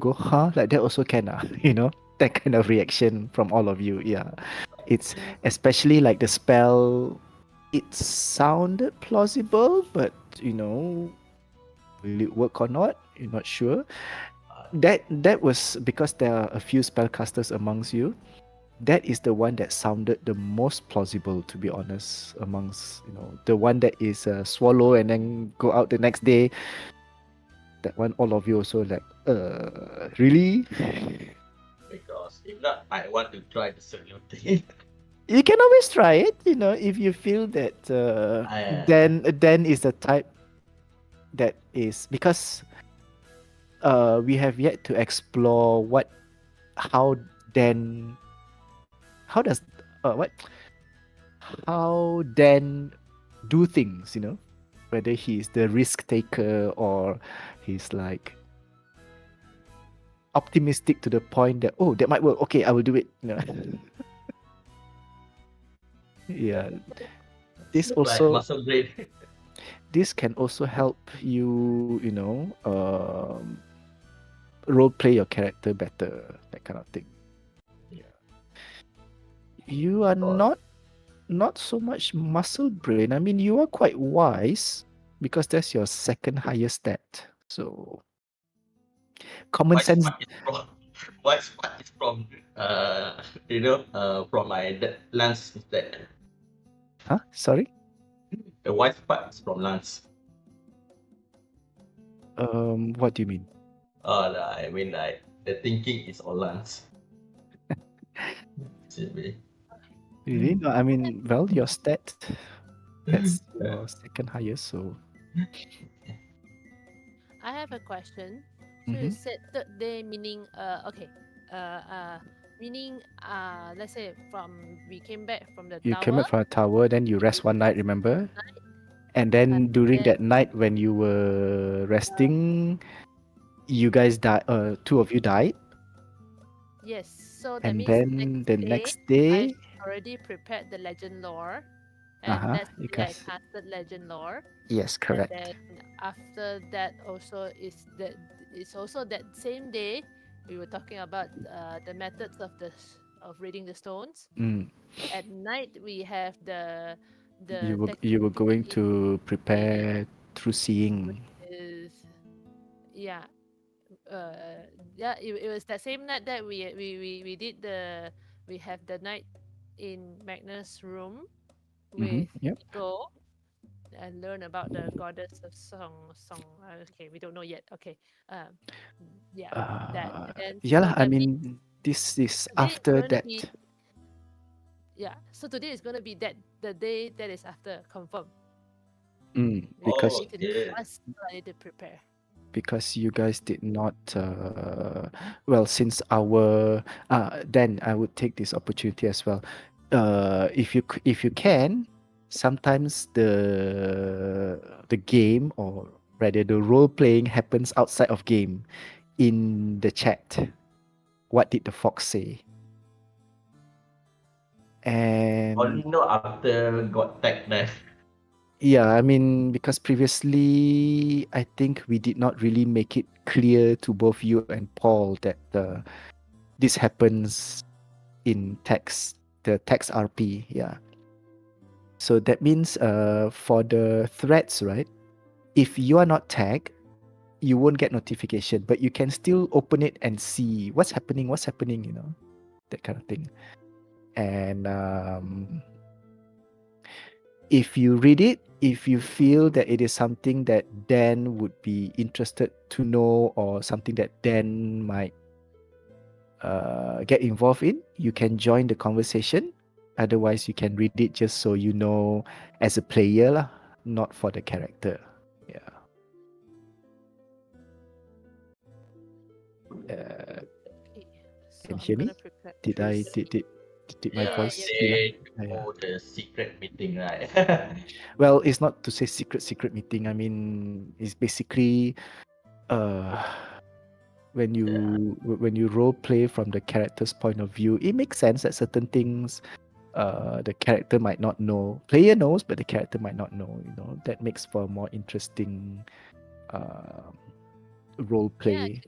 go, huh? Like that also can, you know, that kind of reaction from all of you. Yeah. It's especially like the spell, it sounded plausible, but you know, will it work or not? You're not sure. That was because there are a few spellcasters amongst you. That is the one that sounded the most plausible, to be honest, amongst, you know, the one that is swallow and then go out the next day. That one, all of you also like, really? Because if not, I want to try the solution thing. You can always try it, you know, if you feel that I, then is the type that is because we have yet to explore how then how does what how Dan do things, you know, whether he's the risk taker or he's like optimistic to the point that, oh, that might work, okay, I will do it, you know. Yeah, this look like also muscle brain. this can also help you, you know, role play your character better, that kind of thing. Yeah, you are Oh, not so much muscle brain. I mean, you are quite wise because that's your second highest stat. So common why sense. spot is from why spot is from from my lance instead. Huh? Sorry. The white spot is from lance. What do you mean? I mean like the thinking is on lance. Should be. Really? No, I mean, well, your stat, that's Uh, your second highest. So, I have a question. So you mm-hmm. said third day meaning okay. Uh uh Meaning let's say from we came back from the You came tower up from a tower, then you rest one night. Remember? night And and then during then that night when you were uh, resting, you guys died. Two of you died, yes, so that and means then next the day next I day, already prepared the legend lore, and that's you the day I guys. casted legend lore. Yes, And correct. then after that also is that it's also that same day we were talking about the methods of of reading the stones. Mm. At night we have the You were going technique to thing, prepare through which seeing. is yeah yeah it was that same night that we did we have the night in Magnus' room Mm-hmm. with Yep. Nico and learn about the goddess of song. Okay, we don't know yet. Okay, um yeah, that. And then Yeah so lah. I that means mean, this is today is after going to that. be yeah, so today is going to be that the day that is after confirm. We Because oh, need to yeah. us I need to prepare. you guys did not well, since our then I would take this opportunity as well. If you can, sometimes the game, or rather the role playing, happens outside of game, in the chat. What did the fox say? And Only know after got tag there. yeah, I mean, because previously I think we did not really make it clear to both you and Paul that this happens in text, the text RP. Yeah. So that means for the threads, right? If you are not tagged, you won't get notification, but you can still open it and see what's happening, you know, that kind of thing. And if you read it, if you feel that it is something that Dan would be interested to know, or something that Dan might get involved in, you can join the conversation. Otherwise, you can read it just so you know as a player, lah, not for the character. Yeah. Okay, so Can I'm hear gonna me? prepare Did I this. did my Yeah, Yeah, voice you're hilang? they Yeah. do the secret meeting, right? Well, it's not to say secret meeting. I mean, it's basically uh Yeah. when you role play from the character's point of view, it makes sense that certain things the character might not know. Player knows, but the character might not know. You know, that makes for a more interesting uh, role yeah. play.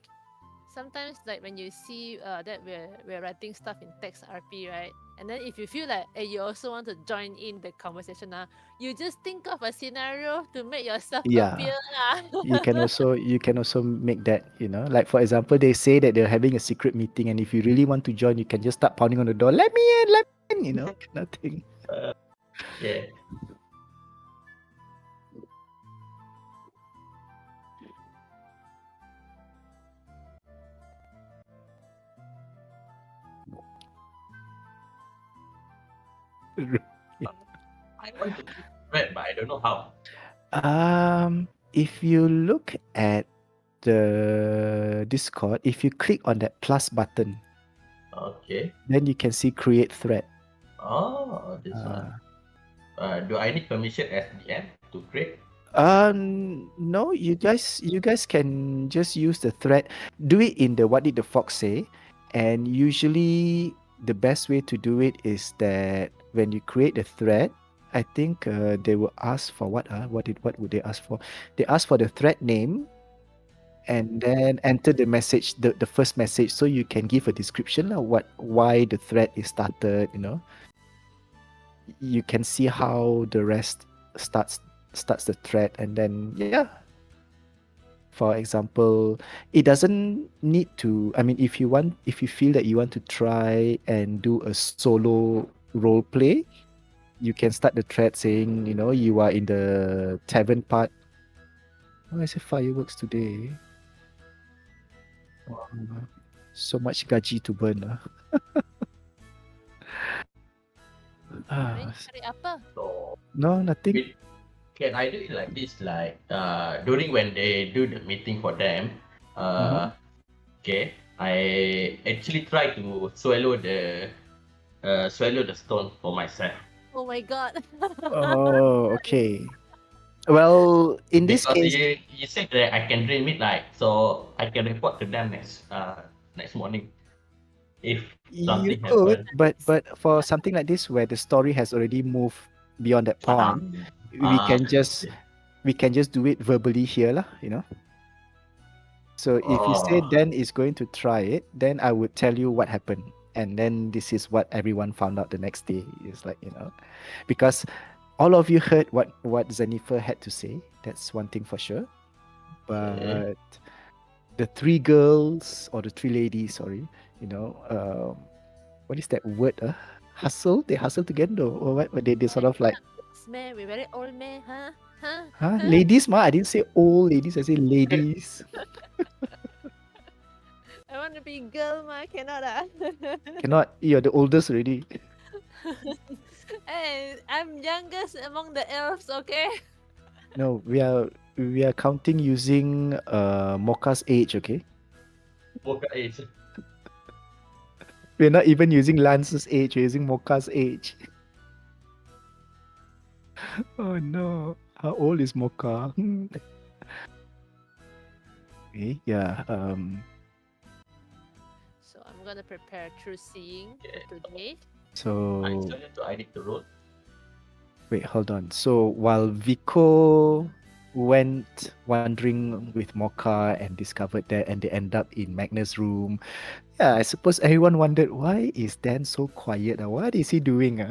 sometimes like when you see that we're writing stuff in text RP, right? And then if you feel like you also want to join in the conversation now, you just think of a scenario to make yourself Yeah. appear lah. You can also make that, like for example, they say that they're having a secret meeting, and if you really want to join, you can just start pounding on the door. Let me in, let me in, kind of thing. Yeah. I want to keep thread, but I don't know how. If you look at the Discord, if you click on that plus button, Okay. then you can see create thread. Oh, this one. Uh, Do I need permission as DM to create? no, you guys can just use the thread. Do it in the what did the fox say? And usually the best way to do it is that when you create a thread, I think they will ask for what? What would they ask for? They ask for the thread name and then enter the message, the first message, so you can give a description of why the thread is started. You can see how the rest starts the thread, and then yeah, for example, it doesn't need to, I mean, if you feel that you want to try and do a solo role play, you can start the thread saying, you are in the tavern part. Why is it fireworks today? Uh, so much gaji to burn. Hari Ah, hari apa? So, no, nothing. with, can I do it like this? Like during when they do the meeting for them, Mhm. okay, I actually try to swallow the stone for myself Oh my god. Oh, okay. Well, in this because case, you said that I can dream it, like, so I can report to them next morning if you something could, happen. but for something like this where the story has already moved beyond that Ah, point, we can just okay. we can just do it verbally here. So if you say Oh, Dan is going to try it, then I would tell you what happened. And then this is what everyone found out the next day. It's like, because all of you heard what Jennifer had to say. That's one thing for sure. okay. But the three girls or the three ladies, sorry, what is that word? Hustle? They hustle together, or what? But they sort of like, Man, we very old man, huh? Huh? huh? Huh? Ladies, ma? I didn't say old ladies. I say ladies. I want to be girl, ma. Cannot ah. Cannot. You're the oldest already. Hey, I'm youngest among the elves, okay? No, we are counting using Mocha's age. Okay, Mocha age. we're not even using Lance's age. We're using Mocha's age. Oh no! How old is Mocha? Okay, yeah. So I'm gonna prepare true seeing Okay. for today. I So still need to I need to roll. wait, hold on. So while Vico went wandering with Mocha and discovered that, and they end up in Magnus' room. Yeah, I suppose everyone wondered, why is Dan so quiet? What is he doing?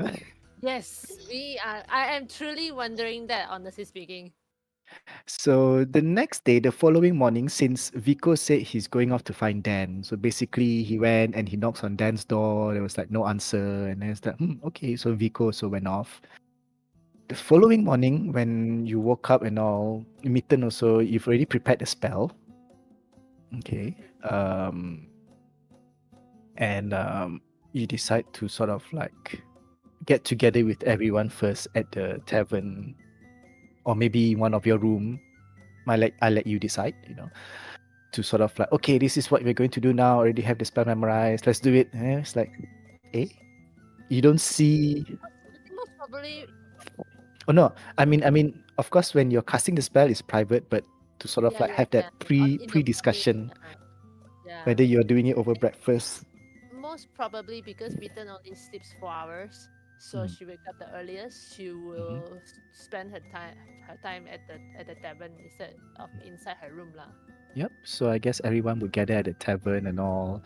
Yes, we are. I am truly wondering that, honestly speaking. So the next day, the following morning, since Vico said he's going off to find Dan, so basically he went and he knocks on Dan's door. There was like no answer, and then it's like, okay. So Vico also went off. The following morning, when you woke up and all, Mitten also, you've already prepared a spell. Okay. And you decide to sort of like get together with everyone first at the tavern, or maybe one of your room. I let you decide. To sort of like, okay, this is what we're going to do now. Already have the spell memorized. Let's do it. It's like, eh? You don't see. I think most probably, Oh no, I mean, of course, when you're casting the spell, it's private, but to sort of yeah, like yeah, have that yeah. pre In the pre morning, discussion yeah. whether you're doing it over breakfast. Most probably because Mitten only sleeps 4 hours, so Mm. she wake up the earliest. She Mhm. will spend her time at the tavern instead of inside her room lah. Yep. So I guess everyone would gather at the tavern and all.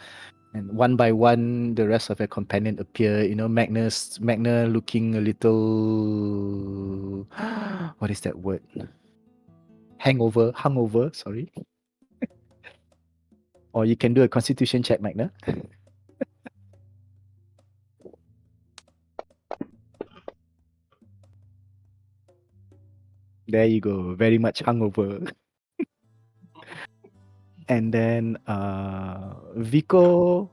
And one by one, the rest of your companion appear. Magna looking a little. What is that word? Hungover. Sorry. Or you can do a Constitution check, Magna. There you go. Very much hungover. And then Vico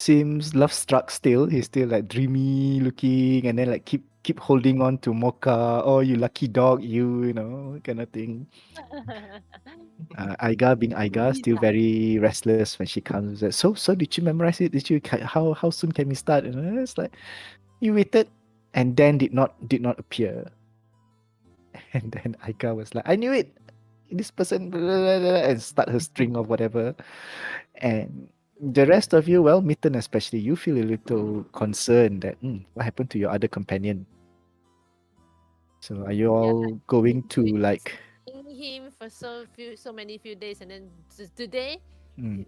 seems love struck still. He's still like dreamy looking, and then like keep holding on to Mocha. Oh, you lucky dog, you know, kind of thing. Aiga being Aiga, still very restless when she comes. So did you memorize it? Did you how soon can we start? And it's like you waited, and then did not appear. And then Aiga was like, I knew it. This person blah, blah, blah, and start her string of whatever. And the rest of you, well, Mitten especially, you feel a little concerned that what happened to your other companion? So are you Yeah, all going to we like seeing him for so many few days, and then today mm,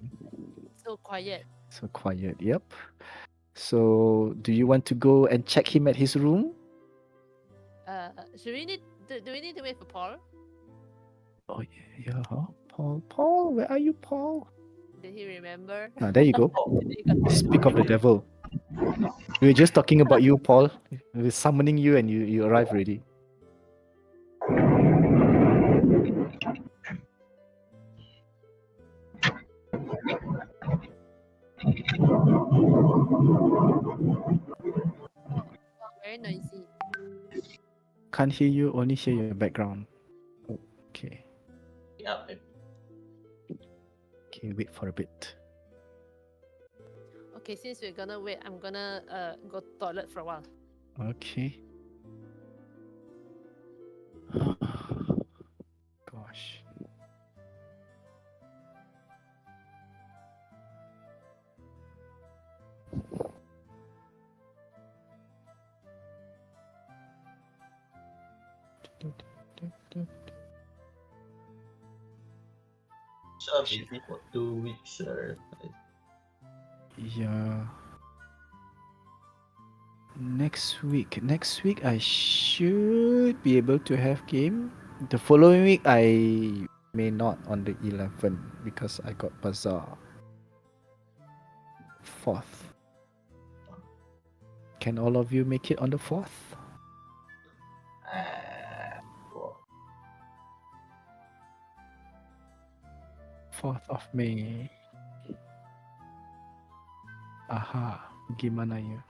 so quiet. so quiet? Yep. So do you want to go and check him at his room? Should we need do we need to wait for Paul? Oh yeah, huh? Paul, where are you, Paul? Did he remember? Ah, there you go. Did he got Speak of the devil. We were just talking about you, Paul. We're summoning you, and you arrive already. very noisy. Can't hear you. Only hear your background. Okay. Yeah. Okay. Wait for a bit. Okay, since we're gonna wait, I'm gonna go toilet for a while. Okay. Gosh. So busy for 2 weeks. Yeah. Next week I should be able to have game. The following week I may not on the 11th because I got bazaar. 4th. Can all of you make it on the 4th? Well, 4th of May. Aha, gimana ya?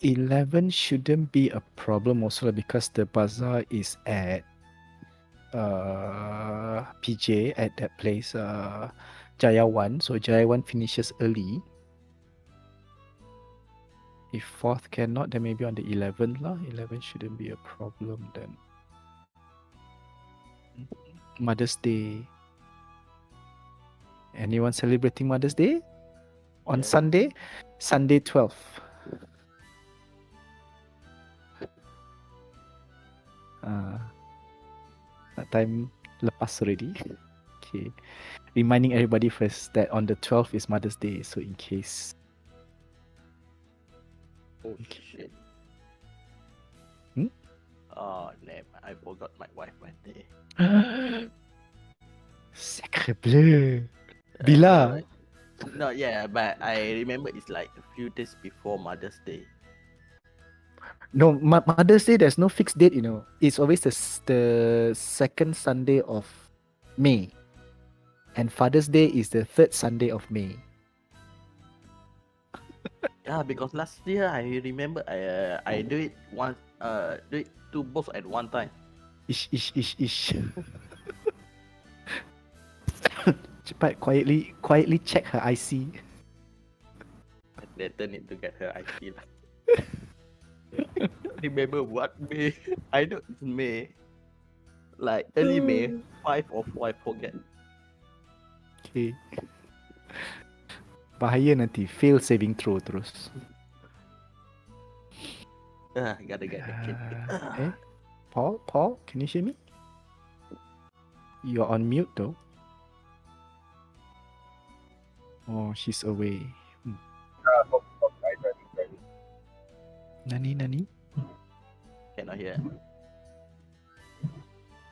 11 shouldn't be a problem also because the bazaar is at PJ at that place Jaya 1, so Jaya 1 finishes early. If 4th cannot, then maybe on the 11th lah. 11 shouldn't be a problem then. Mother's Day. Anyone celebrating Mother's Day? On Yeah. Sunday? Sunday 12th. That time lepas already. Okay. Reminding everybody first that on the 12th is Mother's Day, so in case. Oh Okay. shit. Hmm? Oh damn, I forgot my wife birthday. Sacre bleu. Bila? No, yeah, but I remember it's like a few days before Mother's Day. No, Mother's Day, there's no fixed date, you know. It's always the second Sunday of May. And Father's Day is the third Sunday of May. Yeah, because last year I remember I do it once do it two both at one time. Ish. Cepat, quietly check her IC. And then turn it to get her IT lah. Remember what May? I know it's May. Like early May, 5 or 4, I forget. Okay. Bahaya nanti fail saving throw terus. Gotta get the kid. Hey, Paul, can you hear me? You're on mute though. Oh, he's away. Nani? Cannot hear.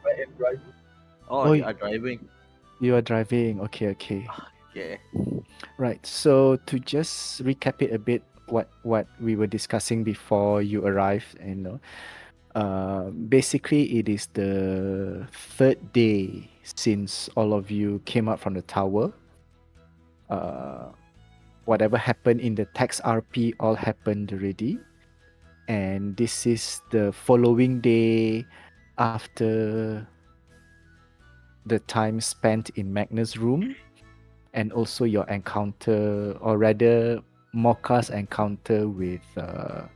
I am driving. Oh, Oh, you are driving. you are driving. Okay. Okay. Right. So to just recap it a bit, what we were discussing before you arrived, and basically it is the third day since all of you came out from the tower. Whatever happened in the tax RP all happened already, and this is the following day after the time spent in Magnus' room, and also your encounter, or rather, Mocha's encounter with the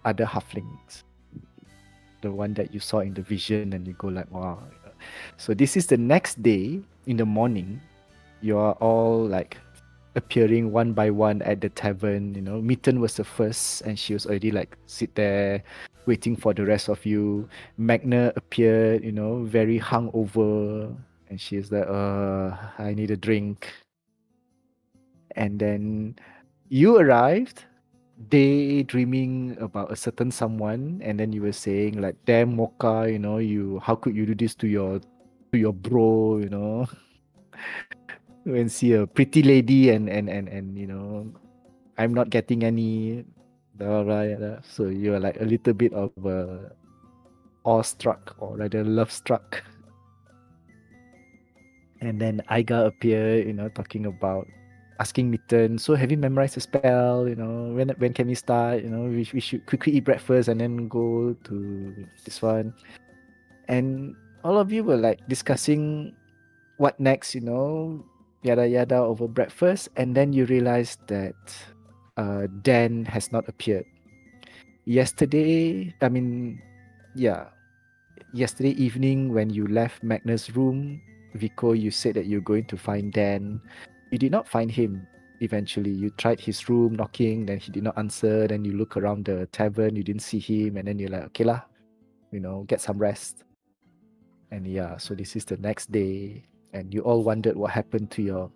other halflings, the one that you saw in the vision, and you go like, wow. So this is the next day in the morning. You are all like appearing one by one at the tavern. Mitten was the first, and she was already like sit there waiting for the rest of you. Magna appeared, very hungover, and she's like, I need a drink. And then you arrived, daydreaming about a certain someone, and then you were saying like, damn Mocha, how could you do this to your bro, and see a pretty lady, and I'm not getting any blah, blah, blah, blah. So you're like a little bit of awestruck, or rather love struck. And then Aiga appeared, talking about asking Mitten, so have you memorized the spell? When can we start? We should quickly eat breakfast and then go to this one. And all of you were like discussing what next, yada yada over breakfast, and then you realize that Dan has not appeared. Yesterday, I mean, yeah, yesterday evening when you left Magnus' room, Vico, you said that you're going to find Dan. You did not find him eventually. You tried his room knocking, then he did not answer. Then you look around the tavern, you didn't see him, and then you're like, okay lah, get some rest. And yeah, so this is the next day, and you all wondered what happened to your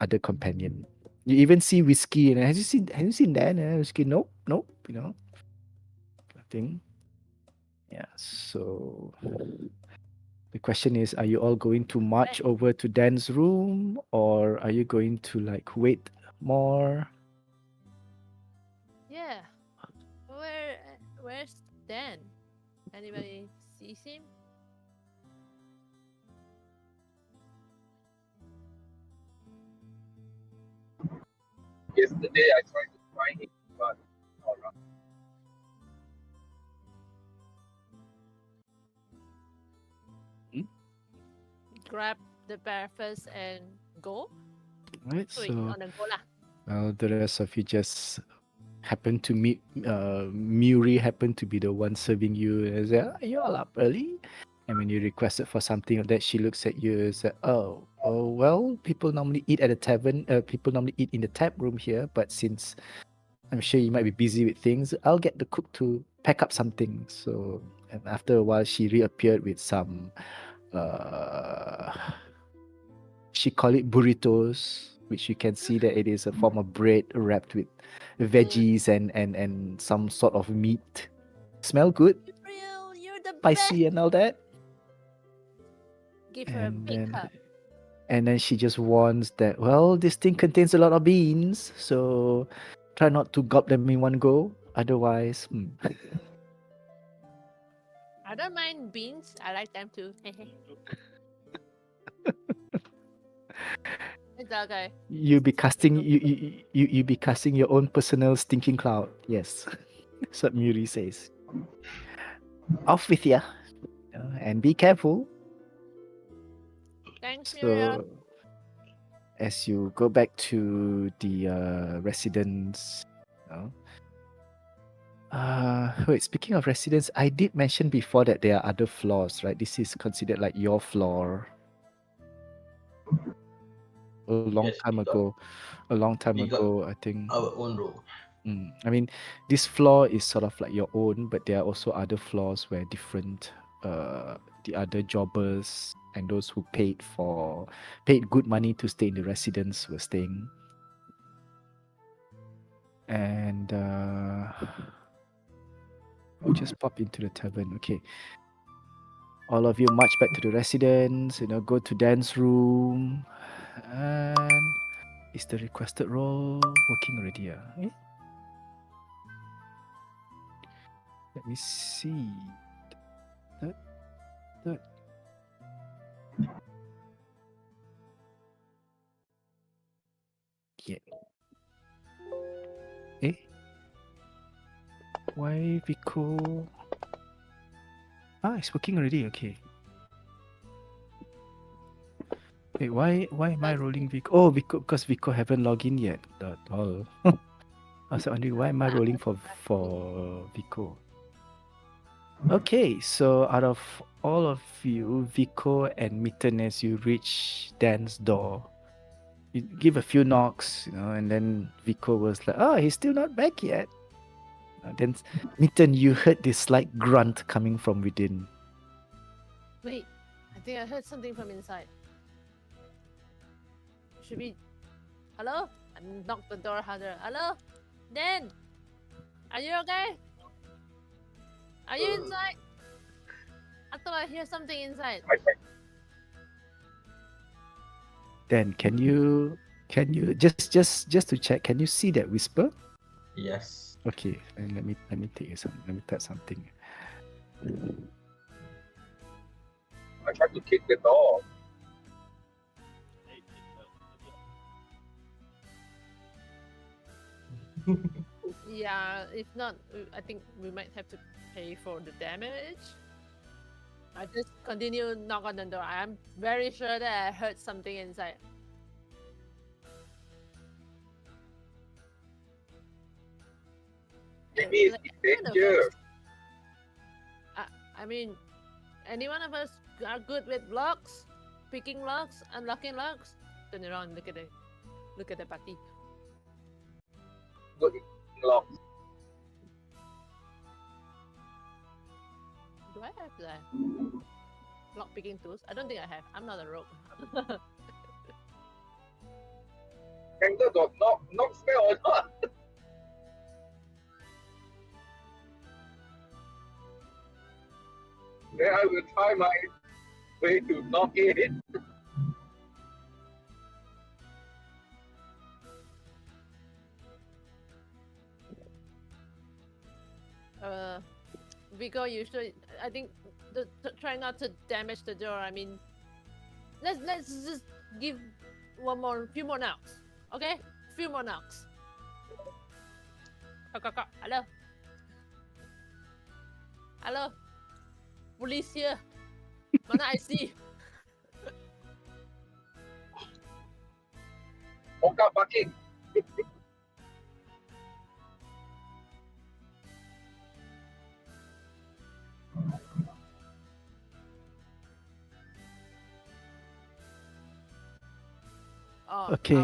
other companion. You even see Whiskey, and have you seen Dan? Whiskey, nope, nothing. Yeah, so the question is, are you all going to march over to Dan's room, or are you going to like wait more? Yeah. Where's Dan? Anybody sees him? Yesterday I tried to find him, but not around. Grab the breakfast and go. Right, Wait, so on the go lah. well, the rest of you just happen to meet. Muri happened to be the one serving you. And say, "Ah, you all up early?" And when you requested for something like that, she looks at you and said, "Oh, well, people normally eat at a tavern. People normally eat in the tap room here, but since I'm sure you might be busy with things, I'll get the cook to pack up something." So, and after a while, she reappeared with some, uh, she called it burritos, which you can see that it is a form of bread wrapped with veggies and some sort of meat. Smell good, Real, you're the spicy, and all that. best. Give her a And big then, hug. and then she just warns that, well, this thing contains a lot of beans, so try not to gulp them in one go. Otherwise, I don't mind beans. I like them too. It's okay. you be casting you be casting your own personal stinking cloud. Yes, that's what Muri says. Off with ya, and be careful. Thanks, Muriel. So, as you go back to the residence, wait. Speaking of residence, I did mention before that there are other floors, right? This is considered like your floor. A long Yes, time we got ago, we got I think. our own room. I mean, this floor is sort of like your own, but there are also other floors where different the other jobbers and those who paid good money to stay in the residence were staying. And we just pop into the tavern. Okay. All of you march back to the residence, go to dance room. And is the requested role working already? Let me see. Third. Yeah. Why Vico? It's working already. Okay. Wait, why am I rolling Vico? Oh, because Vico haven't logged in yet. Lol. I was wondering why am I rolling for Vico? Okay, so out of all of you, Vico and Mitten, as you reach Dan's door, you give a few knocks, and then Vico was like, "Oh, he's still not back yet." Then Mitten, you heard this slight grunt coming from within. Wait, I think I heard something from inside. Should we? Hello? I knocked the door harder. Hello? Dan? Are you okay? Are you inside? I thought I hear something inside. Then can you just to check? Can you see that whisper? Yes. Okay, and let me take some. Let me type something. I tried to kick the door. Yeah, if not, I think we might have to pay for the damage. I just continue knock on the door. I'm very sure that I heard something inside. Maybe it's in danger. I mean, any one of us are good with locks, picking locks, unlocking locks. Turn around, look at the party. Good lock. Do I have that lock picking tools? I don't think I have. I'm not a rogue. Can the dog knock spell or not? Then I will try my way to knock it. Vigo, you should. I think try not to damage the door. I mean, let's just give few more knocks, okay? Few more knocks. Hello. Hello. Police here. Mana I see. Mocha bucket. Oh, Okay.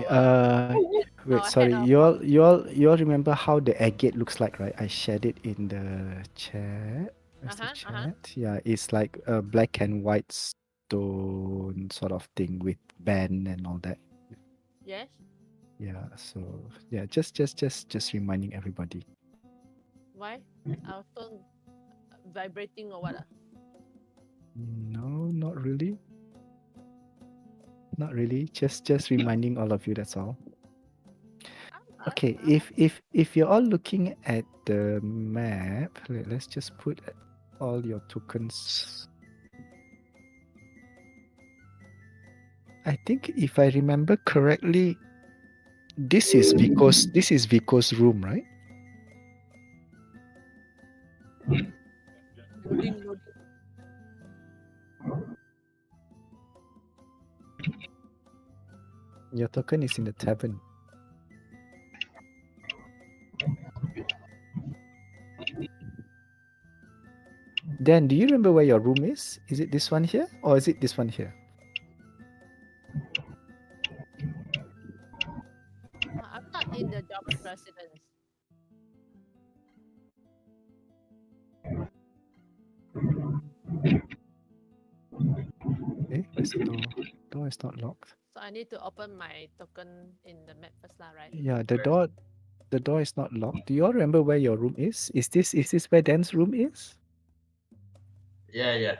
Wait. our Sorry. head of You all remember how the agate looks like, right? I shared it in the chat. Where's the chat? Yeah, it's like a black and white stone sort of thing with band and all that. Yes. Yeah. So yeah, just reminding everybody. Why? Our phone vibrating or what? No, not really. Not really. Just reminding all of you. That's all. Okay. If you're all looking at the map, let's just put all your tokens. I think if I remember correctly, this is Vico's room, right? Loading. Your token is in the tavern. Dan, do you remember where your room is? Is it this one here or is it this one here? I'm not in the job residence. Where's the door? Door is not locked. So I need to open my token in the map first, lah, right? Yeah, the door is not locked. Do you all remember where your room is? Is this where Dan's room is? Yeah.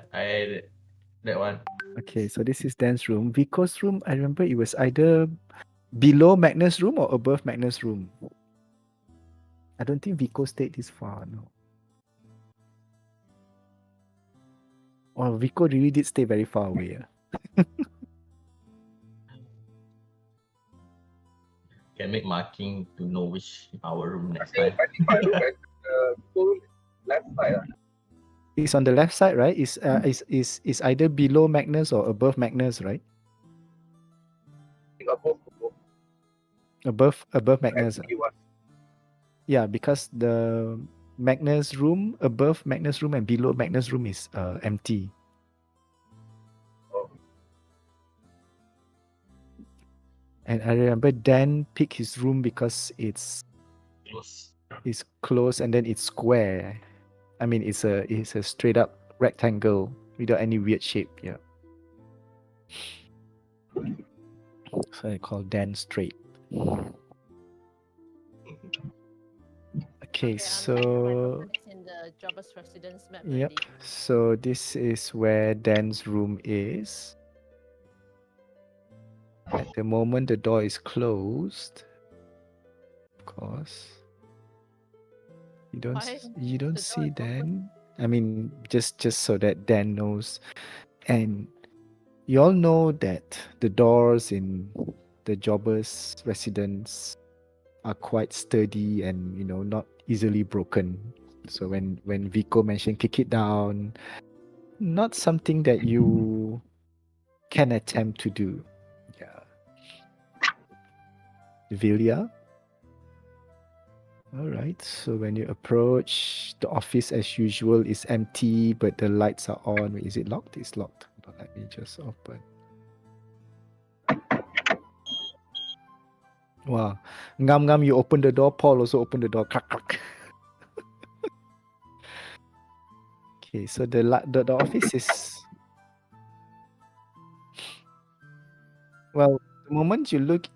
That one. Okay, so this is Dan's room. Vico's room, I remember it was either below Magnus' room or above Magnus' room. I don't think Vico stayed this far, no. Or Vico really did stay very far away. Can make marking to know which our room next I time. think my room at full left side. It's on the left side, right? Is either below Magnus or above Magnus, right? I think above Above Magnus. actually was. Yeah, because the Magnus room, above Magnus room and below Magnus room is empty. Oh. And I remember Dan picked his room because it's Close. close and then it's square. I mean, it's a straight up rectangle without any weird shape. Yeah. So I call Dan straight. Okay, Okay, so my token is in the jobber's residence map yep. already. So this is where Dan's room is. At the moment, the door is closed. Of course. You don't Why you don't the door see is open? Dan. I mean, just so that Dan knows, and you all know that the doors in the jobber's residence are quite sturdy and not easily broken. So when Vico mentioned kick it down, not something that you can attempt to do. Yeah. Villia. All right. So when you approach, the office as usual is empty, but the lights are on. Wait, is it locked? It's locked. Hold on, let me just open. Wow. Ngam, you open the door. Paul also opened the door. Crack, crack. Okay, so the office is, well, the moment you look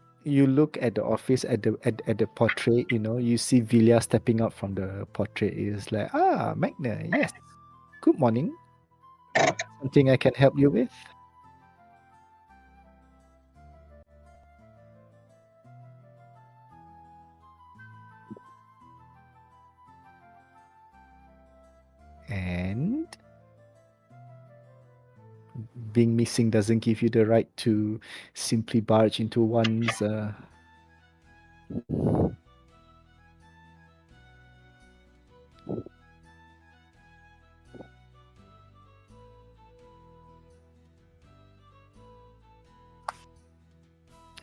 at the office at the portrait, you see Villia stepping out from the portrait. It's like, Magna, yes. Good morning. Something I can help you with? And being missing doesn't give you the right to simply barge into one's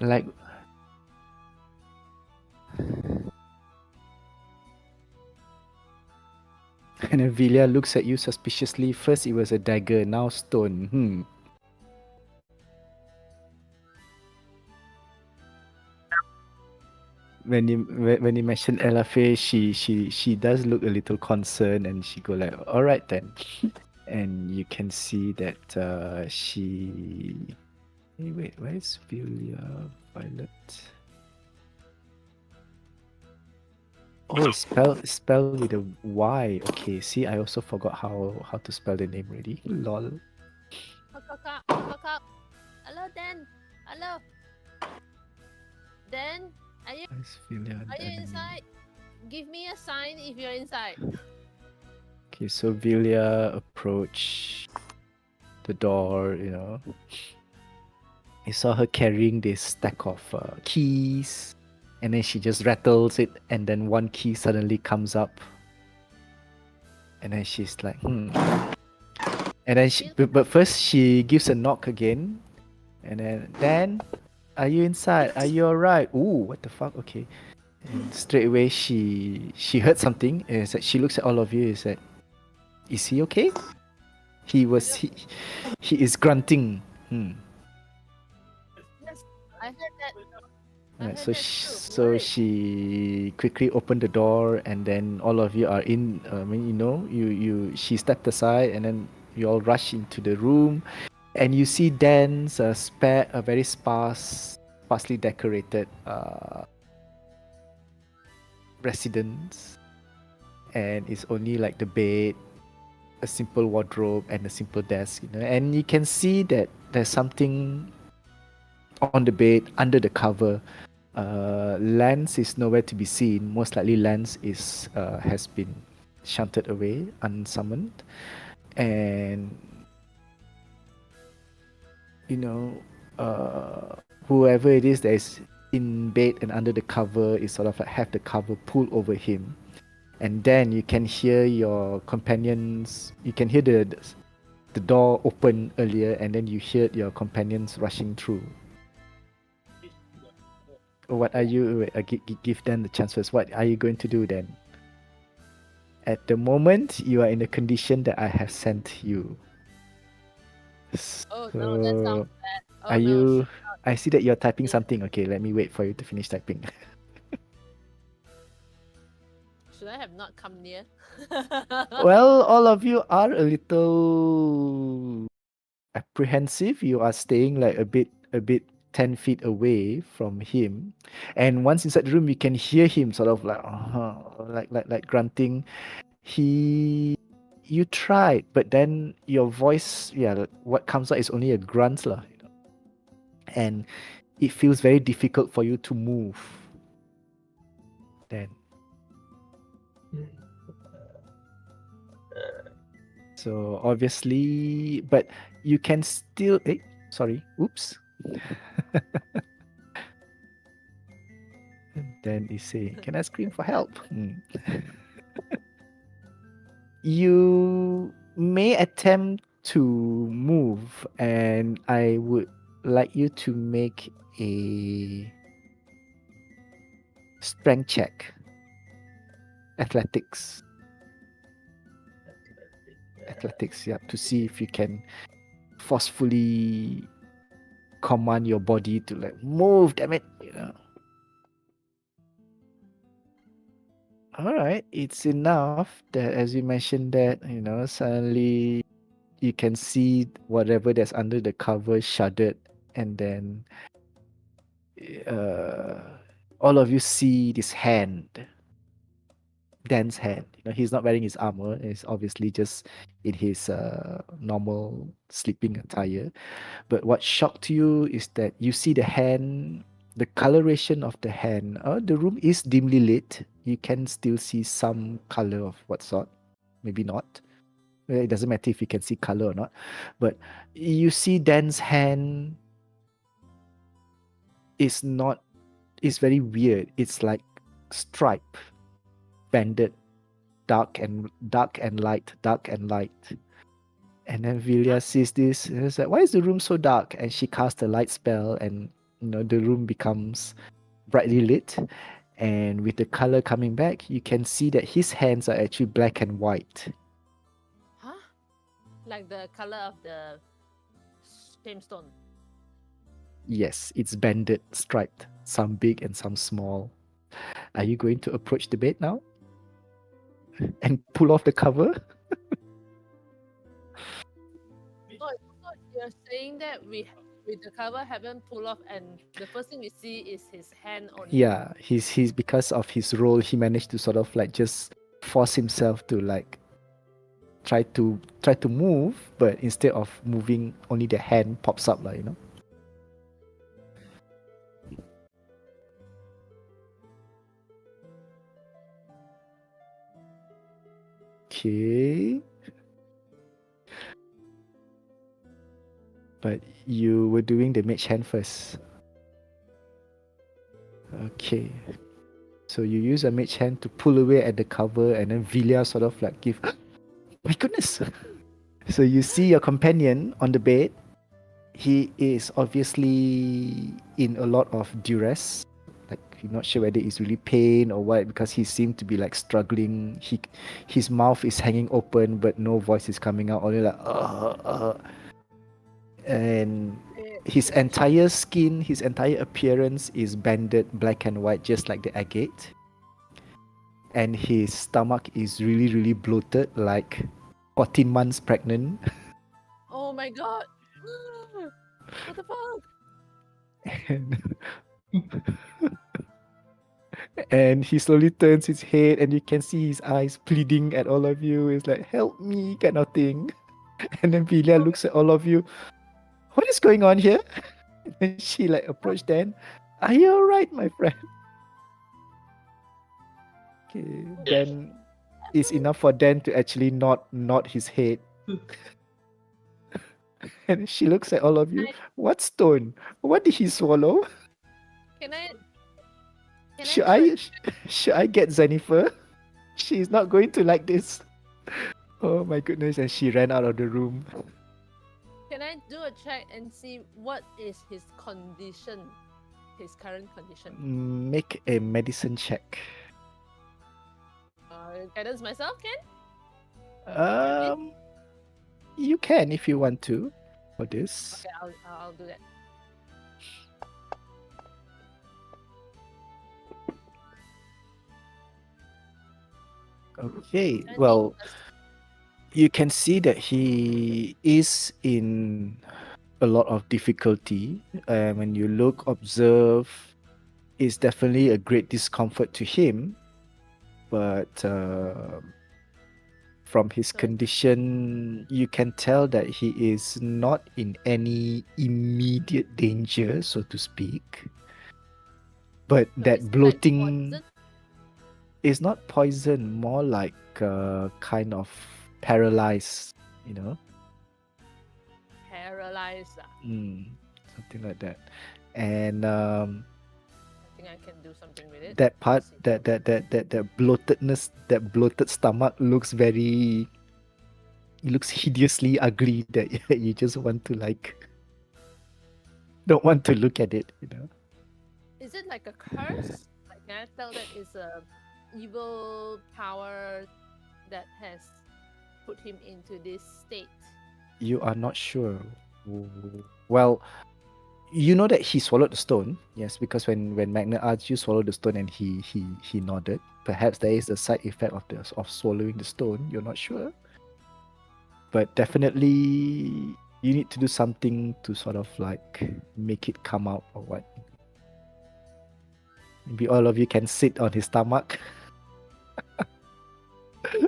like and then Villia looks at you suspiciously. First it was a dagger, now stone. When you mention Elafe, she does look a little concerned, and she go like, "All right then," and you can see that she. Hey, wait, where's Villia Violet? Oh, spell with a Y. Okay, see, I also forgot how to spell the name already. Lol. Hello, Dan. Hello. Dan, are you Where's Villia? are you inside? Give me a sign if you're inside. Okay, so Villia approached the door. You saw her carrying this stack of keys, and then she just rattles it, and then one key suddenly comes up, and then she's like, And then but first she gives a knock again, and then, Dan, are you inside? Are you alright? Ooh, what the fuck? Okay. And straight away she heard something. Is that she looks at all of you. Is that, is he okay? He is grunting. Yes, I heard that. Right, so she quickly opened the door, and then all of you are in. She stepped aside, and then you all rush into the room, And you see Dan's a very sparsely decorated residence, and it's only like the bed, a simple wardrobe, and a simple desk. And you can see that there's something on the bed under the cover. Lance is nowhere to be seen. Most likely, Lance has been shunted away, unsummoned, and you know, whoever it is that is in bed and under the cover is sort of like have the cover pulled over him, and then you can hear your companions. You can hear the door open earlier, and then you hear your companions rushing through. What are you? Give them the chance first. What are you going to do then? At the moment, you are in the condition that I have sent you. Oh no, that So, sounds bad. Oh are no, you? I see that you're typing something. Okay, let me wait for you to finish typing. should I have not come near? Well, all of you are a little apprehensive. You are staying like a bit 10 feet away from him, and once inside the room you can hear him sort of like like grunting. You tried, but then your voice, yeah, what comes out is only a grunt lah, and it feels very difficult for you to move then. So obviously, but you can still. Sorry. Oops. Then he say, "Can I scream for help?" You may attempt to move, and I would like you to make a strength check, athletics, yeah, to see if you can forcefully command your body to like move. Damn it. All right, it's enough that as you mentioned that suddenly you can see whatever that's under the cover shuddered, and then uh, all of you see this hand, Dan's hand. He's not wearing his armor. He's obviously just in his normal sleeping attire. But what shocked you is that you see the hand, the coloration of the hand. The room is dimly lit. You can still see some color of what sort. Maybe not. It doesn't matter if you can see color or not. But you see Dan's hand is not, it's very weird. It's like stripe, banded, dark and light, dark and light. And then Vilya sees this and it's like, why is the room so dark? And she casts a light spell, and the room becomes brightly lit. And with the color coming back, you can see that his hands are actually black and white. Huh? Like the color of the shamestone. Yes, it's banded, striped, some big and some small. Are you going to approach the bed now and pull off the cover? So you're saying that we with the cover haven't pulled off, and the first thing we see is his hand only. Yeah, he's because of his role, he managed to sort of like just force himself to like try to move, but instead of moving, only the hand pops up, like. Okay. But you were doing the mage hand first. Okay. So you use a mage hand to pull away at the cover, and then Vilya sort of like give, my goodness. So you see your companion on the bed. He is obviously in a lot of duress. Like, you're not sure whether it's really pain or what, because he seemed to be like struggling. His mouth is hanging open, but no voice is coming out. Only like and his entire skin, his entire appearance is banded black and white, just like the agate. And his stomach is really bloated, like 14 months pregnant. Oh my god. What the fuck? and and he slowly turns his head, and you can see his eyes pleading at all of you. It's like, help me, kind of thing. And then Vilia looks at all of you. What is going on here? And she like approached Dan. Are you alright, my friend? Okay, then it's enough for Dan to actually nod his head. And she looks at all of you. What stone? What did he swallow? Can I? Can Should I do I should I get Jennifer? She's not going to like this. Oh my goodness! And she ran out of the room. Can I do a check and see what is his condition, his current condition? Make a medicine check. Guidance myself, can? You can if you want to for this. Okay, I'll do that. Okay, 17 well, plus- you can see that he is in a lot of difficulty. When you look, observe, it's definitely a great discomfort to him. But from his Right. condition, you can tell that he is not in any immediate danger, so to speak. But so that is it like bloating poison? is not poison, more like kind of paralyzed, you know? Paralyzed. Something like that. And I think I can do something with it. that part, Let's see. that bloatedness, that bloated stomach looks very, it looks hideously ugly that you just want to like, don't want to look at it, you know? Is it like a curse? Like, can I tell that it's a evil power that has put him into this state? You are not sure. Well, you know that he swallowed the stone, yes, because when Magna asked you swallow the stone and he nodded. Perhaps there is a side effect of swallowing the stone. You're not sure, but definitely you need to do something to sort of like make it come out or what. Maybe all of you can sit on his stomach. I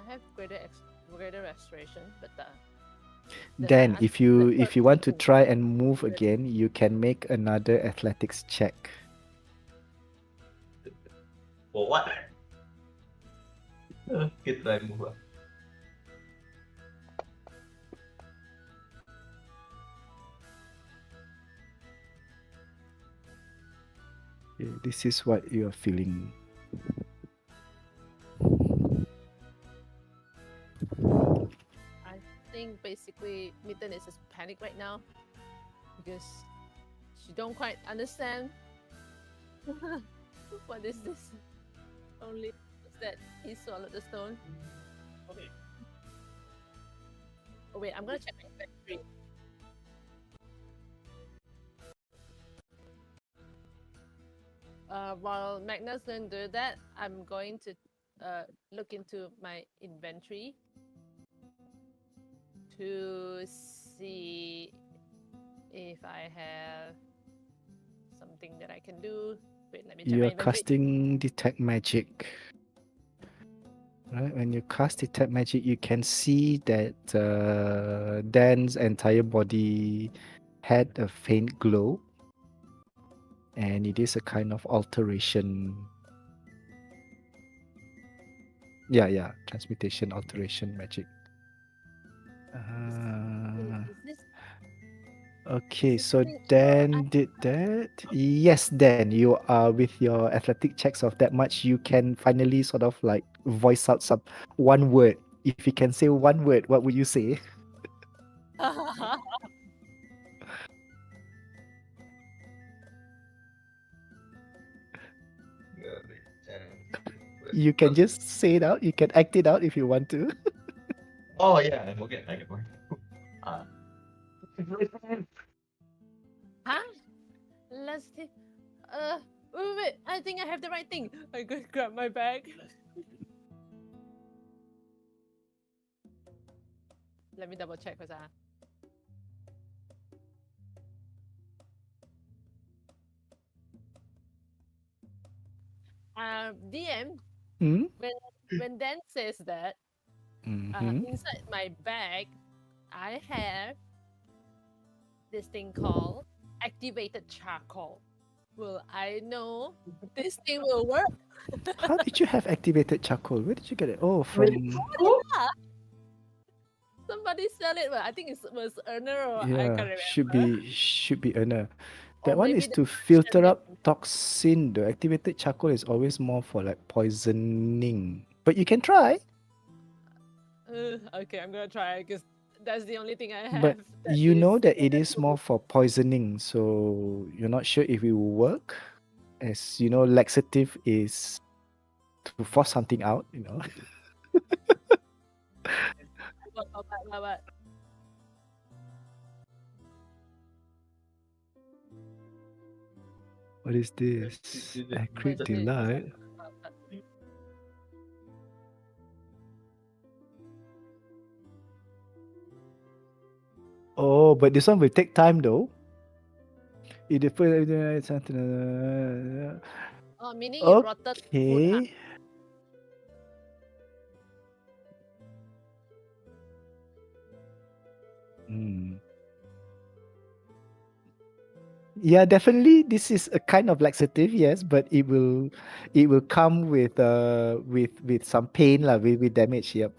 have greater restoration, but Then, I if think you the if you want to curse try and move again, you can make another athletics check. For what? Kita try move. This is what you are feeling. I think basically Mitten is just panic right now because she don't quite understand what is this. Only is that he swallowed the stone. Okay. Oh wait, I'm gonna check my inventory. While Magnus gonna do that, I'm going to look into my inventory to see if I have something that I can do. Wait, let me check my You're inventory. casting detect magic. Right, when you cast detect magic, you can see that Dan's entire body had a faint glow, and it is a kind of alteration. Yeah, transmutation, alteration magic. Wait, is this Okay, is this so thing Dan did that. Yes, Dan, you are with your athletic checks of that much, you can finally sort of like voice out some one word. If you can say one word, what would you say? You can just say it out. You can act it out if you want to. Oh yeah, I forget. Huh? Let's see. Wait. I think I have the right thing. I go grab my bag. Let me double check first. DM, Hmm? when Dan says that, Mm-hmm. inside my bag, I have this thing called activated charcoal. Will I know this thing will work? How did you have activated charcoal? Where did you get it? Oh, Really? from Somebody sell it, but I think it was Earner or I yeah, can't remember. should be Erna. Or That one maybe is the to description filter that- up toxin. The activated charcoal is always more for like poisoning. But you can try. Okay, I'm gonna try because that's the only thing I have. But that you know is- that it is more for poisoning, so you're not sure if it will work. As you know, laxative is to force something out, you know. But What is this? Acrid But- delight. Oh, but this one will take time though. It depends. oh, meaning you rotted food. Okay. Hmm. Yeah, definitely. This is a kind of laxative, yes, but it will come with some pain lah, with damage. Yep.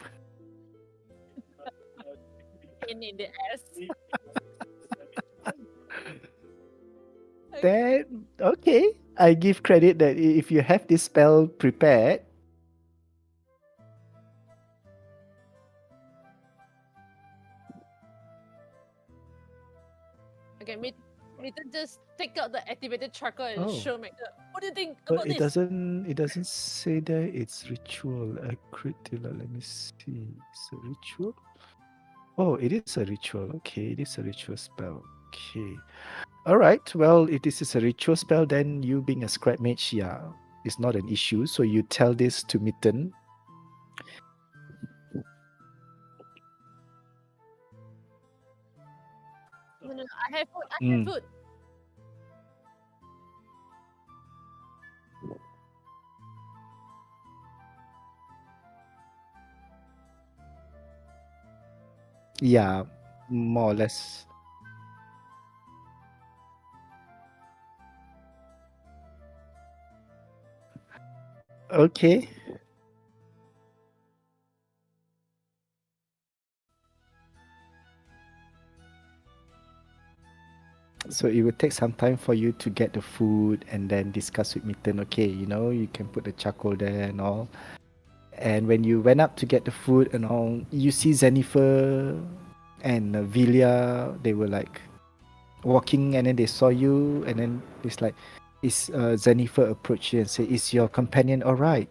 Pain in the ass. That okay. I give credit that if you have this spell prepared, Okay, Mitten just take out the activated charcoal and Oh. show me. What do you think but about it this? doesn't say that it's ritual. Acrid delight. Let me see. It's a ritual. Oh, it is a ritual. Okay, it is a ritual spell. Okay. All right. Well, if this is a ritual spell, then you being a scrap mage, yeah, is not an issue. So you tell this to Mitten. No, I have food. I have Mm. food. Yeah, more or less. Okay. So it will take some time for you to get the food and then discuss with Mitten. Okay, you know, you can put the charcoal there and all. And when you went up to get the food and all, you see Jennifer and Vilia. They were like walking, and then they saw you, and then it's like, is Jennifer approached you and say, "Is your companion all right?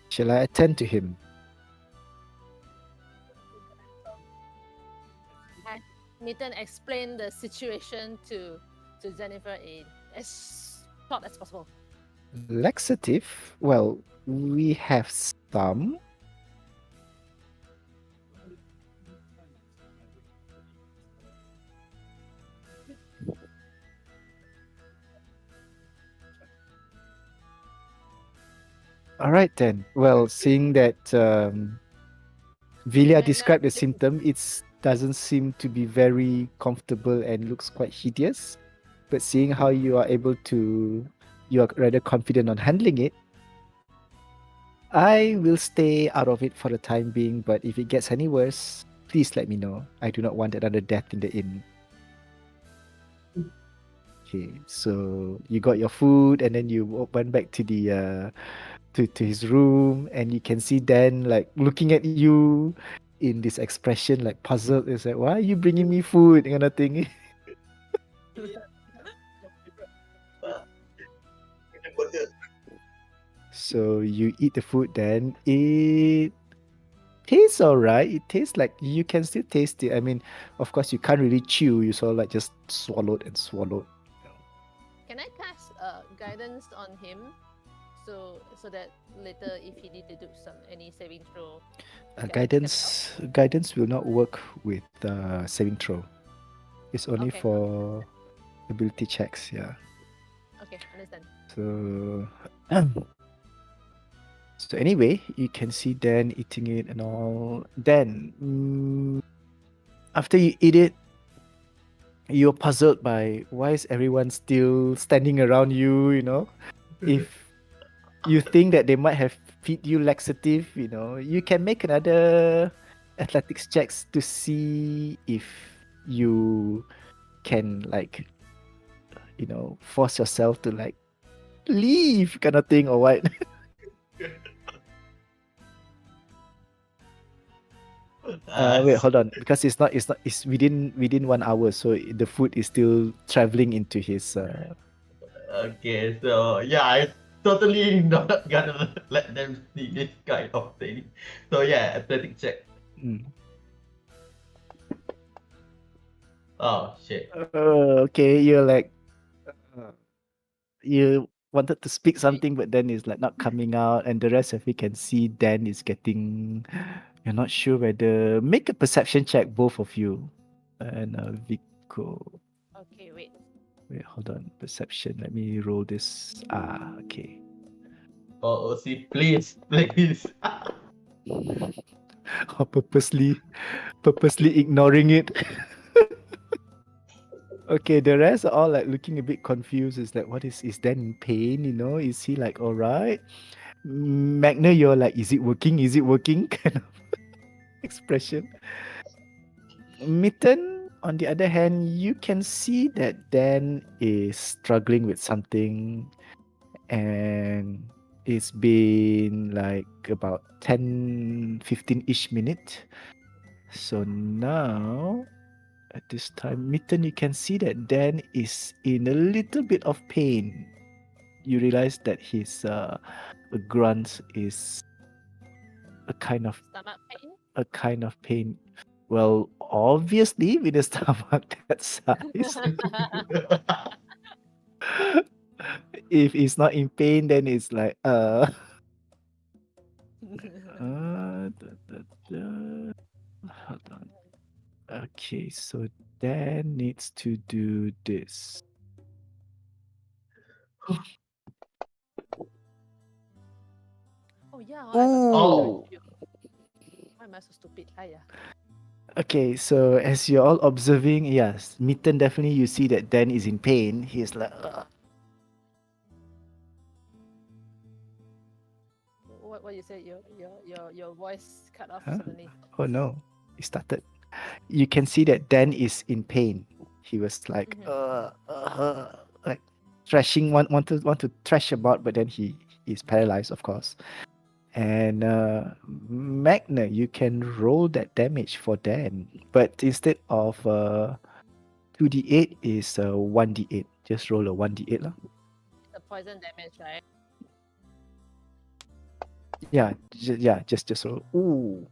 Shall I attend to him?" Mitten explained the situation to Jennifer in as short as possible. Laxative. Well, we have some. All right then. Well, seeing that Vilia described the symptom, it doesn't seem to be very comfortable and looks quite hideous. But seeing how you are able to, you are rather confident on handling it, I will stay out of it for the time being. But if it gets any worse, please let me know. I do not want another death in the inn. Okay, so you got your food, and then you went back to the to his room, and you can see Dan like looking at you in this expression like puzzled. It's like, why are you bringing me food, kind of thing. So you eat the food, then it tastes alright. It tastes like you can still taste it. I mean, of course you can't really chew, you sort of like just swallowed and swallowed. Can I cast guidance on him so that later if he need to do any saving throw, Guidance will not work with saving throw. It's only Okay. for ability checks. Yeah. Okay, understand. So, so anyway, you can see Dan eating it and all. Then, after you eat it, you're puzzled by why is everyone still standing around you. If you think that they might have feed you laxative, you can make another athletics checks to see if you can force yourself to leave kind of thing or what. Wait, hold on, because it's within 1 hour, so the food is still traveling into his. Okay, so yeah, I totally not gonna let them see this kind of thing. So yeah, athletic check. Mm. Oh shit. Okay, you're you wanted to speak something, but then it's not coming out, and the rest of you can see Dan is getting. You're not sure whether make a perception check, both of you, and Vico. Okay, wait. Wait, hold on, perception. Let me roll this. Okay. Oh, OC, please, please. Or purposely ignoring it. Okay, the rest are all looking a bit confused. It's what is Dan in pain? Is he all right? Magna, you're is it working? Is it working? Kind of expression. Mitten, on the other hand, you can see that Dan is struggling with something, and it's been about 10-15-ish minute. So now, at this time, Mitten, you can see that Dan is in a little bit of pain. You realize that his grunt is a kind of Stomach pain. pain. Well, obviously, with a stomach that size, if it's not in pain, then it's hold on. Okay, so Dan needs to do this. Oh yeah, I forgot to Oh. tell you. Why am I so stupid? Hiya. Okay, so as you're all observing, yes, Mitten, definitely you see that Dan is in pain. He's like, What you said? Your voice cut off Huh? suddenly. Oh no, it started. You can see that Dan is in pain. He was like thrashing, want to thrash about, but then he is paralyzed, of course. And Magna, you can roll that damage for Dan, but instead of 2d8 is 1d8. Just roll a 1d8 lah. The poison damage, right? Yeah, just roll. Ooh.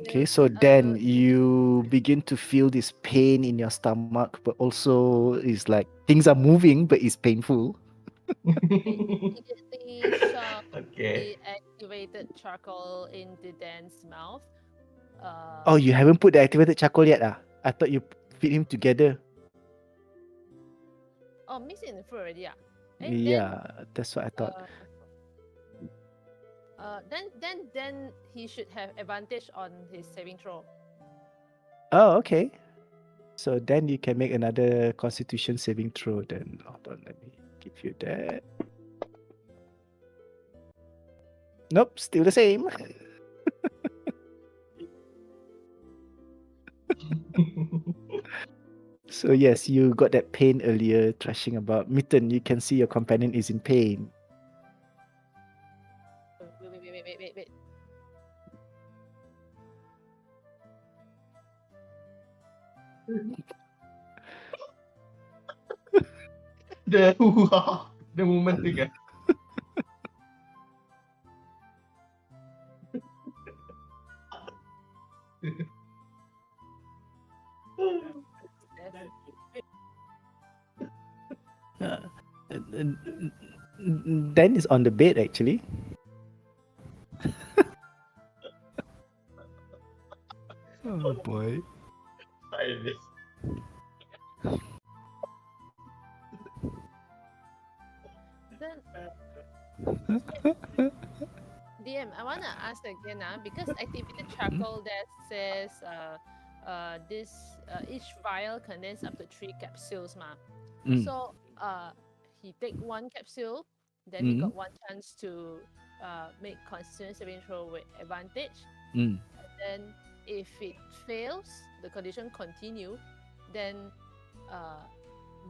Okay, so then you begin to feel this pain in your stomach, but also it's things are moving, but it's painful. Immediately shove Okay. the activated charcoal into Dan's mouth. Oh, you haven't put the activated charcoal yet, ah? I thought you feed him together. Oh, mix it in the food already, yeah. Yeah, that's what I thought. Then he should have advantage on his saving throw. Oh, okay. So then you can make another Constitution saving throw. Then hold on, let me give you that. Nope, still the same. So yes, you got that pain earlier, thrashing about. Mitten, you can see your companion is in pain. Wait. The the moment thing. Dan is on the bed actually. Oh boy. I miss. Then DM, I wanna ask again, because activated charcoal that says this each vial contains up to 3 capsules, Mm. So he take 1 capsule, then he Mm. got 1 chance to make constitution saving throw with advantage. Mm. And then if it fails, the condition continue, then uh,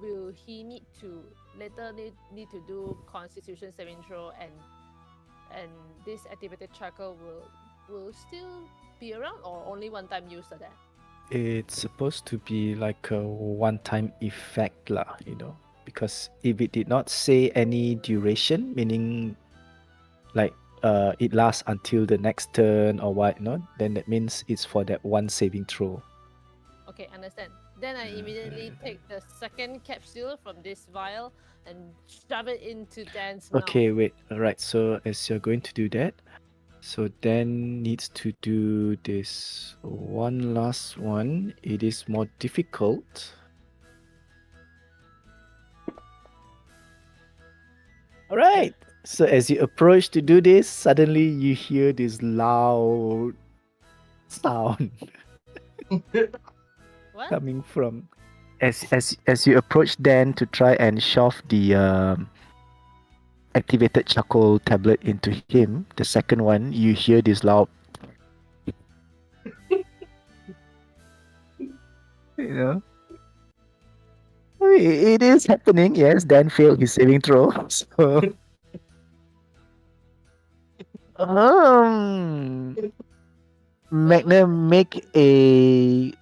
will he need to later need to do constitution saving throw, and this activated charcoal will still be around, or only one time use of that? It's supposed to be like a one-time effect lah, because if it did not say any duration, meaning like it lasts until the next turn or what, then that means it's for that one saving throw. Okay, understand. Then I immediately take the second capsule from this vial and shove it into Dan's mouth. Okay, wait. All right. So as you're going to do that, so Dan needs to do this one last one. It is more difficult. All right. So as you approach to do this, suddenly you hear this loud sound What? coming from as you approach Dan to try and shove the activated charcoal tablet into him. The second one, you hear this loud. You know, it is happening. Yes, Dan failed his saving throw. So, Magna, make a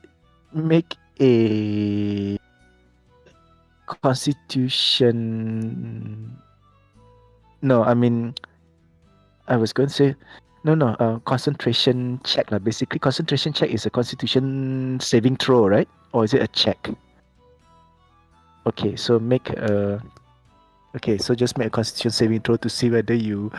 Constitution. No, I mean, I was going to say, no, concentration check lah. Basically, concentration check is a Constitution saving throw, right? Or is it a check? Okay, so make a. Okay, so just make a Constitution saving throw to see whether you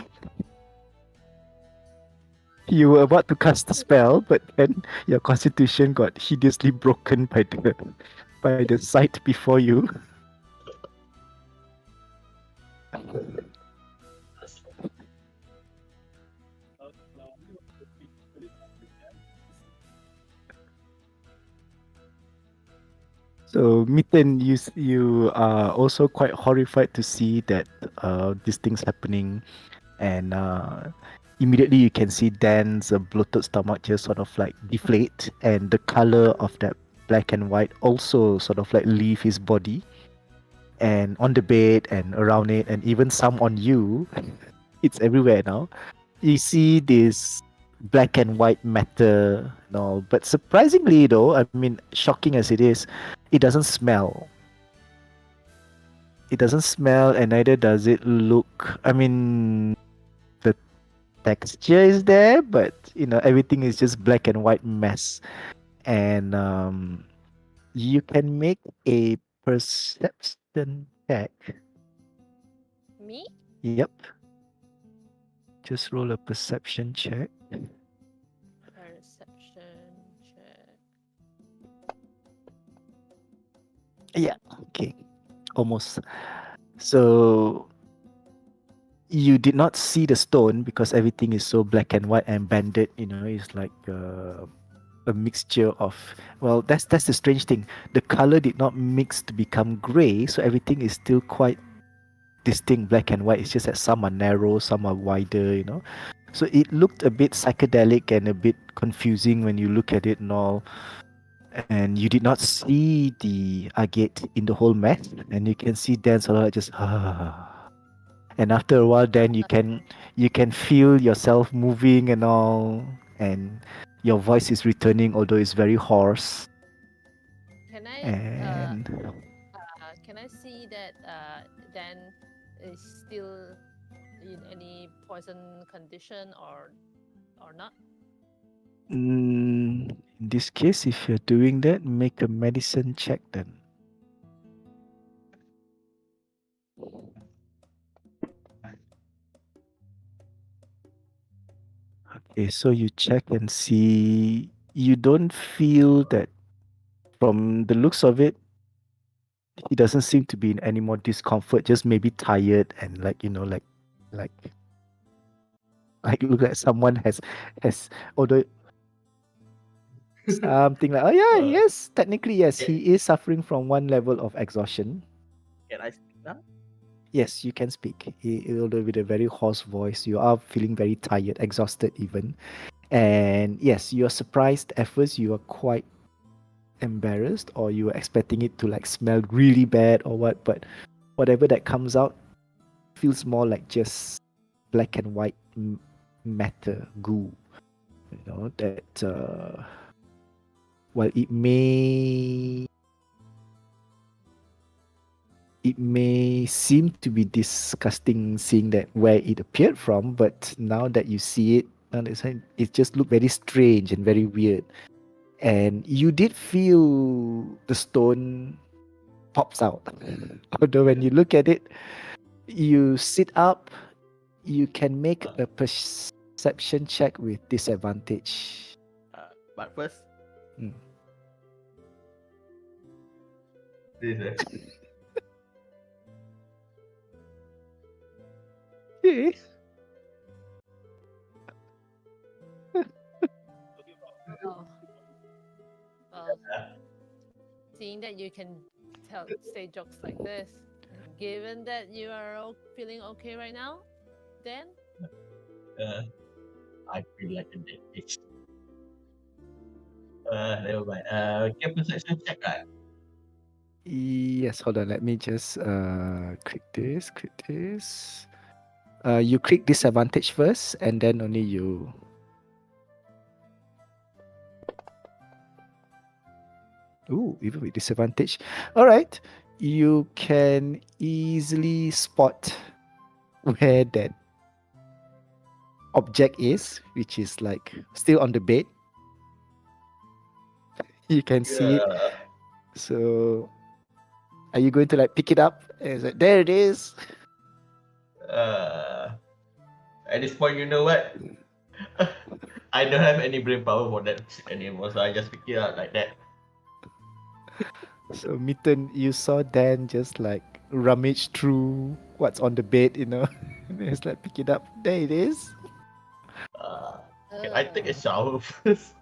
were about to cast a spell, but then your Constitution got hideously broken by the sight before you. So Mitten, you are also quite horrified to see that these things happening, and immediately you can see Dan's bloated stomach just sort of like deflate, and the color of that black and white also sort of like leave his body, and on the bed and around it, and even some on you. It's everywhere now. You see this black and white matter and all, but surprisingly though, I mean, shocking as it is, it doesn't smell. It doesn't smell, and neither does it look. I mean, the texture is there, but everything is just black and white mess. And you can make a perception check. Me? Yep. Just roll a perception check. Perception check. Yeah. Okay. Almost. So you did not see the stone because everything is so black and white and banded. It's like a mixture of. Well, that's the strange thing. The color did not mix to become gray, so everything is still quite distinct black and white. It's just that some are narrow, some are wider. So it looked a bit psychedelic and a bit confusing when you look at it and all. And you did not see the agate in the whole mess, and you can see Dan sort of like just and after a while then you can feel yourself moving and all, and your voice is returning, although it's very hoarse. Can I And can I see that Dan is still in any poison condition or not? in this case, if you're doing that, make a medicine check then. Okay, so you check and see. You don't feel that from the looks of it, he doesn't seem to be in any more discomfort, just maybe tired and like like look like someone has although something like, oh yeah, Uh, yes, technically yes, okay. he is suffering from one level of exhaustion. Can I speak now? Yes, you can speak. Although with a very hoarse voice, you are feeling very tired, exhausted even. And yes, you're surprised at first. You are quite embarrassed, or you were expecting it to like smell really bad or what. But whatever that comes out feels more like just black and white matter goo. You know that. While it may seem to be disgusting seeing that where it appeared from, but now that you see it, it just looked very strange and very weird. And you did feel the stone pops out. Although when you look at it, you sit up, you can make a perception check with disadvantage. But first, Mm. This, Okay. Oh, well, seeing that you can say jokes like this, given that you are feeling okay right now, then I feel like a dead fish. Never mind. Okay, perception check, right? Yes, hold on. Let me just click this, click this. You click disadvantage first, and then only you. Ooh, even with disadvantage. All right, you can easily spot where that object is, which is like still on the bed. You can see it. Yeah. So, are you going to like pick it up? And it's like, there it is. At this point, you know what? I don't have any brain power for that anymore, so I just pick it up like that. So, Mitten, you saw Dan just like rummage through what's on the bed, and it's like, pick it up. There it is. Can I take a ugh. shower first?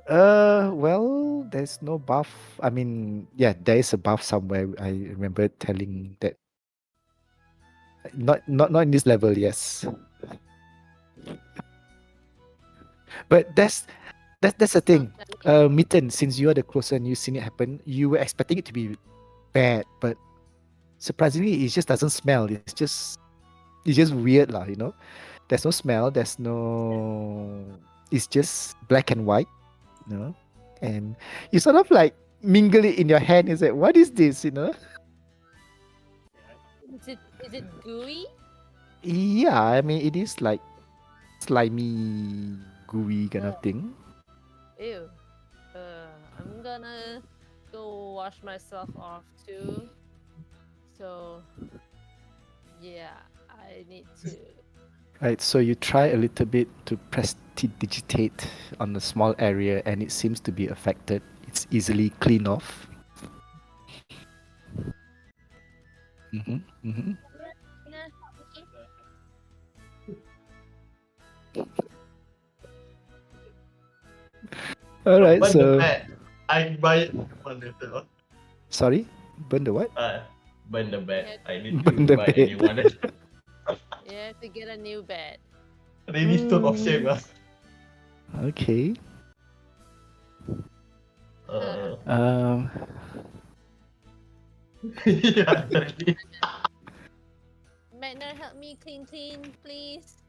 Well, there's no buff. I mean, yeah, there is a buff somewhere. I remember telling that. Not in this level, yes. But that's the thing. Mitten, since you are the closer and you've seen it happen, you were expecting it to be bad, but surprisingly, it just doesn't smell. It's just weird, lah. There's no smell. There's no. It's just black and white, and you sort of like mingle it in your hand. It's like, what is this? Is it gooey? Yeah, I mean, it is like slimy, gooey kind of Oh. thing. Ew. I'm gonna go wash myself off too. So, yeah, I need to. Right, so you try a little bit to prestidigitate on a small area, and it seems to be affected. It's easily clean off. Mm-hmm, mm-hmm. Yeah. All right, Burn the so bed. I buy it on the floor. sorry, burn the what? Burn the bed. I need Burn to the buy a bed. new one. You have to get a new bed. Really stroke of shame. Okay. Uh, Um, yeah, really. Magna, help me clean, please.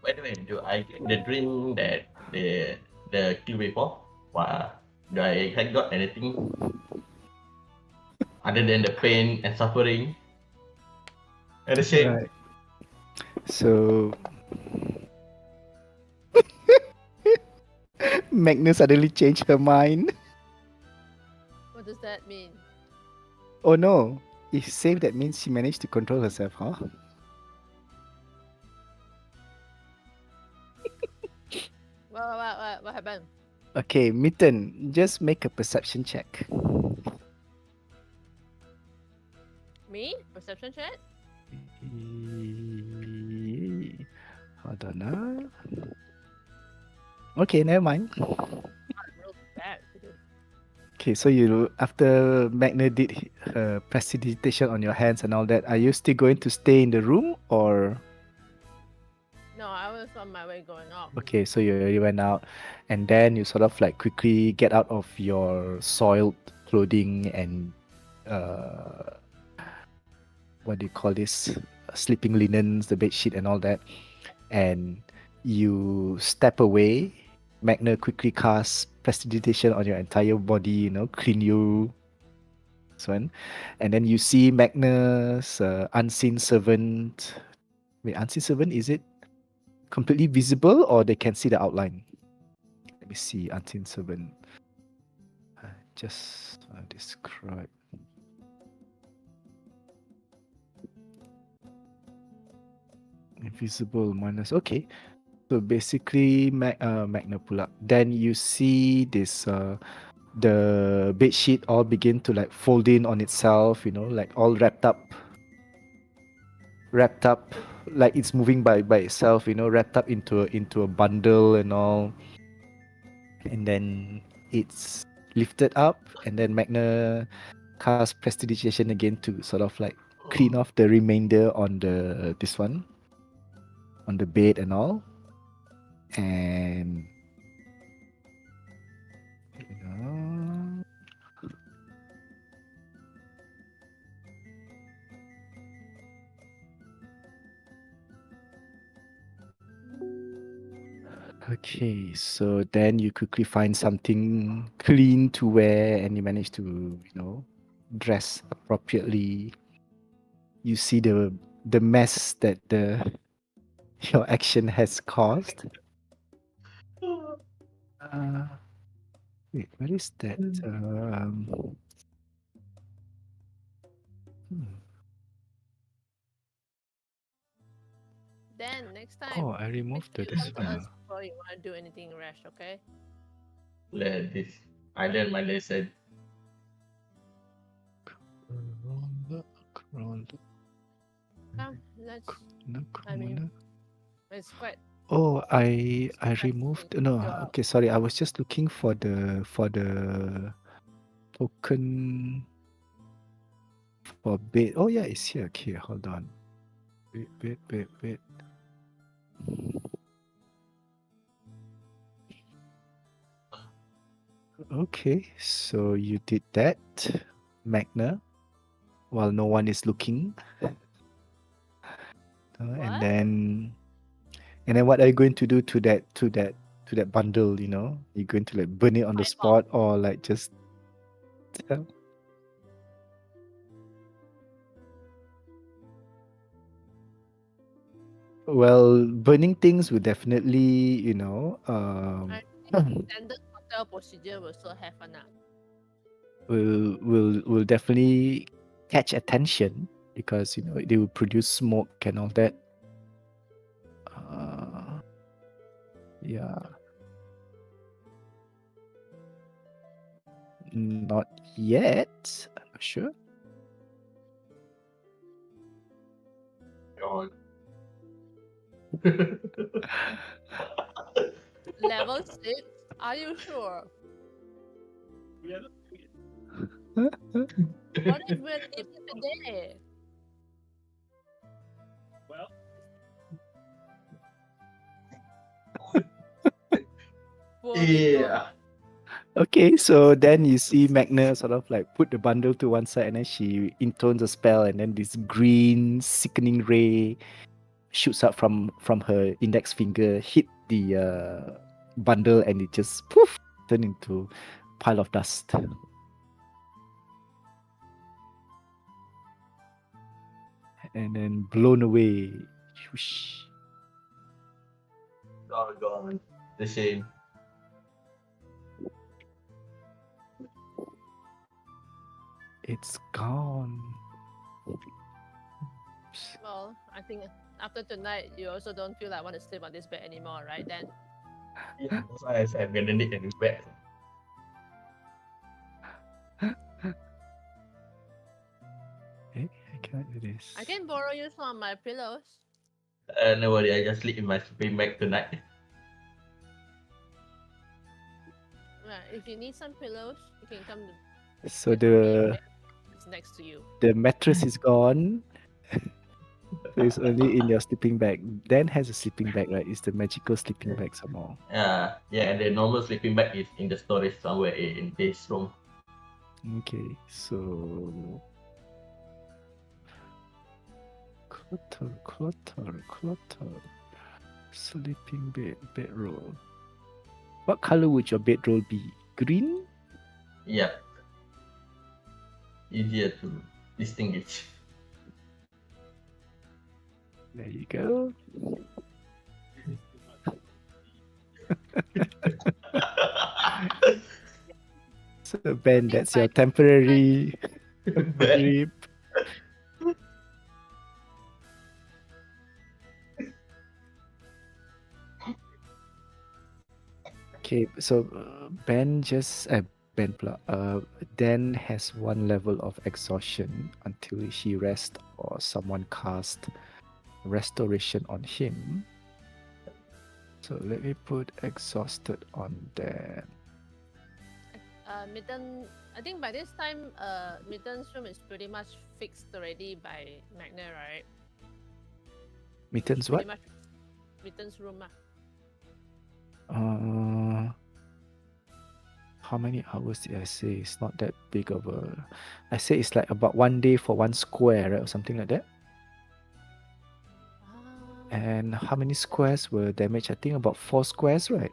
By the way, do I get the drink that the kill before? What? Do I have got anything other than the pain and suffering and the shame? right. So Magnus suddenly changed her mind. does that mean? Oh no. If safe, that means she managed to control herself, huh? What happened? Okay, Mitten, just make a perception check. Me? Perception check? Hold on. Okay, never mind. Real bad to do. Okay, so you after Magna did her prestidigitation on your hands and all that, are you still going to stay in the room or No, I was on my way going off. okay, so you already went out and then you sort of like quickly get out of your soiled clothing and what do you call this? Sleeping linens, the bed sheet and all that. And you step away. Magna quickly casts prestidigitation on your entire body, clean you. This one. And then you see Magna's unseen servant. Wait, unseen servant, is it completely visible or they can see the outline? Let me see, unseen servant. Just describe. Invisible minus. Okay. So basically, Magna pull up. Then you see this the bed sheet all begin to like fold in on itself, like all wrapped up, like it's moving by itself, wrapped up into a bundle and all. And then it's lifted up, and then Magna cast prestidigitation again to sort of like clean off the remainder on this one, on the bed and all. And okay, so then you quickly find something clean to wear and you manage to, dress appropriately. You see the mess that your action has caused. Wait, where is that? Then next time, Oh, I removed make sure you this come to one. us before you want to do anything rash, okay? Let this. I learned my lesson. Come, let's. I mean, it's quite. Oh, I Interesting removed to no. go out. Okay, sorry. I was just looking for the token for bed. Oh yeah, it's here. Okay, hold on. Wait. Okay, so you did that, Magna, while no one is looking. What? And then what are you going to do to that bundle? You're going to like burn it on the Pipe bomb. spot or like just well, burning things will definitely, I think standard hotel procedure will still have one. will definitely catch attention because they will produce smoke and all that. Yeah, not yet. I'm not sure. God. Level 6? Are you sure? What if we're leaving today? Poor Nico. Yeah. Okay, so then you see Magna sort of like put the bundle to one side and then she intones a spell and then this green sickening ray shoots up from her index finger, hit the bundle and it just poof turned into pile of dust. And then blown away. Whoosh. Oh God. The shame. It's gone. Well, I think after tonight, you also don't feel like want to sleep on this bed anymore, right? Then Yeah, that's why I said I'm gonna need a new bed. Eh, I cannot do this. I can borrow you some of my pillows. No worry, I just sleep in my sleeping bag tonight. Yeah, if you need some pillows, you can come to So get from me. It's next to you. the mattress is gone. So it's only in your sleeping bag. Dan has a sleeping bag, right? It's the magical sleeping bag somehow. Yeah, and the normal sleeping bag is in the storage somewhere in this room. Okay, so clutter. Sleeping bedroll. What color would your bedroll be? Green? Yeah, easier to distinguish. There you go. So Ben, that's your temporary Bed. rib. Okay, so Ben pula. Dan has one level of exhaustion until he rests or someone cast restoration on him. So let me put exhausted on Dan. Mitten, I think by this time, Mitten's room is pretty much fixed already by Magna, right? Mitten's Pretty what? much Mitten's room. How many hours did I say? It's not that big of a. I say it's like about 1 day for 1 square, right, or something like that. And how many squares were damaged? I think about 4 squares, right?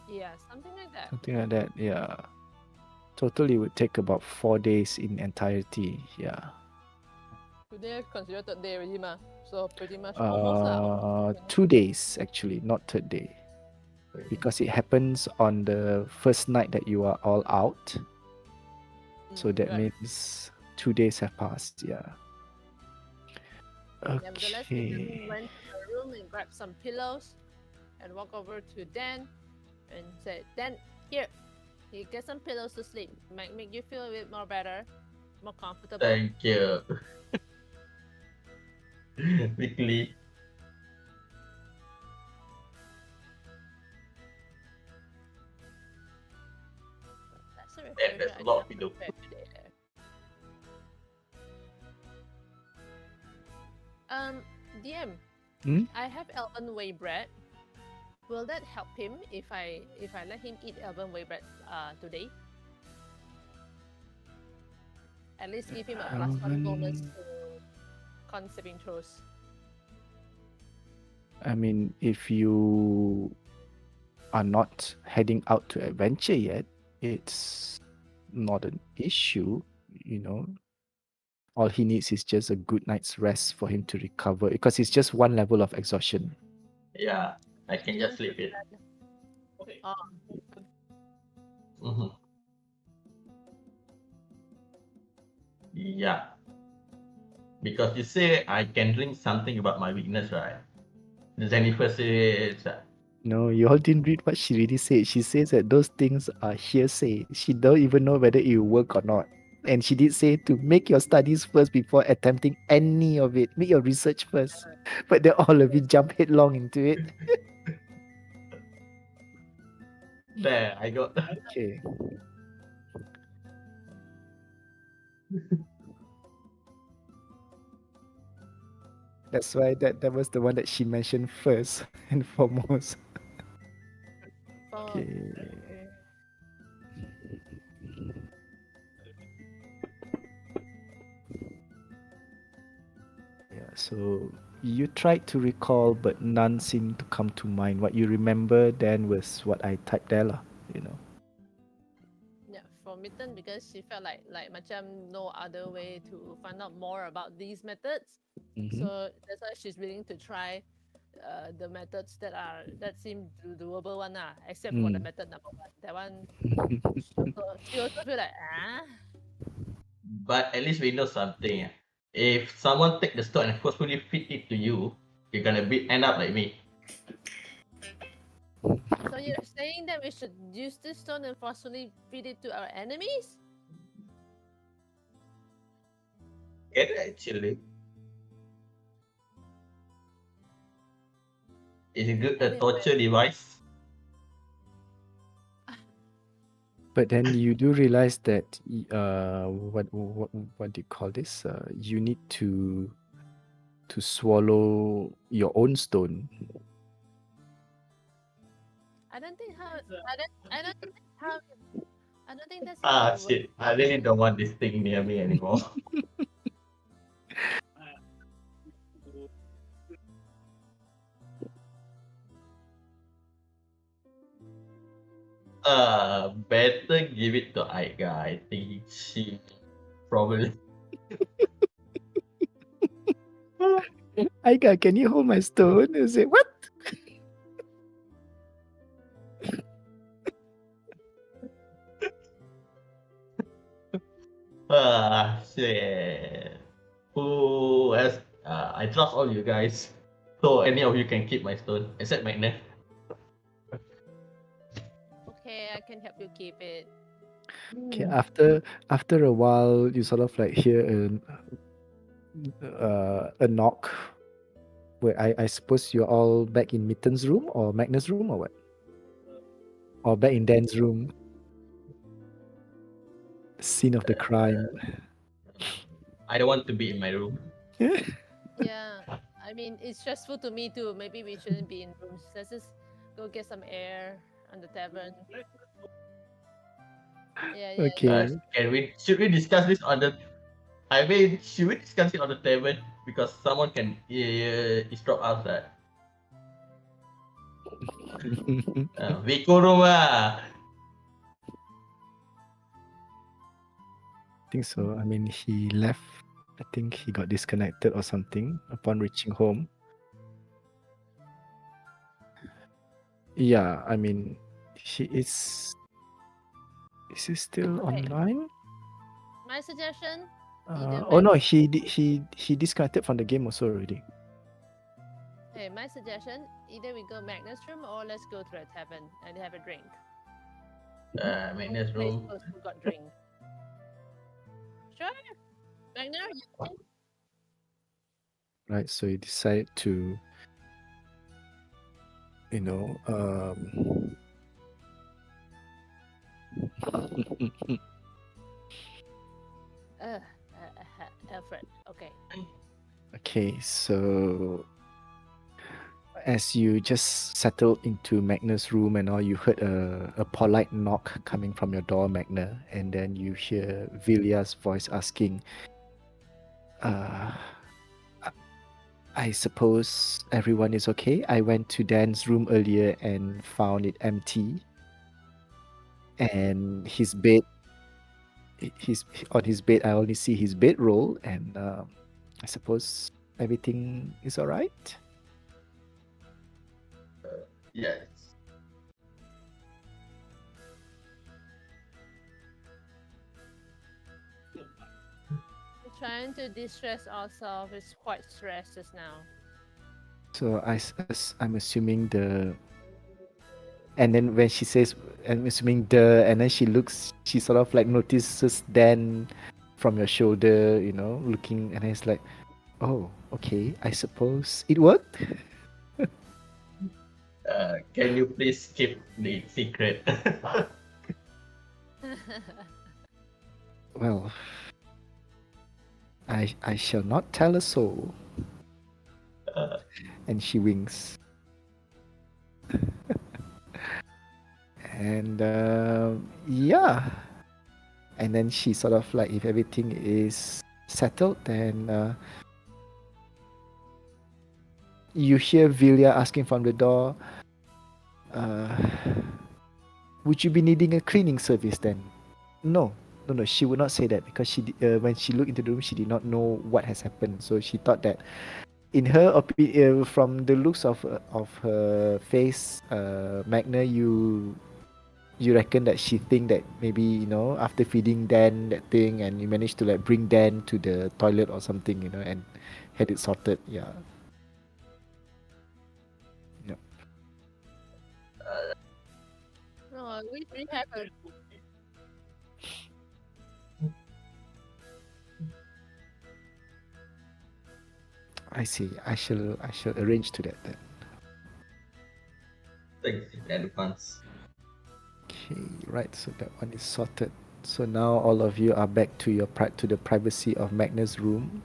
Yeah, something like that. Something like that. Yeah. Totally would take about 4 days in entirety. Yeah. Today considered third day already, ma. So pretty much almost lah. 2 days actually, not third day, because it happens on the first night that you are all out. So that right. means 2 days have passed. Yeah. Nevertheless, Mitten Okay. went to her room and grabbed some pillows and walked over to Dan and said, Dan, here, you get some pillows to sleep. Might make you feel a bit more better, more comfortable. Thank you. Weekly. That's a Yeah, there's a lot of pillow. DM. Hmm? I have elven whey bread. Will that help him if I let him eat elven whey bread today? At least give him a +1 bonus Elven- to con saving throws. I mean, if you are not heading out to adventure yet, it's not an issue. You know, all he needs is just a good night's rest for him to recover, because it's just 1 level of exhaustion. Yeah, I can just sleep it. Oh, Mhm. Yeah. Because you say I can drink something about my weakness, right? Jennifer says No, you all didn't read what she really said. She says that those things are hearsay. She don't even know whether it will work or not. And she did say to make your studies first before attempting any of it. Make your research first. But then all of you jump headlong into it. there, I got Okay. That's why that was the one that she mentioned first and foremost. oh. Okay. Yeah, so you tried to recall, but none seemed to come to mind. What you remember then was what I typed there, lah, you know. Yeah, for Mitten, because she felt like macam no other way to find out more about these methods. Mhm. So that's why she's willing to try the methods that seem doable one except for the method number 1. That one she also feel like but at least we know something. If someone take the stone and forcefully feed it to you, you're gonna end up like me. So you're saying that we should use this stone and forcefully feed it to our enemies? Can actually. Is it good a torture device? But then you do realize that what do you call this? You need to swallow your own stone. I don't think how. I don't think how. I don't think that's Ah how. it works. shit! I really don't want this thing near me anymore. Better give it to Aika. I think she probably. Aika, can you hold my stone? I say, what? Shit. Who else? I trust all you guys. So any of you can keep my stone, except Magna. Okay, I can help you keep it. Okay, after a while, you sort of like hear a knock. Where I suppose you're all back in Mitten's room or Magnus' room or what? Or back in Dan's room. Scene of the crime. I don't want to be in my room. Yeah, I mean it's stressful to me too. Maybe we shouldn't be in rooms. Let's just go get some air on the tavern. Yeah. Okay. Should we discuss this on the? I mean, should we discuss it on the tavern because someone can eavesdrop us that. Viko room lah. I think so. I mean, he left. I think he got disconnected or something upon reaching home. Yeah, I mean, he is. Is he still Okay. online? My suggestion. Oh no, he disconnected from the game also already. Hey, my suggestion. Either we go Magnus' room or let's go to a tavern and have a drink. Magnus Place room. close who got drink. Sure. Magna, you in? Right, so he decided to, you know, Alfred. Okay. okay, so as you just settled into Magna's room and all, you heard a polite knock coming from your door, Magna, and then you hear Vilya's voice asking, I suppose everyone is okay. I went to Dan's room earlier and found it empty. And his bed, on his bed, I only see his bedroll, and I suppose everything is all right. Yes. We're trying to distress ourselves. It's quite stressed just now. So I'm assuming and then when she says, I'm assuming and then she sort of like notices Dan from your shoulder, you know, looking, and it's like, oh, okay, I suppose it worked. Can you please keep the secret? Well, I shall not tell a soul. And she winks. And yeah. And then she sort of like, if everything is settled, then you hear Vilya asking from the door, would you be needing a cleaning service then? No, she would not say that because when she looked into the room, she did not know what has happened. So she thought that, in her opinion, from the looks of her face, Magna, you you reckon that she think that maybe after feeding Dan that thing, and you managed to like bring Dan to the toilet or something, and had it sorted. Yeah. Yeah. No, we have a I see. I shall arrange to that then. Thanks in advance. Okay, right. So that one is sorted. So now all of you are back to to the privacy of Magnus' room.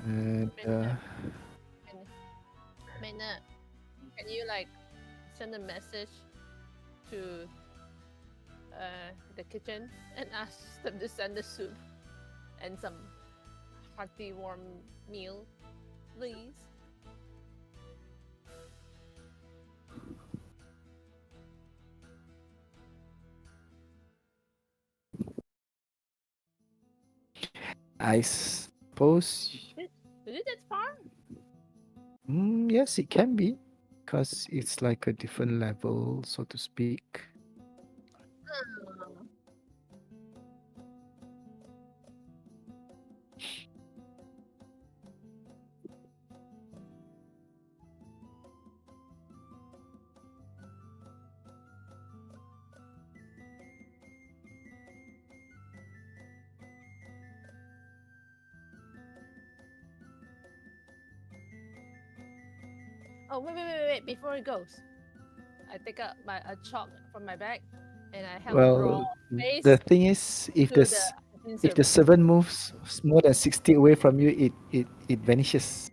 And Maynard, Maynard, can you like send a message to the kitchen and ask them to send the soup and some hearty warm meal, please? I suppose, Is it that far? yes, it can be, because it's like a different level, so to speak. Oh, oh wait! Before it goes, I take out a chalk from my bag and I help draw Well, a face the thing is, to the if the serpent. servant moves more than 60 away from you, it vanishes.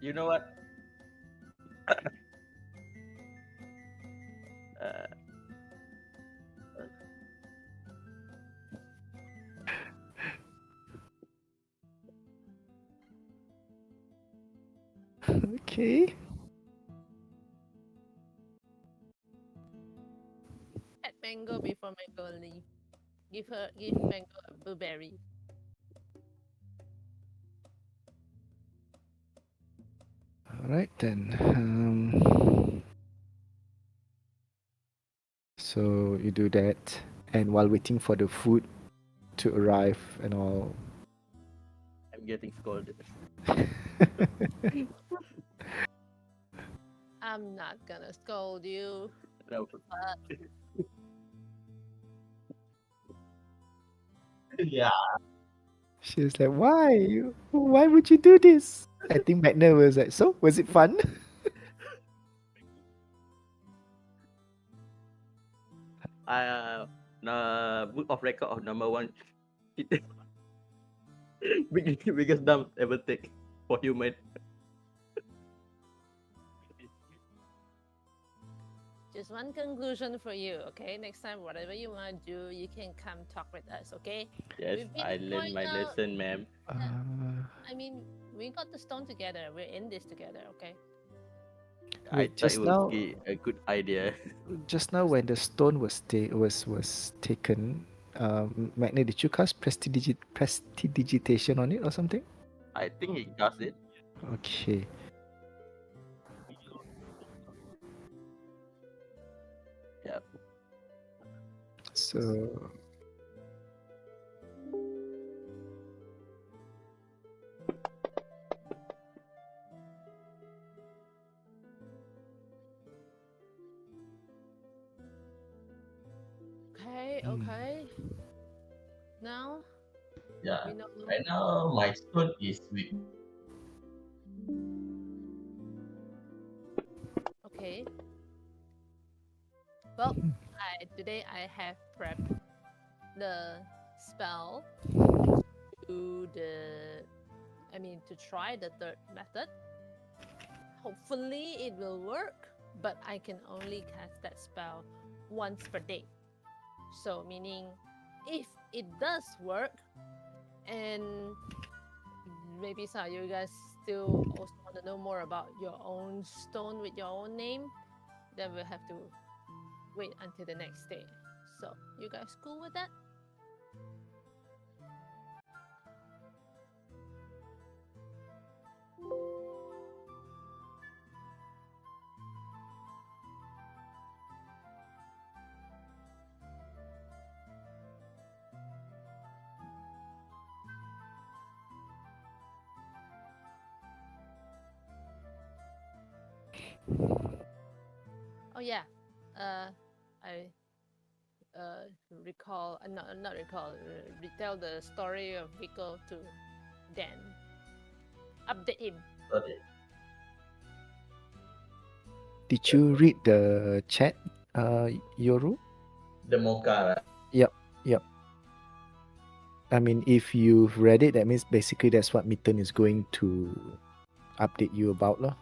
You know what? Uh, Okay. At mango before mango leave. Give mango a blueberry. All right then. So you do that, and while waiting for the food to arrive and all. I'm getting scolded. I'm not gonna scold you. No, Yeah. She was like, "Why? Why would you do this?" I think Magna was like, "So was it fun?" book of record of number one. Biggest dump ever take for human. Just one conclusion for you, okay? Next time, whatever you want to do, you can come talk with us, okay? Yes, We've been I learned going my out. lesson, ma'am. I mean, we got the stone together. We're in this together, okay? I Wait, thought it would be a good idea. just now when the stone was taken, Magna, did you cast prestidigitation on it or something? I think he does it. Okay. Yeah. So Okay, Hmm. okay. Now Yeah. we know. Right now, my stone is weak. Okay. Well, today I have prepped the spell to to try the third method. Hopefully it will work, but I can only cast that spell once per day. So meaning if it does work, and maybe some of you guys still also want to know more about your own stone with your own name, then we'll have to wait until the next day. So you guys cool with that? Oh yeah. I recall, not recall, retell the story of Rico to Dan. Update him. Sorry. Did you read the chat, Yoru? The Mocha, right? Yep, yep. I mean, if you've read it, that means basically that's what Mitten is going to update you about, lah.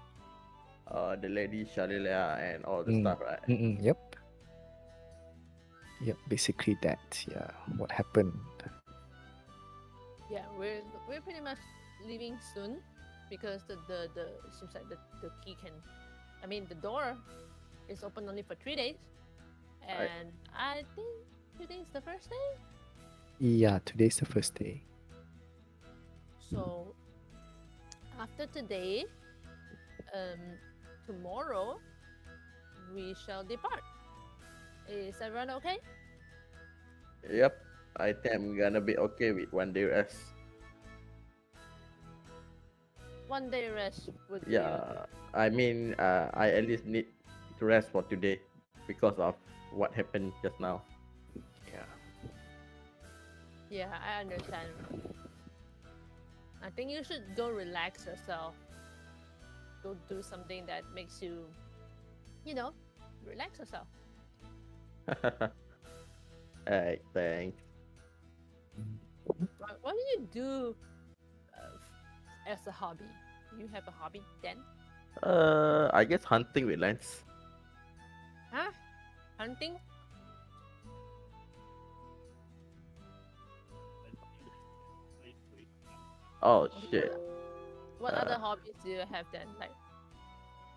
The lady Shalilia and all the Mm. stuff, right? Yep. Yep, basically that. Yeah, what happened? Yeah, we're pretty much leaving soon because the seems like the key can, I mean the door is open only for 3 days, and I think today is the first day. Yeah, today's the first day. So after today, tomorrow we shall depart. Is everyone okay? Yep. I think I'm gonna be okay with 1 day rest. 1 day rest would be Yeah. I mean, I at least need to rest for today because of what happened just now. Yeah. Yeah, I understand. I think you should go relax yourself. Go do something that makes you, relax yourself. Alright, thanks. What do you do as a hobby? Do you have a hobby then? I guess hunting with lens. Huh? Hunting? Oh shit. What other hobbies do you have then? Like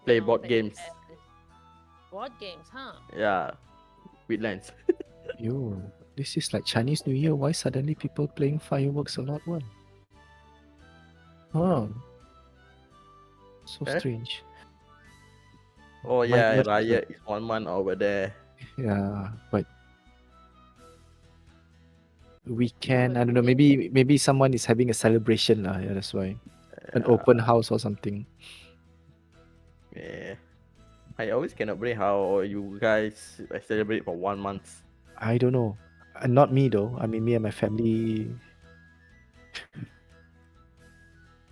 Play board play games. chess? Board games, huh? Yeah, with lens. Yo, this is like Chinese New Year. Why suddenly people playing fireworks a lot? One. Oh, so Eh? strange. Oh My yeah, God. Raya is 1 month over there. Yeah, but weekend. But I don't know. we- Maybe someone is having a celebration lah. Yeah, that's why. An open house or something. Yeah. I always cannot believe how you guys celebrate for 1 month. I don't know. Not me though. I mean, me and my family.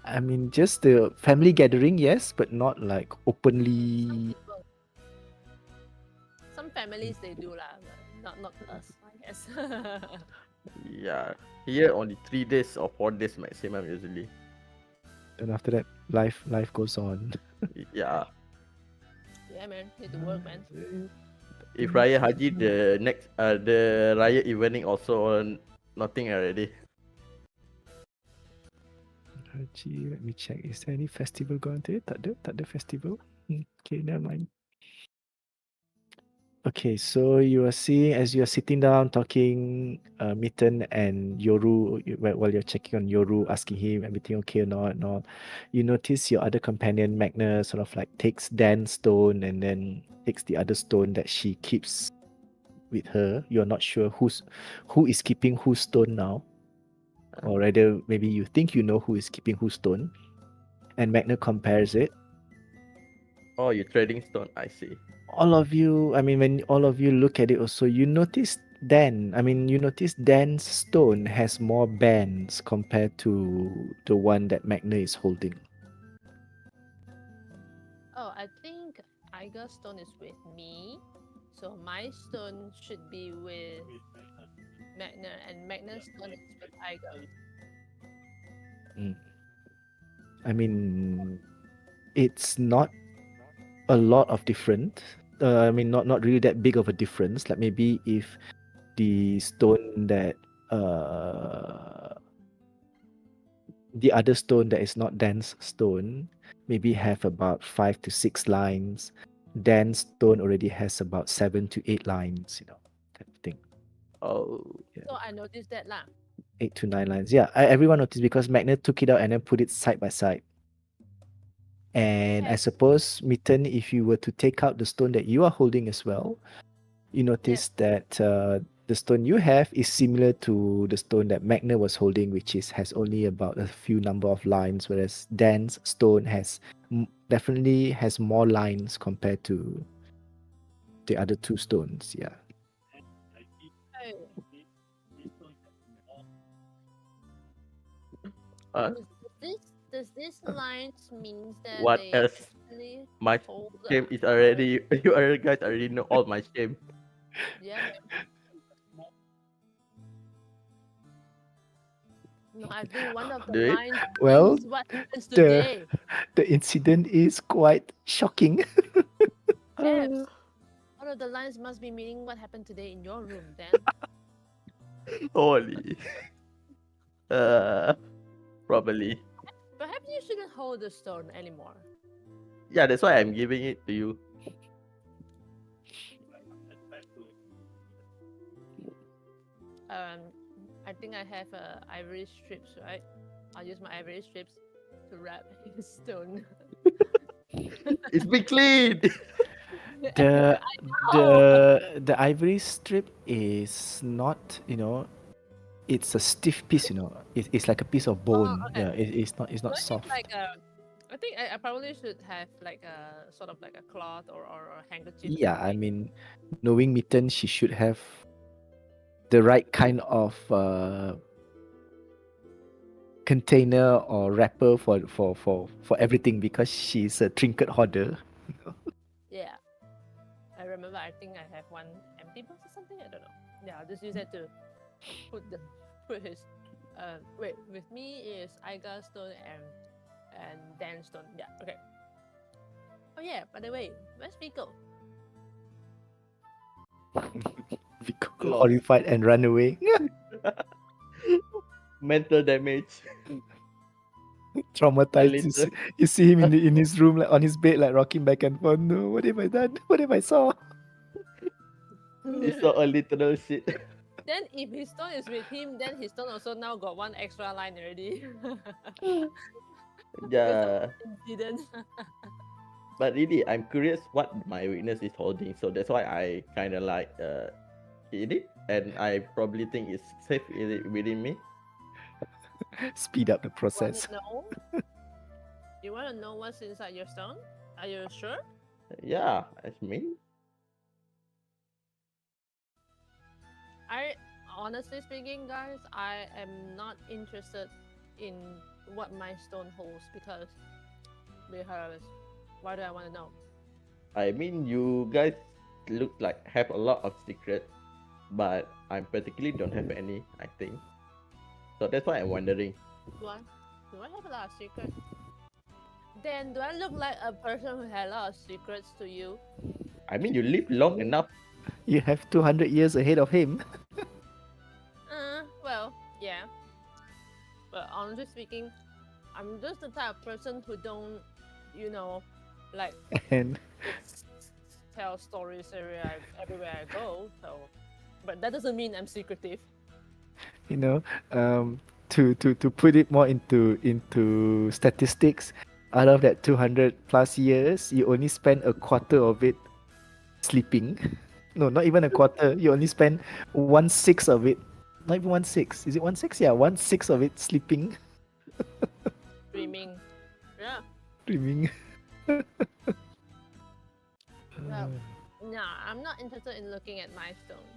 I mean, just the family gathering, yes, but not like openly. some families they do lah, but not us, I guess. Yeah. Here only 3 days or 4 days maximum usually. And after that, life goes on. Yeah. Yeah, man, need to work, man. If Raya Haji the Raya evening also nothing already. Haji, let me check. Is there any festival going today? Tak ada festival. Okay, never mind. Okay, so you are seeing as you are sitting down talking, Mitten and Yoru, while you're checking on Yoru, asking him everything okay or not, and all, you notice your other companion Magna sort of like takes Dan's stone and then takes the other stone that she keeps with her. You're not sure who is keeping whose stone now, or rather, maybe you think you know who is keeping whose stone, and Magna compares it. Oh, you're trading stone. I see. All of you, I mean, when all of you look at it also, you notice Dan's stone has more bands compared to the one that Magna is holding. Oh, I think Iger's stone is with me, so my stone should be with Magna, and Magna's stone is with Iger. I mean, it's not a lot of different. I mean, not really that big of a difference. Like maybe if the stone that the other stone that is not Dan's stone maybe have about 5 to 6 lines. Dan's stone already has about 7 to 8 lines, type of thing. Oh. So I noticed that lah. 8 to 9 lines. Yeah, everyone noticed because Magnet took it out and then put it side by side. And I Okay. suppose, Mitten, if you were to take out the stone that you are holding as well, you notice that The stone you have is similar to the stone that Magna was holding, which is has only about a few number of lines, whereas Dan's stone has definitely has more lines compared to the other two stones. Yeah. Oh, Uh, does this lines means that what they else? actually My hold shame is already. You already guys already know all my shame. Yeah. No, I think one of the Do it. lines Well, means what happens the today. the incident is quite shocking. Yes. One of the lines must be meaning what happened today in your room, Dan. Holy. Uh, Probably. Perhaps you shouldn't hold the stone anymore. Yeah, that's why I'm giving it to you. I think I have ivory strips, right? I'll use my ivory strips to wrap his stone. It's been clean. the the ivory strip is not, it's a stiff piece, it's like a piece of Oh, bone. okay. Yeah, it's Do not I need soft. like a? I think I probably should have like a sort of like a cloth or a handkerchief or Yeah, I something. mean, knowing Mitten, she should have the right kind of container or wrapper for everything, because she's a trinket hoarder. Yeah, I remember. I think I have one empty box or something. I don't know. Yeah, I'll just use that to put his. Wait, with me is Iga stone and Dan stone. Yeah, okay. Oh yeah, by the way, where's Vico? Vico Lost. horrified and run away. Mental damage. Traumatized. little- You see him in his room, like on his bed, like rocking back and forth. No, what have I done? What have I saw? You saw a literal shit. Then if his stone is with him, then his stone also now got one extra line already. Yeah. Incident. But really, I'm curious what my weakness is holding. So that's why I kind of like hit it. And I probably think it's safe within me. Speed up the Want process. to know? You want to know what's inside your stone? Are you sure? Yeah, I mean, I honestly speaking, guys, I am not interested in what my stone holds because why do I want to know? you guys look like have a lot of secrets, but I particularly don't have any, I think. So that's why I'm wondering. Do I have a lot of secrets? Then do I look like a person who had a lot of secrets to you? I mean, you live long enough. You have 200 years ahead of him. Well, yeah. But honestly speaking, I'm just the type of person who don't, like And tell stories everywhere I go. So, but that doesn't mean I'm secretive. you know, to put it more into statistics, out of that 200 plus years, you only spend a quarter of it sleeping. No, not even a quarter. You only spend 1/6 of it. Not even 1/6. Is it 1/6? Yeah, 1/6 of it sleeping, Dreaming. Yeah. dreaming. Well, no, I'm not interested in looking at my stone.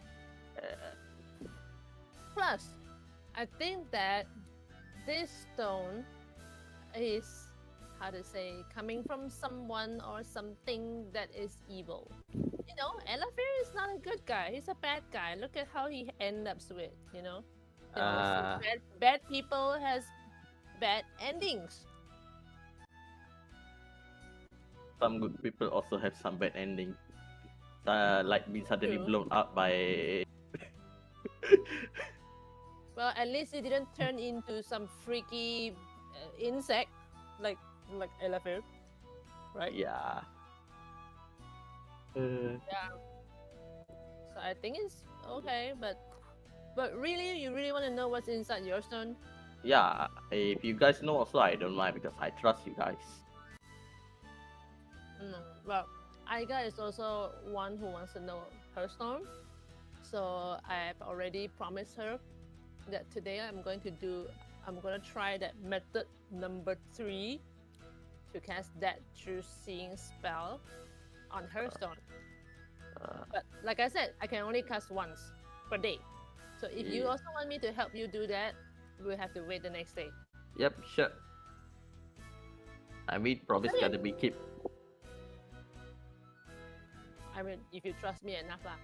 Plus, I think that this stone is, how to say, coming from someone or something that is evil. Elafir is not a good guy. He's a bad guy. Look at how he ends up with, Ah. bad people has bad endings. Some good people also have some bad ending. Like being suddenly True. blown up by. Well, at least he didn't turn into some freaky insect like Elafir, right? Yeah. Yeah. So I think it's okay, but really, you really want to know what's inside your stone? Yeah. If you guys know also, I don't mind because I trust you guys. Well, Aiga is also one who wants to know her stone. So I've already promised her that today I'm going to try that method number 3 to cast that true seeing spell on her stone. But like I said, I can only cast once per day. So if you Yeah. also want me to help you do that, we'll have to wait the next day. Yep, sure. I mean, promise Okay. gotta be kept. I mean, if you trust me enough, lah.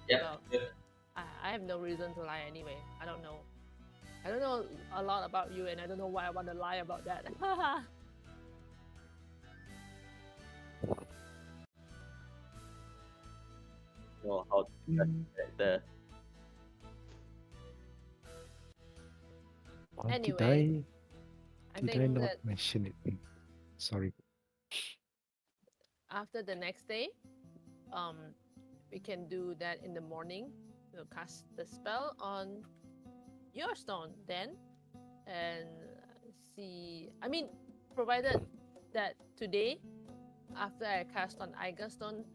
Yeah. Well, I have no reason to lie anyway. I don't know a lot about you, and I don't know why I want to lie about that. Know how to get the Or Anyway, I did I think not that mention it? Sorry. after the next day, we can do that in the morning. We'll cast the spell on your stone then, and see. I mean, provided that today, after I cast on Aiga's stone,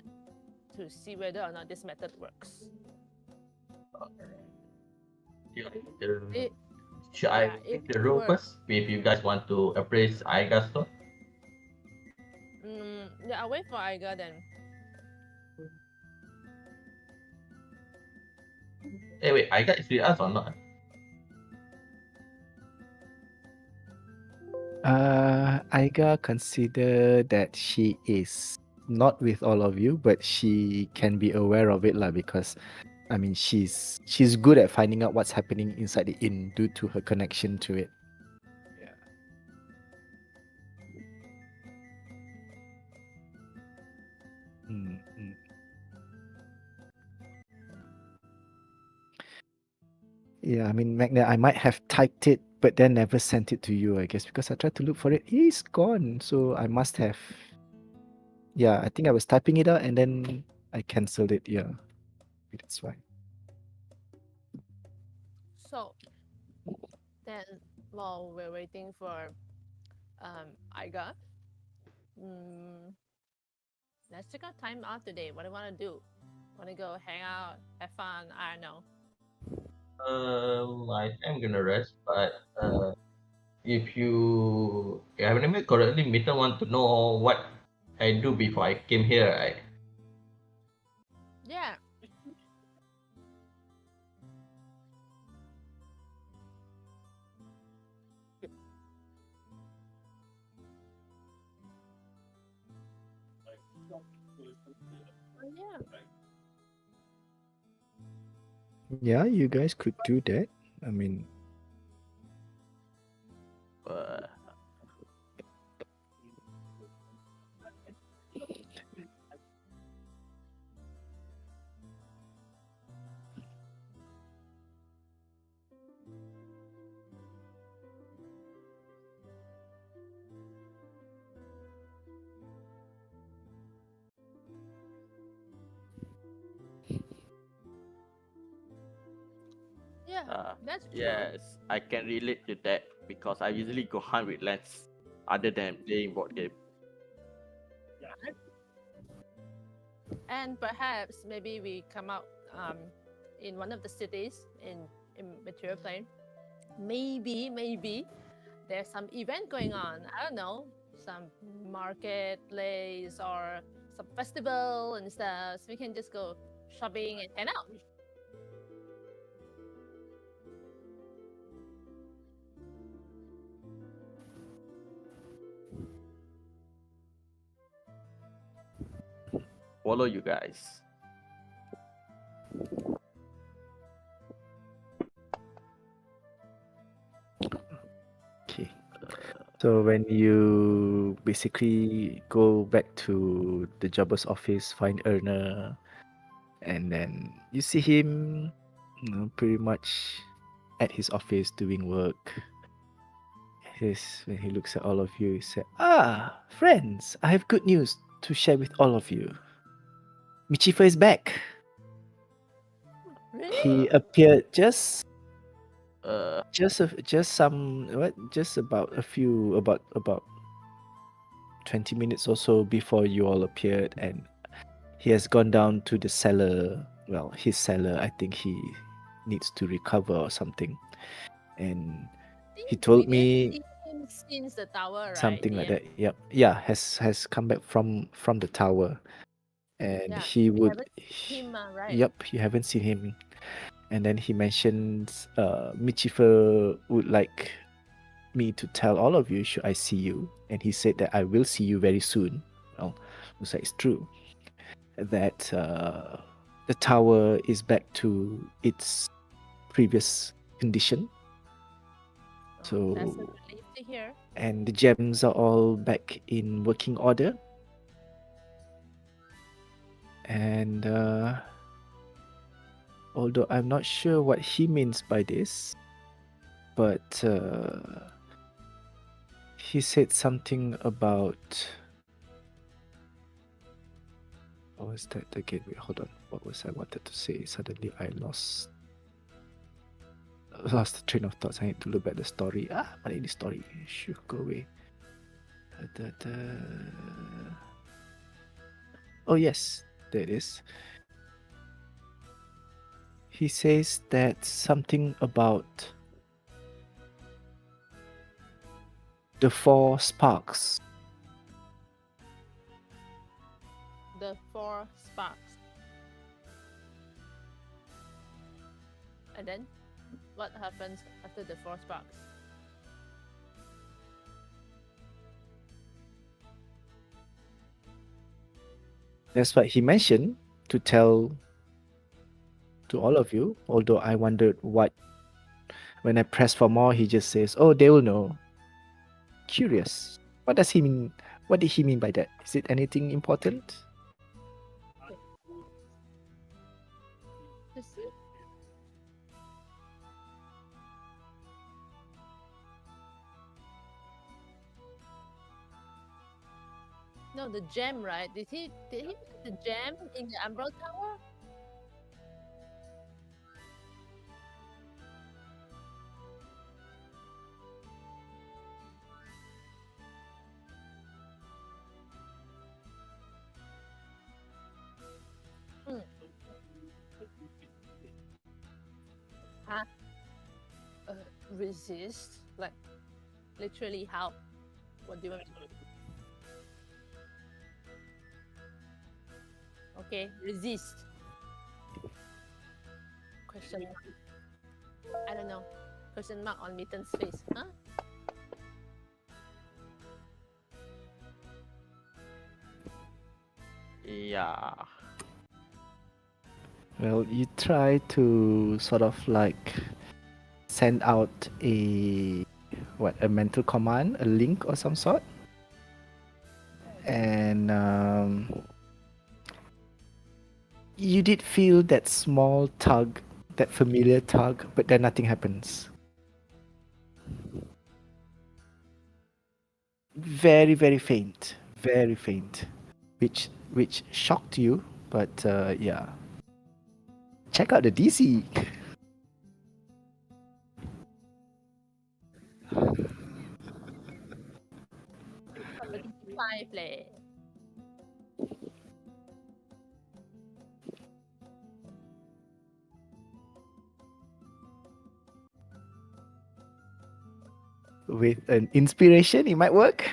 to see whether or not this method works. It, Should I yeah, take it the roll works. first? If you guys want to appraise Aiga's stone? Yeah, I'll wait for Aiga then. Hey, wait, Aiga is with us or not? Aiga consider that she is not with all of you, but she can be aware of it lah, because I mean she's good at finding out what's happening inside the inn due to her connection to it. Yeah. Mm, mm. Yeah, I mean, Magna, I might have typed it, but then never sent it to you, I guess, because I tried to look for it. It's gone. So I must have. Yeah, I think I was typing it out and then I cancelled it. Yeah, that's why. So then, while we're waiting for Aiga, let's take our time out today. What do you want to do? Want to go hang out, have fun? I don't know. I'm gonna rest, but if I remember correctly, Mitten want to know what I do before I came here, right? Yeah. Yeah. Yeah, you guys could do that. I mean, uh, Yeah. That's true. yes, I can relate to that because I usually go hunt with lens other than playing board game. And perhaps maybe we come out in one of the cities in Material Plane. Maybe there's some event going on. I don't know, some marketplace or some festival and stuff. So we can just go shopping and hang out. Follow you guys. okay. So when you basically go back to the jobber's office, find Erna, and then you see him, pretty much at his office doing work. When he looks at all of you, he said, "Ah, friends, I have good news to share with all of you. Michifa is back. Really? He appeared just Uh, about 20 minutes or so before you all appeared, and he has gone down to the cellar well, his seller, I think he needs to recover or something. And he think we told didn't me see him since the tower, right? something The like end. that. Yep. Yeah, has come back from the tower, and Yeah, he we would. haven't seen him, right? Yep, you haven't seen him. And then he mentions Michifer would like me to tell all of you should I see you, and he said that I will see you very soon. Well, looks like it's true that the tower is back to its previous condition. Oh, that's a So relief to hear. and the gems are all back in working order. And although I'm not sure what he means by this, but he said something about. What was that again? Wait, hold on. What was I wanted to say? Suddenly I lost the train of thoughts. I need to look at the story. What is the story? Should go away. Oh yes, there it is. He says that something about the four sparks. The 4 sparks. And then, what happens after the 4 sparks? That's what he mentioned to tell to all of you. Although I wondered what. When I press for more, he just says, "Oh, they will know." Curious. What does he mean? What did he mean by that? Is it anything important? Just see. No, the gem, right? Did he put the gem in the Umbral Tower? Hmm. Huh? Resist? Like, literally how? What do you want me to do? Okay, resist. Question mark. I don't know. Question mark on Mitten's face. Huh? Yeah. Well, you try to sort of like send out a mental command, a link or some sort, and you did feel that small tug, that familiar tug, but then nothing happens. Very, very faint, which shocked you, but yeah. Check out the DC. Somebody 5 leh. With an inspiration, it might work.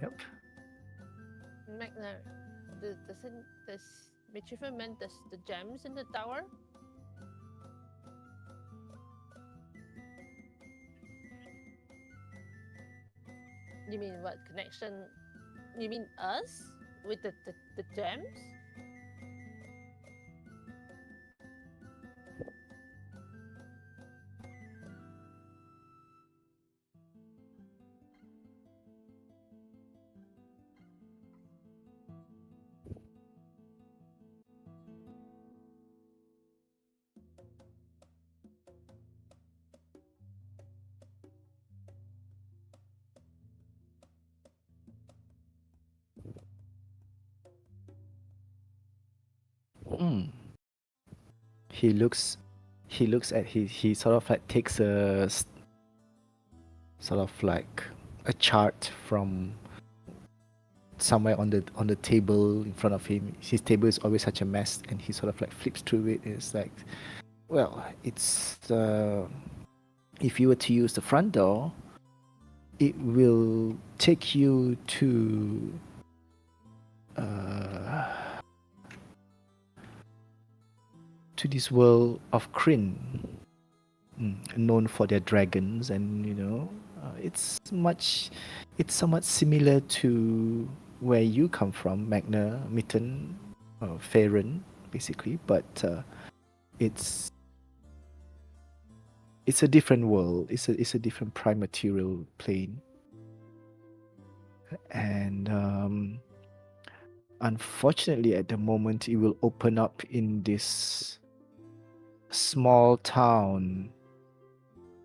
Yep. Magna, does Michifer meant the gems in the tower? You mean what connection? You mean us with the gems? Mm. He looks at he sort of like takes a sort of like a chart from somewhere on the table in front of him. His table is always such a mess, and he sort of like flips through it. It's like, well, it's if you were to use the front door, it will take you to this world of Kryn, known for their dragons, and it's somewhat similar to where you come from, Magna, Mitten, Faerun, basically, but it's it's a different world. It's a different prime material plane, and unfortunately, at the moment, it will open up in this small town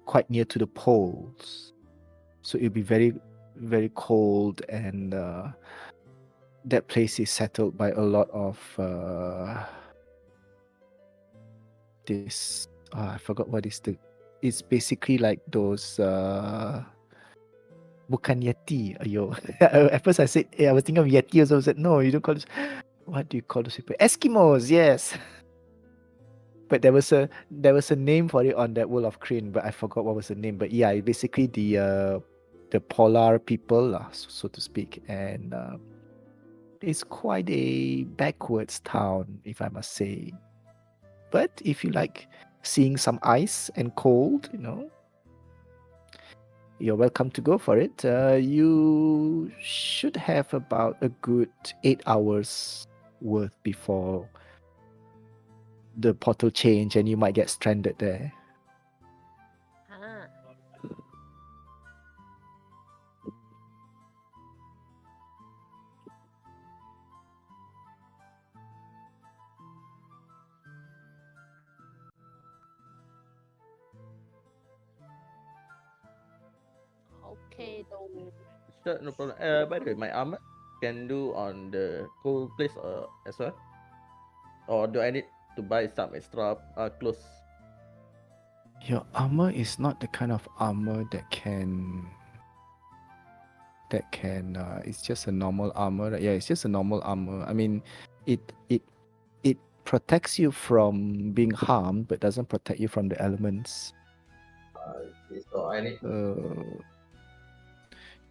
quite near to the poles. So it'll be very, very cold, and that place is settled by a lot of this. I forgot what is the. It's basically like those. Bukan Yeti. Ayo. At first I said, I was thinking of Yeti also. I said, no, you don't call this. What do you call those people? Eskimos, yes. But there was a name for it on that World of Crane, but I forgot what was the name. But yeah, basically the polar people, so to speak, and it's quite a backwards town, if I must say. But if you like seeing some ice and cold, you're welcome to go for it. You should have about a good 8 hours worth before the portal change, and you might get stranded there. Ah. Okay, though. Sure, no problem. By the way, my armor can do on the cold place as well, or do I need to buy some extra clothes? Your armor is not the kind of armor that can. It's just a normal armor. Yeah, it's just a normal armor. I mean, it protects you from being harmed, but doesn't protect you from the elements. So I need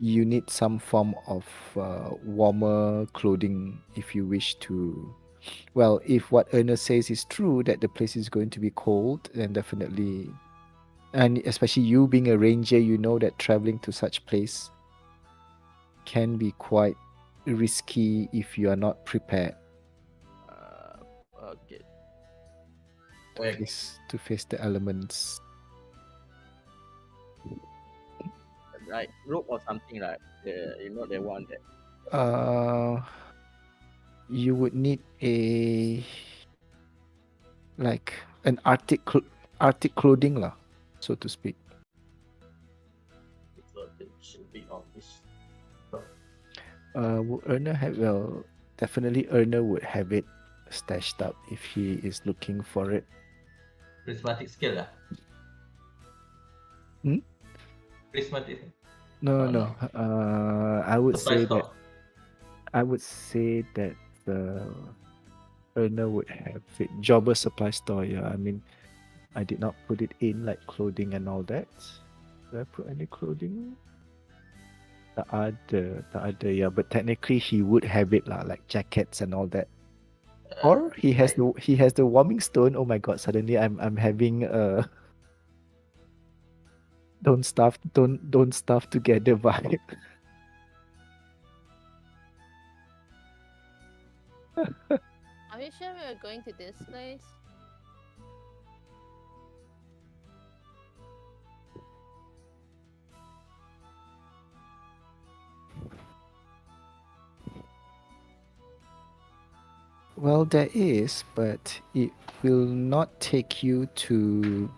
You need some form of warmer clothing if you wish to. Well, if what Ernest says is true, that the place is going to be cold, then definitely. And especially you being a ranger, you know that traveling to such place can be quite risky if you are not prepared Okay. to face the elements. Like rope or something like they want that. You would need like an Arctic clothing lah, so to speak. so it should be on this. Would Erna have? Well, definitely Erna would have it stashed up if he is looking for it. Prismatic skill lah. Hmm? Prismatic. No, Oh, no. I would Supply say that. store. I would say that Erna would have it. Jobber supply store. Yeah, I mean, I did not put it in like clothing and all that. Did I put any clothing? The other, yeah. But technically, he would have it lah, like jackets and all that. Or he has the warming stone. Oh my god! Suddenly, I'm having don't starve together vibe. Are we sure we're going to this place? Well, there is, but it will not take you to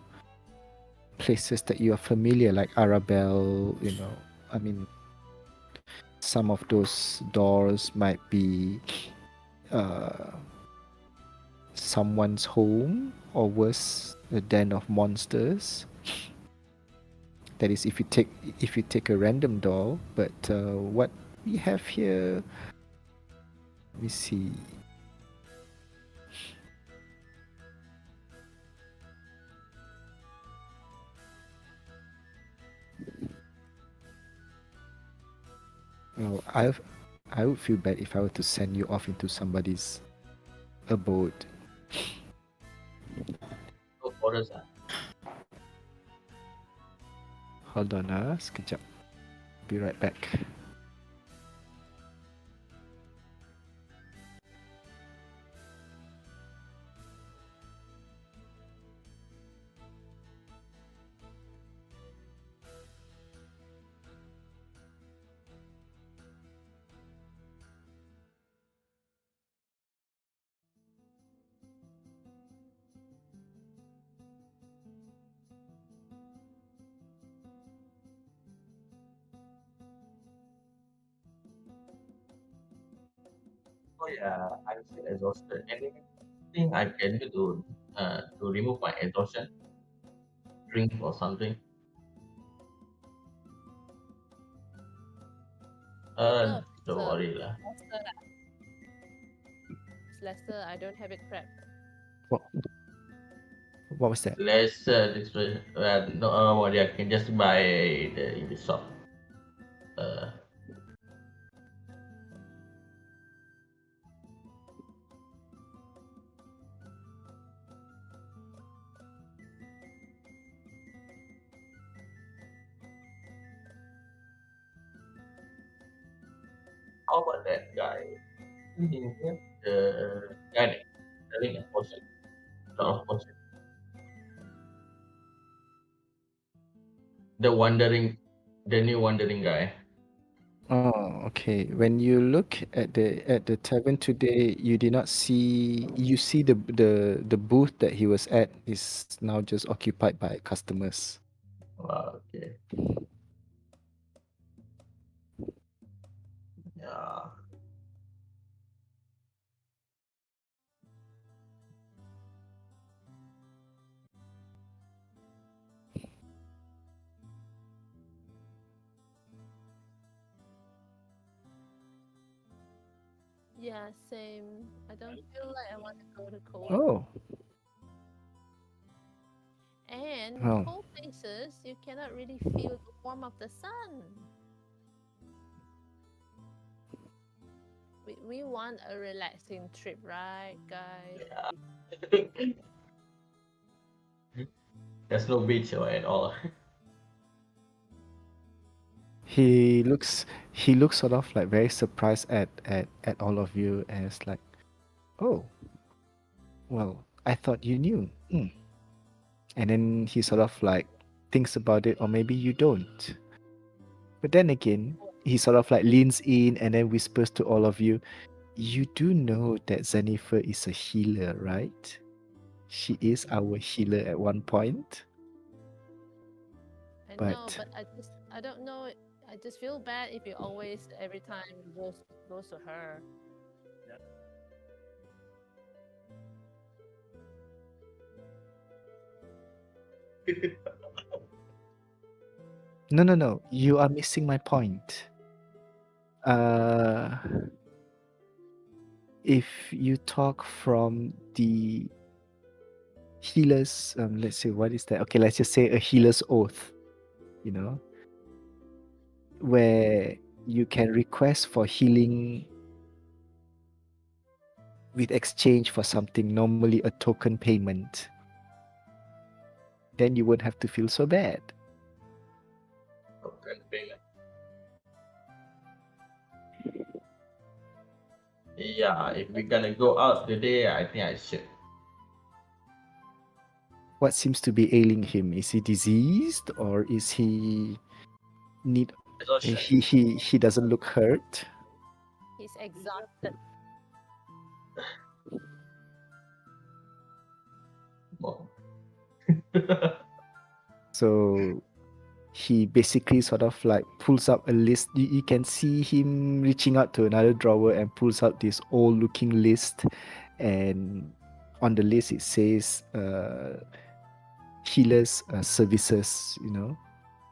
places that you are familiar, like Arabelle. I mean, some of those doors might be someone's home, or worse, a den of monsters. That is, if you take a random doll. But what we have here, let me see. Well, I would feel bad if I were to send you off into somebody's abode. Go for us. Hold on, sekejap. Be right back. Oh yeah, I'm still exhausted. Anything I can do to remove my exhaustion? Drink or something? No, Don't sir. worry lah. Lester, lah. It's Lester, I don't have it prepped. What was that? Let's this way. No, worry. I can just buy in the shop. How about that guy? The guy selling a potion. Of potion. The new wandering guy. Oh, okay. When you look at the tavern today, you did not see. You see the booth that he was at is now just occupied by customers. Wow, okay. Yeah. Yeah, same. I don't feel like I want to go to cold. Oh, And Oh. cold places, you cannot really feel the warmth of the sun. We want a relaxing trip, right, guys? Yeah. There's no beach or at all. he looks sort of like very surprised at all of you, as like, oh, well, I thought you knew. And then he sort of like thinks about it, or maybe you don't. But then again, he sort of like leans in and then whispers to all of you, you do know that Zenifer is a healer, right? She is our healer at one point. I know, But- but I don't know. I just feel bad if you always every time goes to her. No. You are missing my point. If you talk from the healer's, let's say, what is that? Okay, let's just say a healer's oath, you know, where you can request for healing with exchange for something, normally a token payment. Then you won't have to feel so bad. Token payment. Yeah, if we're gonna go out today, I think I should. What seems to be ailing him? Is he diseased, or is he need? Exhaustion. He doesn't look hurt. He's exhausted. Well, So he basically sort of like pulls up a list. You can see him reaching out to another drawer and pulls out this old looking list. And on the list, it says healers services, you know.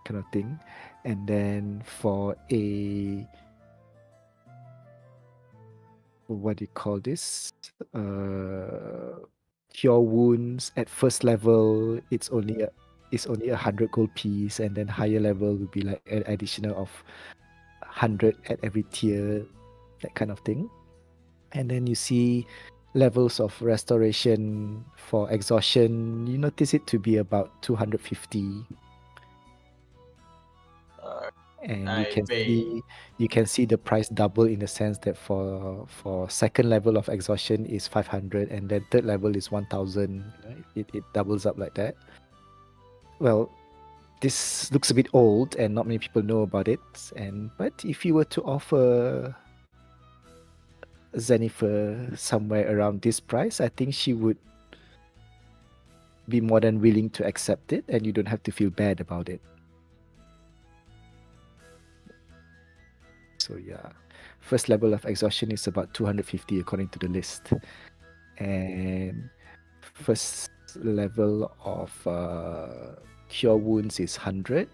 kind of thing. And then for a, what do you call this? Cure wounds at first level, it's only 100 gold piece, and then higher level will be like an additional of 100 at every tier, that kind of thing. And then you see levels of restoration for exhaustion. You notice it to be about 250, Uh, and I pay. you can see the price double in the sense that for second level of exhaustion is 500, and then third level is 1000. Right? It doubles up like that. Well, this looks a bit old and not many people know about it, and but if you were to offer Jennifer somewhere around this price, I think she would be more than willing to accept it, and you don't have to feel bad about it. So yeah, first level of exhaustion is about 250 according to the list, and first level of cure wounds is 100,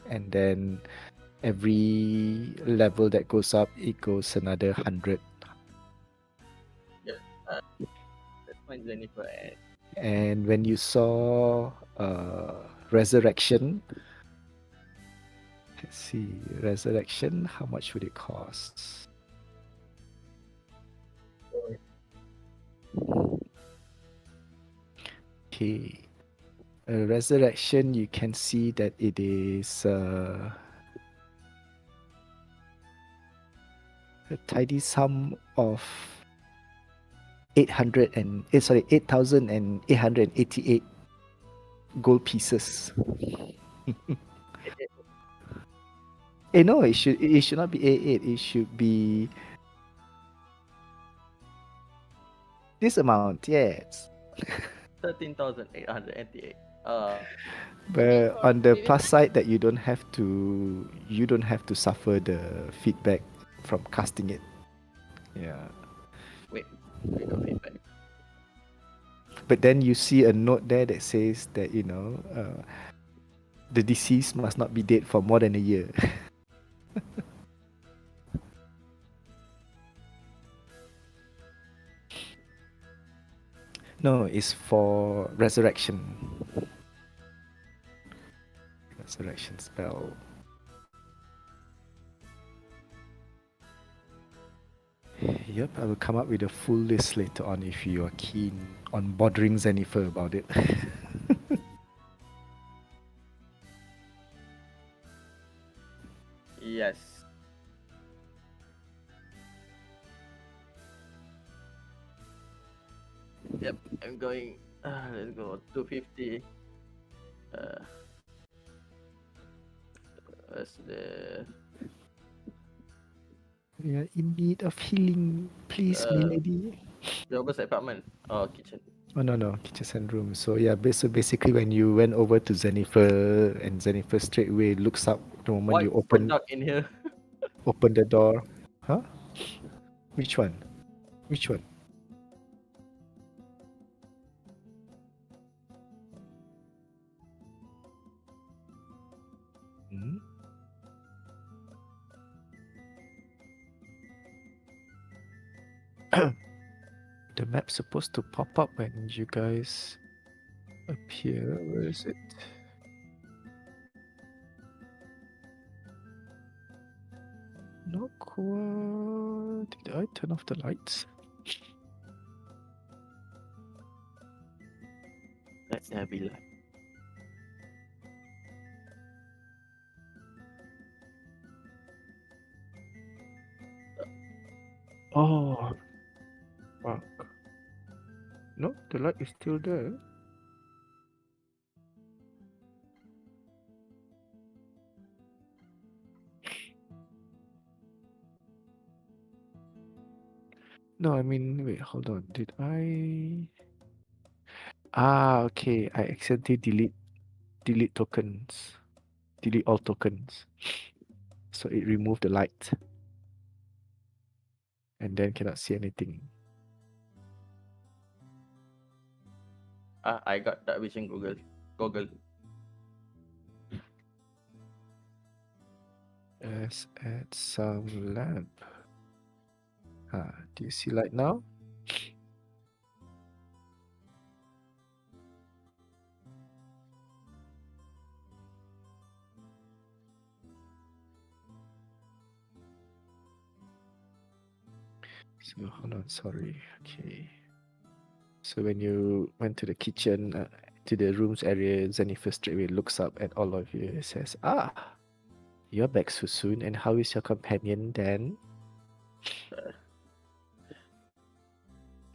and then every level that goes up, it goes another 100. Yep. That's fine, Jennifer. And And when you saw resurrection, let's see, resurrection, how much would it cost? Okay. Resurrection, you can see that it is a tidy sum of 8,888 gold pieces. No, it should not be A8. It should be this amount. Yes. 13,888. But for on the previous plus side, that you don't have to suffer the feedback from casting it. Yeah. Wait, we got feedback. But then you see a note there that says that the deceased must not be dead for more than a year. No, it's for resurrection. Resurrection spell. Yep, I will come up with a full list later on if you are keen on bothering Jennifer about it. Yes. Yep, I'm going. Let's go 250. What's the We are in need of healing. Please, milady. Jobbers apartment or kitchen? Oh no, kitchen and room. So yeah, so basically when you went over to Jennifer, and Jennifer straight away looks up the moment Why you so dark in here? open the door. Huh? Which one? Which one? Hmm? The map's supposed to pop up when you guys appear. Where is it? Not quite. Did I turn off the lights? Let's have a look. Oh, fuck. No, the light is still there. No, I mean, wait, hold on. Did I? Ah, okay. I accidentally delete tokens. Delete all tokens. So it removed the light. And then cannot see anything. I got that vision Google. Let's add some lamp. Do you see light now? So hold on, sorry. Okay. So when you went to the kitchen, to the rooms area, Jennifer straightway looks up at all of you and says, "Ah, you're back so soon. And how is your companion then?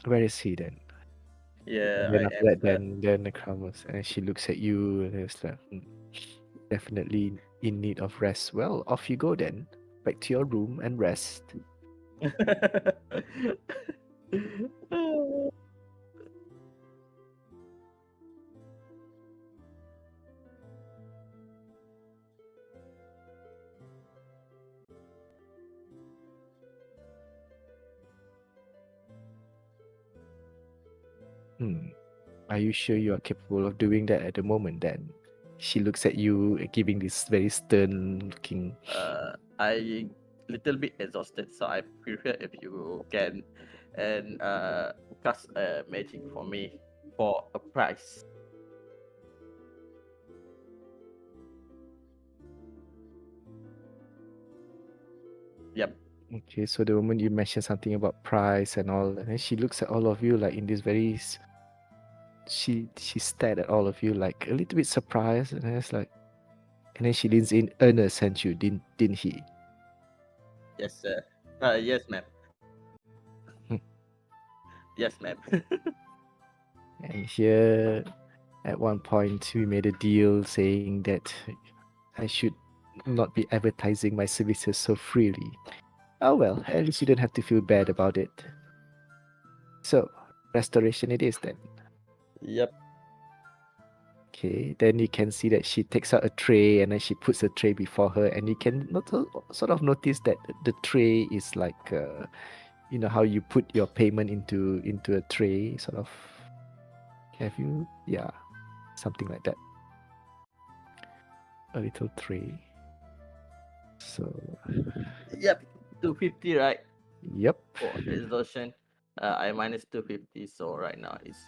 Where is he then?" Yeah, And then I after that, answer. then the comes and she looks at you and it's like, definitely in need of rest. Well, off you go then. Back to your room and rest. Hmm. Are you sure you are capable of doing that at the moment then? She looks at you, giving this very stern looking. I little bit exhausted, so I prefer if you can and cast magic for me for a price. Yep. Okay, so the moment you mention something about price and all, and then she looks at all of you like in this very she stared at all of you like a little bit surprised, and then it's like, and then she leans in. Ernest sent you, didn't he? Yes, sir. Yes, ma'am. Hmm. Yes, ma'am. And here, at one point, we made a deal saying that I should not be advertising my services so freely. Oh well, at least you don't have to feel bad about it. So, restoration it is then. Yep. Okay, then you can see that she takes out a tray and then she puts the tray before her, and you can sort of notice that the tray is like, you know how you put your payment into a tray, sort of. Have you? Yeah, something like that. A little tray. So, Yep. 250, right? yep. For the exhaustion. I minus 250, so right now it's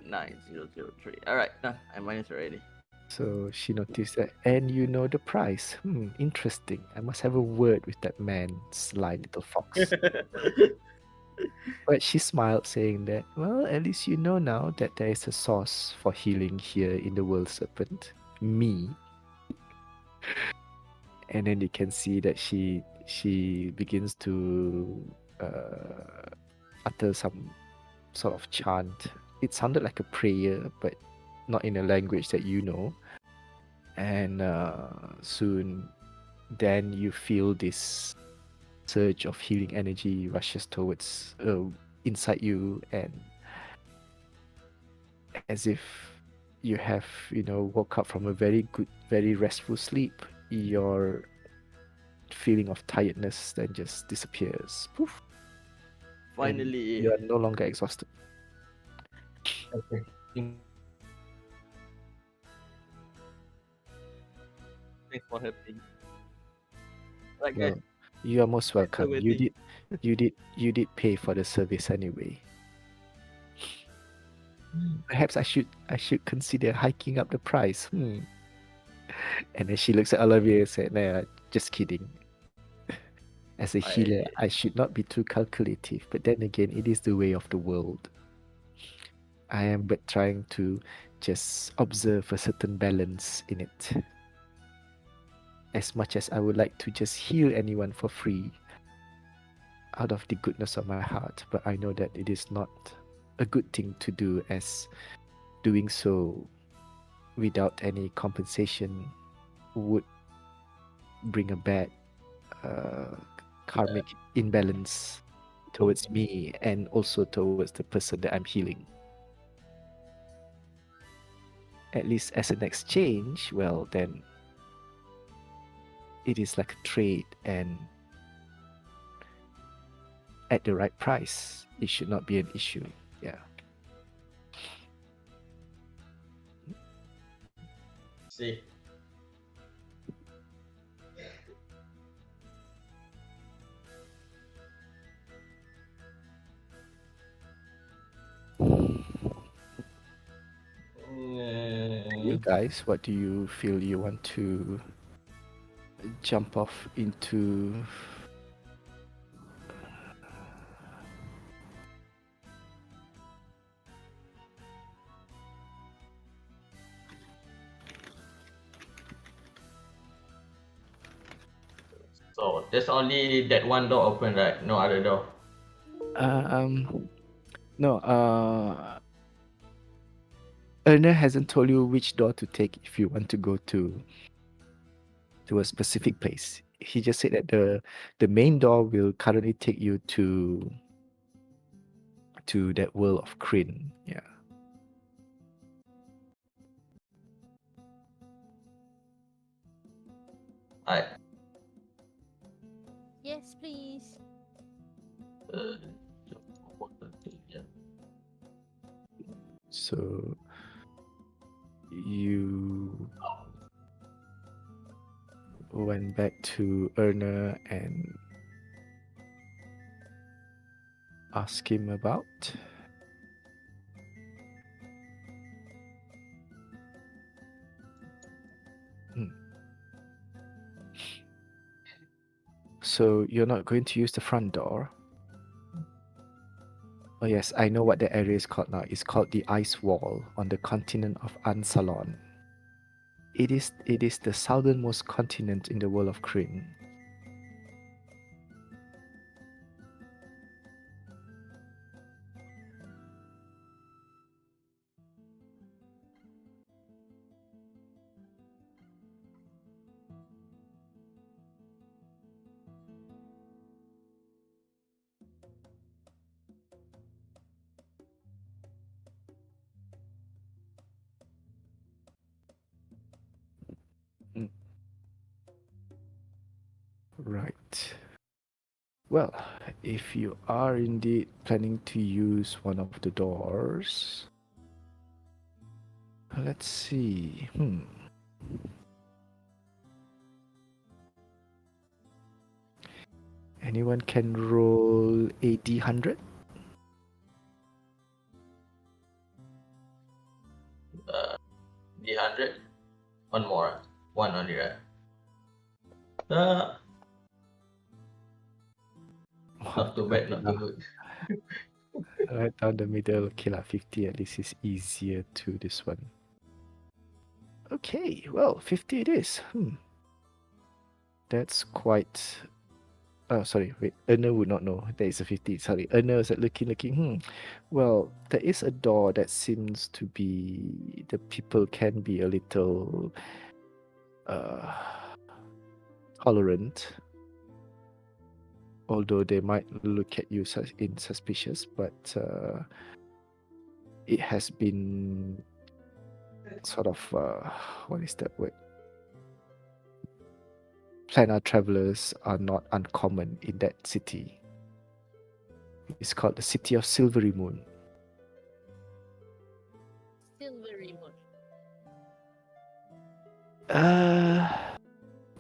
9003. Alright, I minus already. So she noticed that, and you know the price. Interesting. I must have a word with that man, sly little fox. But she smiled, saying that, well, at least you know now that there is a source for healing here in the world, Serpent. Me. And then you can see that she begins to utter some sort of chant. It sounded like a prayer, but not in a language that you know. And soon, then you feel this surge of healing energy rushes towards inside you, and as if you have woke up from a very good, very restful sleep, your feeling of tiredness then just disappears. Poof. And Finally. you are no longer exhausted. Okay. Thanks for helping. Right, guys. Well, you are most welcome. You waiting. did pay for the service anyway. Perhaps I should consider hiking up the price. And then she looks at Olivia and said, "Nah, just kidding. As a healer, I should not be too calculative, but then again, it is the way of the world. I am but trying to just observe a certain balance in it. As much as I would like to just heal anyone for free out of the goodness of my heart, but I know that it is not a good thing to do, as doing so without any compensation would bring a bad karmic imbalance towards me and also towards the person that I'm healing. At least as an exchange, well, then it is like a trade, and at the right price, it should not be an issue. Yeah. See. you guys? What do you feel you want to jump off into? So there's only that one door open, right? No other door. No, Erna hasn't told you which door to take if you want to go to a specific place. He just said that the main door will currently take you to that world of Kryn. Yeah. I Yes, please. uh, So you went back to Erna and asked him about. Hmm. So you're not going to use the front door? Oh yes, I know what the area is called now. It's called the Ice Wall on the continent of Ansalon. It is the southernmost continent in the world of Kryn. Mm. Right. Well, if you are indeed planning to use one of the doors, let's see. Anyone can roll 80-100? the 100. One more. One only, right? Uh, not too bad, not too good. Right down the middle. Okay, 50 at least is easier to this one. Okay, well, 50 it is. That's quite. Oh, sorry, wait. Erna would not know there is a 50. Sorry, Erna is like looking. Well, there is a door that seems to be. The people can be a little tolerant, although they might look at you in suspicious, but it has been sort of what is that word? Planar travelers are not uncommon in that city. It's called the City of Silvery Moon. Silvery moon.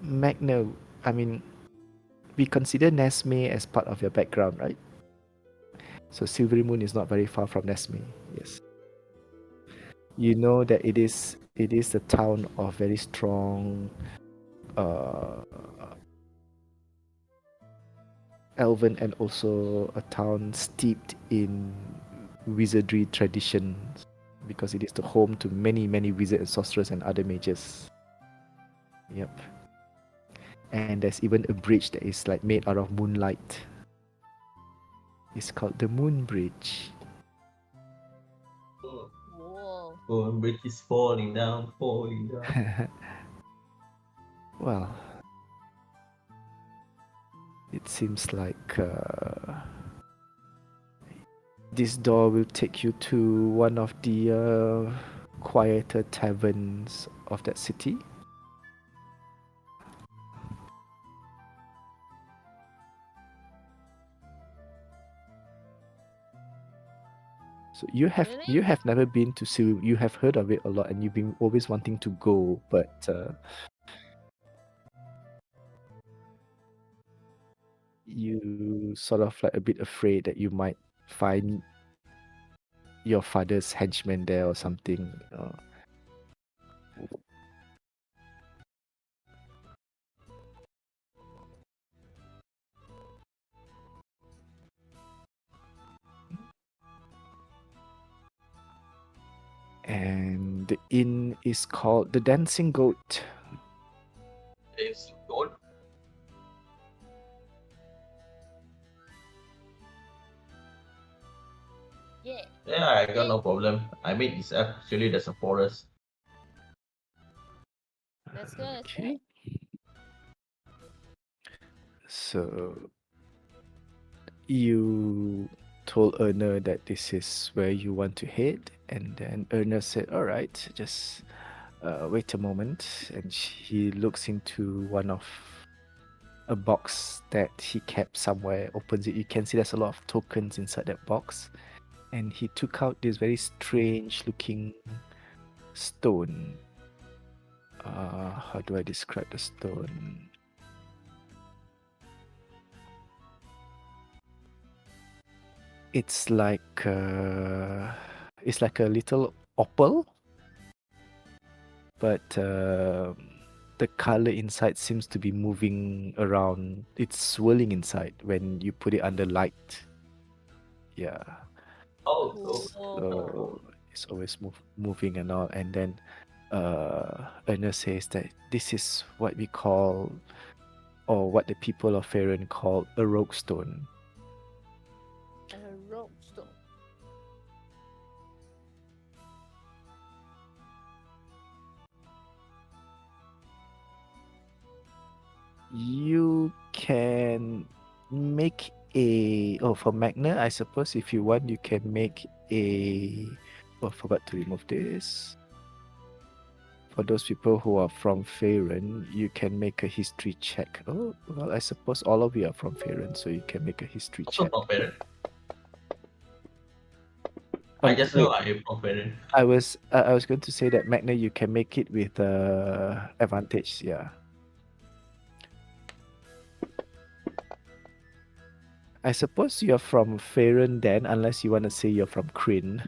Magna, I mean, we consider Nesme as part of your background, right? So Silvery Moon is not very far from Nesme. Yes. You know that it is a town of very strong elven and also a town steeped in wizardry traditions because it is the home to many wizards and sorcerers and other mages. Yep. And there's even a bridge that is like made out of moonlight. It's called the Moon Bridge. Whoa. Oh, bridge is falling down. Well, it seems like this door will take you to one of the quieter taverns of that city. So you Really? have never been to Sil. You have heard of it a lot, and you've been always wanting to go, but you sort of like a bit afraid that you might find your father's henchman there or something. And the inn is called the Dancing Goat. It's gold. Yeah. Yeah, I got no problem. I mean, it's actually there's a forest. Let's go. Let's go. Okay. So you told Erna that this is where you want to head, and then Erna said, "All right, just wait a moment." And he looks into one of a box that he kept somewhere, opens it. You can see there's a lot of tokens inside that box, and he took out this very strange-looking stone. How do I describe the stone? It's like a little opal, but the color inside seems to be moving around. It's swirling inside when you put it under light. Yeah, Oh, cool. so it's always moving and all. And then Ernest says that this is what we call, or what the people of Faerun call, a rogue stone. A rope stone. You can make for Magna, I suppose if you want, you can make a. Oh, forgot to remove this. For those people who are from Faerun, you can make a history check. Oh, well, I suppose all of you are from Faerun, so you can make a history Also check. from parent. Oh, I just wait, know I am from parent. I was going to say that Magna, you can make it with advantage. Yeah. I suppose you're from Faerun then, unless you want to say you're from Kryn.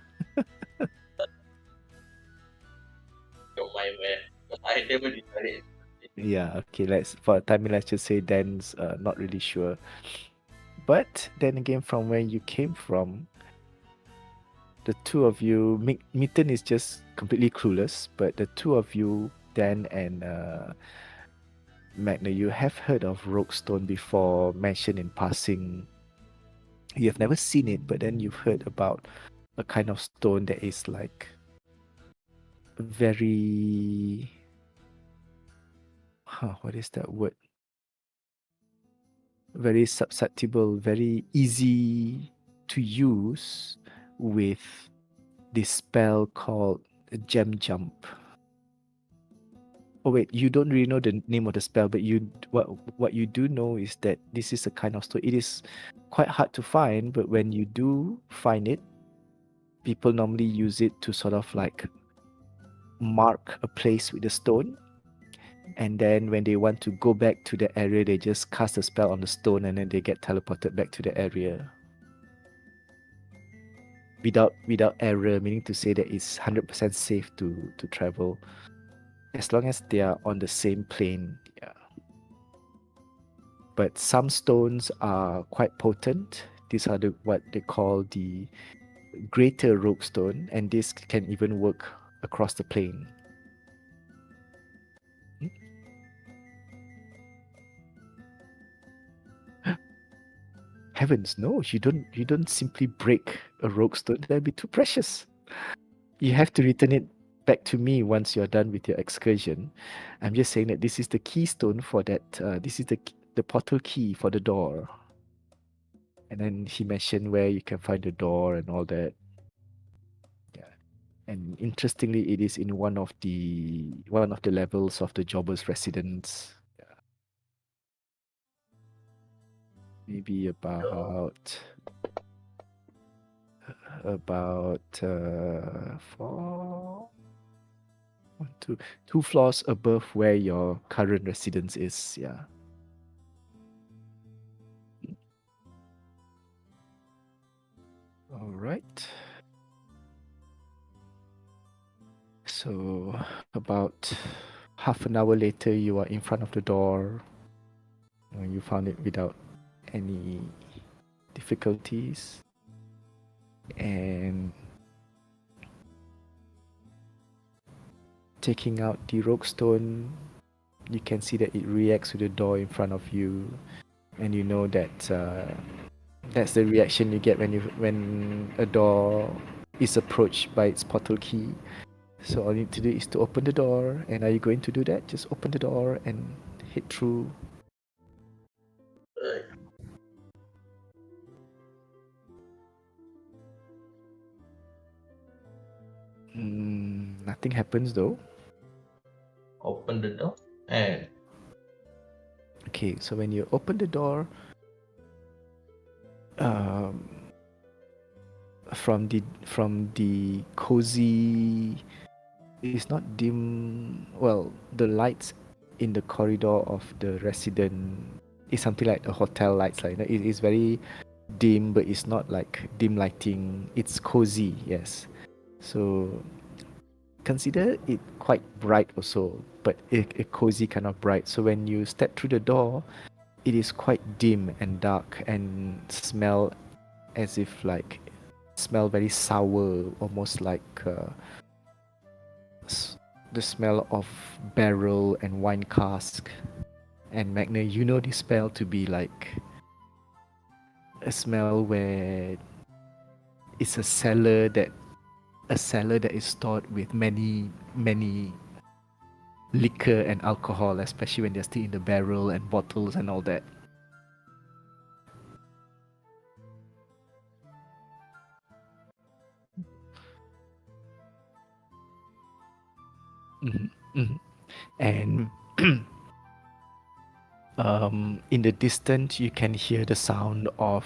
Don't mind where. But I never decided. Yeah, okay, for a time let's just say Dan's not really sure. But then again, from where you came from, the two of you, Mitten is just completely clueless, but the two of you, Dan and Magna, you have heard of Roguestone before, mentioned in passing. You have never seen it, but then you've heard about a kind of stone that is like very, what is that word? Very susceptible, very easy to use with this spell called Gem Jump. Oh wait, you don't really know the name of the spell, but what you do know is that this is a kind of stone. It is quite hard to find, but when you do find it, people normally use it to sort of like mark a place with the stone. And then when they want to go back to the area, they just cast a spell on the stone and then they get teleported back to the area. Without error, meaning to say that it's 100% safe to travel as long as they are on the same plane. Yeah. But some stones are quite potent. These are what they call the greater rogue stone, and this can even work across the plane. Heavens, no! You don't simply break a rogue stone. That'd be too precious. You have to return it back to me once you're done with your excursion. I'm just saying that this is the keystone for that. This is the portal key for the door. And then he mentioned where you can find the door and all that. Yeah. And interestingly, it is in one of the levels of the jobber's residence. Yeah. Maybe about four, one, two floors above where your current residence is. Yeah. All right. So So about half an hour later, you are in front of the door. You found it without any difficulties, and taking out the rogue stone, you can see that it reacts to the door in front of you, and you know that that's the reaction you get when a door is approached by its portal key. So all you need to do is to open the door. And are you going to do that? Just open the door and hit through. Right. Nothing happens though. Open the door and Okay, so when you open the door, um, from the cozy, it's not dim. Well, the lights in the corridor of the resident is something like a hotel lights. Like it is very dim, but it's not like dim lighting. It's cozy, yes. So consider it quite bright also, but a cozy kind of bright. So when you step through the door, it is quite dim and dark and smell as if like smell very sour, almost like the smell of barrel and wine cask. And Magna, you know this smell to be like a smell where it's a cellar that is stored with many liquor and alcohol, especially when they're still in the barrel and bottles and all that. Mhm, mhm. And in the distance, you can hear the sound of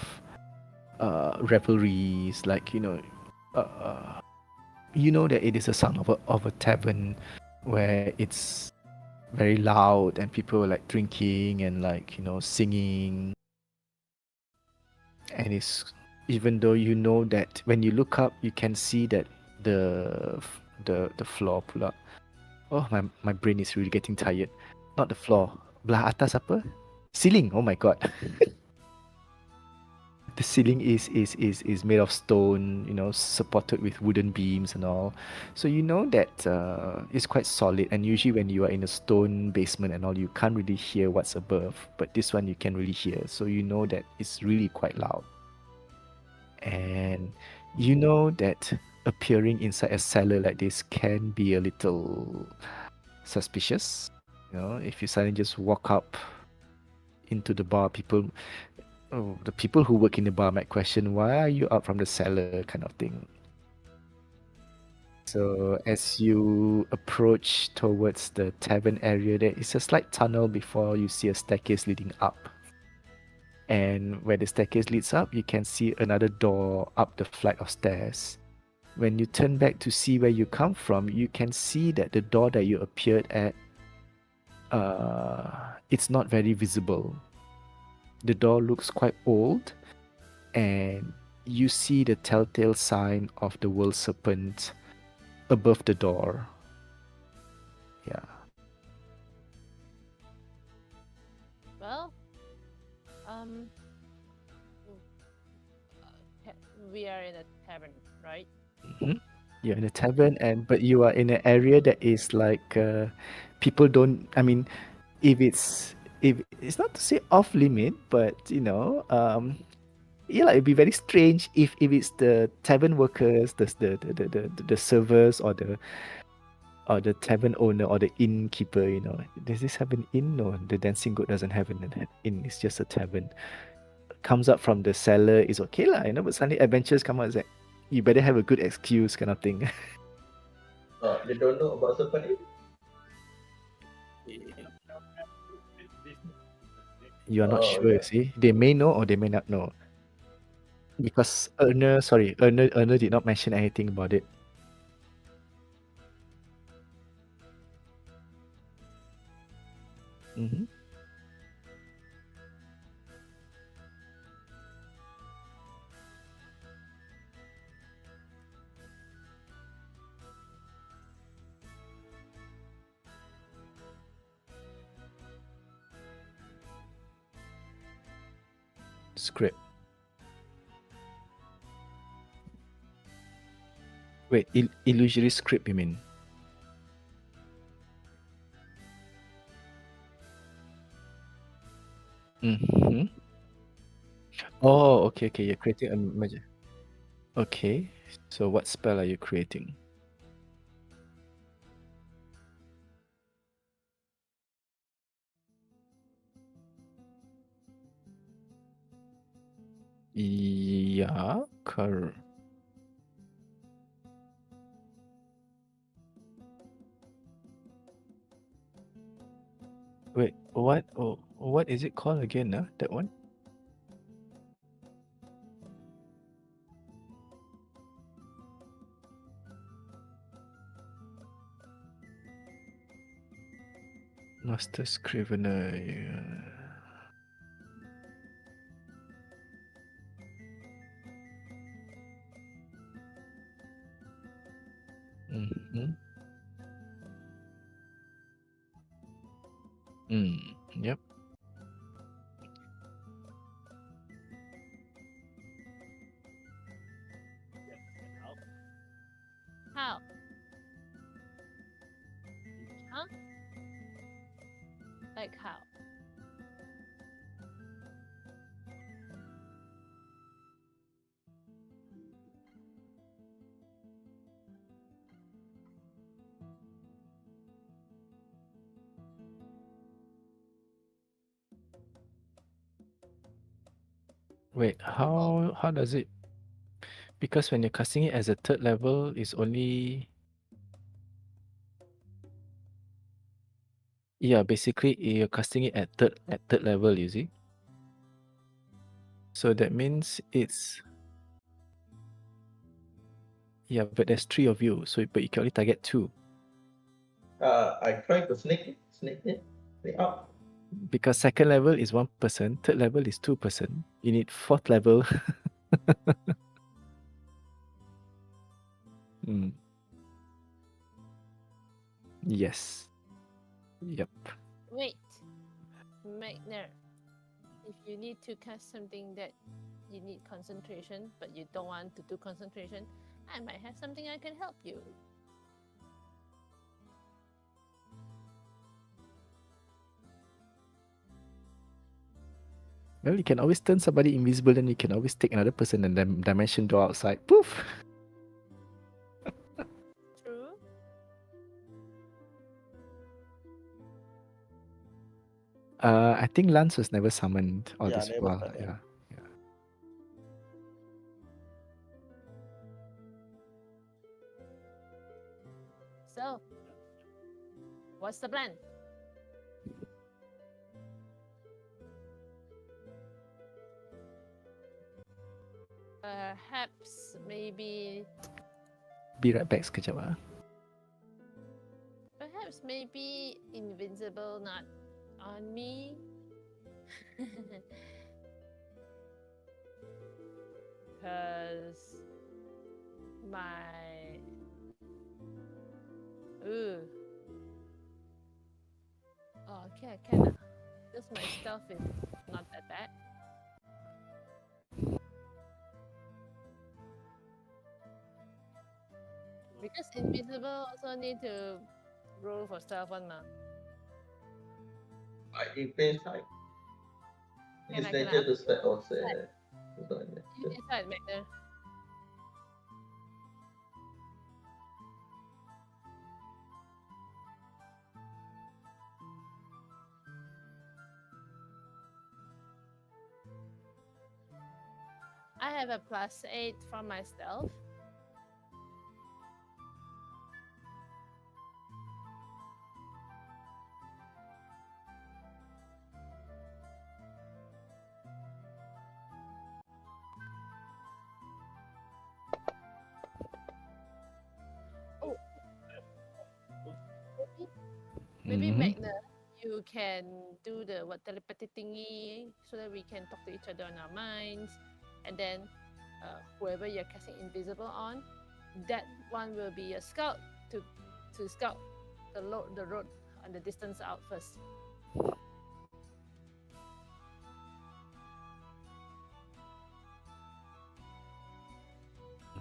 revelries, like you know that it is a sound of a tavern where it's very loud and people are like drinking and like singing. And it's, even though you know that when you look up you can see that the floor pula. Oh, my brain is really getting tired. Not the floor, belah atas apa, ceiling. Oh my god. The ceiling is made of stone, supported with wooden beams and all. So you know that it's quite solid. And usually when you are in a stone basement and all, you can't really hear what's above. But this one you can really hear. So you know that it's really quite loud. And you know that appearing inside a cellar like this can be a little suspicious. If you suddenly just walk up into the bar, the people who work in the bar might question, why are you up from the cellar, kind of thing. So as you approach towards the tavern area, there is a slight tunnel before you see a staircase leading up. And where the staircase leads up, you can see another door up the flight of stairs. When you turn back to see where you come from, you can see that the door that you appeared at, it's not very visible. The door looks quite old, and you see the telltale sign of the world serpent above the door. Yeah. Well, um, we are in a tavern, right? Mhm. You're in a tavern, but you are in an area that is like people don't. I mean, if it's not to say off limit, but yeah, like, it'd be very strange if it's the tavern workers, the servers, or the tavern owner or the innkeeper. Does this have an inn? No, the Dancing Goat doesn't have an inn. It's just a tavern. Comes up from the cellar is okay lah, but suddenly adventures come out. It's like you better have a good excuse, kind of thing. they don't know about Serpent. You are not Oh sure. yeah. You see, they may know or they may not know, because Erna did not mention anything about it. Mm-hmm. Script. Wait, illusory script, you mean? Mm-hmm. Oh, okay, okay. You're creating a magic. Okay. So what spell are you creating? Yeah, Wait, what? Oh, what is it called again? That one? Master Scrivener. Mm-hmm. Yep. How? Huh? Like how? Wait, how does it? Because when you're casting it as a third level, it's only basically you're casting it at third level, you see. So that means it's but there's 3 of you, so but you can only target 2. I try to sneak up. Because second level is 1 person, third level is 2 person. You need fourth level. Yes. Yep. Wait, Magner. If you need to cast something that you need concentration, but you don't want to do concentration, I might have something I can help you. Well, you can always turn somebody invisible, then you can always take another person and then dimension door outside. Poof! True. I think Lance was never summoned all Yeah, this never while. summoned. Yeah. So, what's the plan? Perhaps maybe Be right back sekejap ah. perhaps maybe invincible not on me. Cause my ooh. Oh, okay, I can. Because my stealth is not that bad. Because invisible also need to roll for stealth one ma. In plain sight. It's nature to spec or say. You decide, Magna. I have a +8 from my stealth. Oh, maybe Magna, you can do the telepathy thingy so that we can talk to each other on our minds, and then whoever you're casting invisible on, that one will be a scout to scout the road and the distance out first.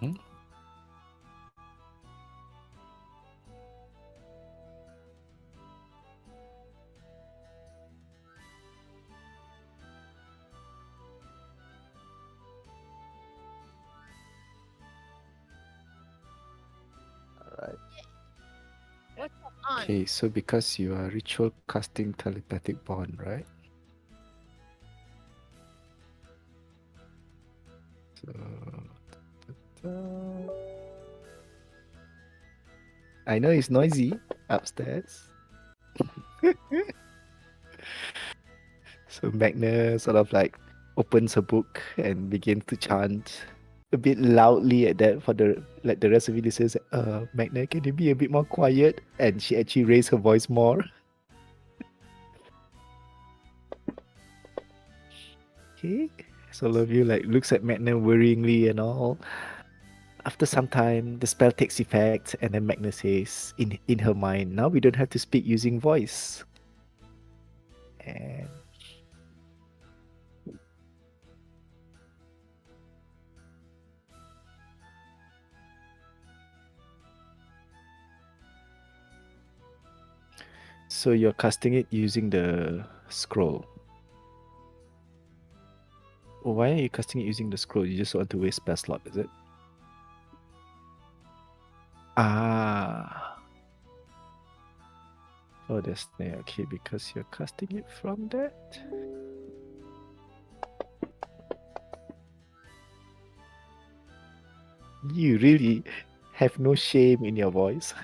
Mhm. Alright. What's on? Okay, so because you are ritual casting telepathic bond, right? So I know it's noisy upstairs. So Magna sort of like opens her book and begins to chant a bit loudly at that for the rest of you listeners. Magna, can you be a bit more quiet? And she actually raised her voice more. Okay. So all of you like looks at Magna worryingly and all. After some time, the spell takes effect, and then Magna says in her mind, now we don't have to speak using voice. And so you're casting it using the scroll. Why are you casting it using the scroll? You just want to waste spell slot, is it? Ah. Oh, that's okay, because you're casting it from that. You really have no shame in your voice.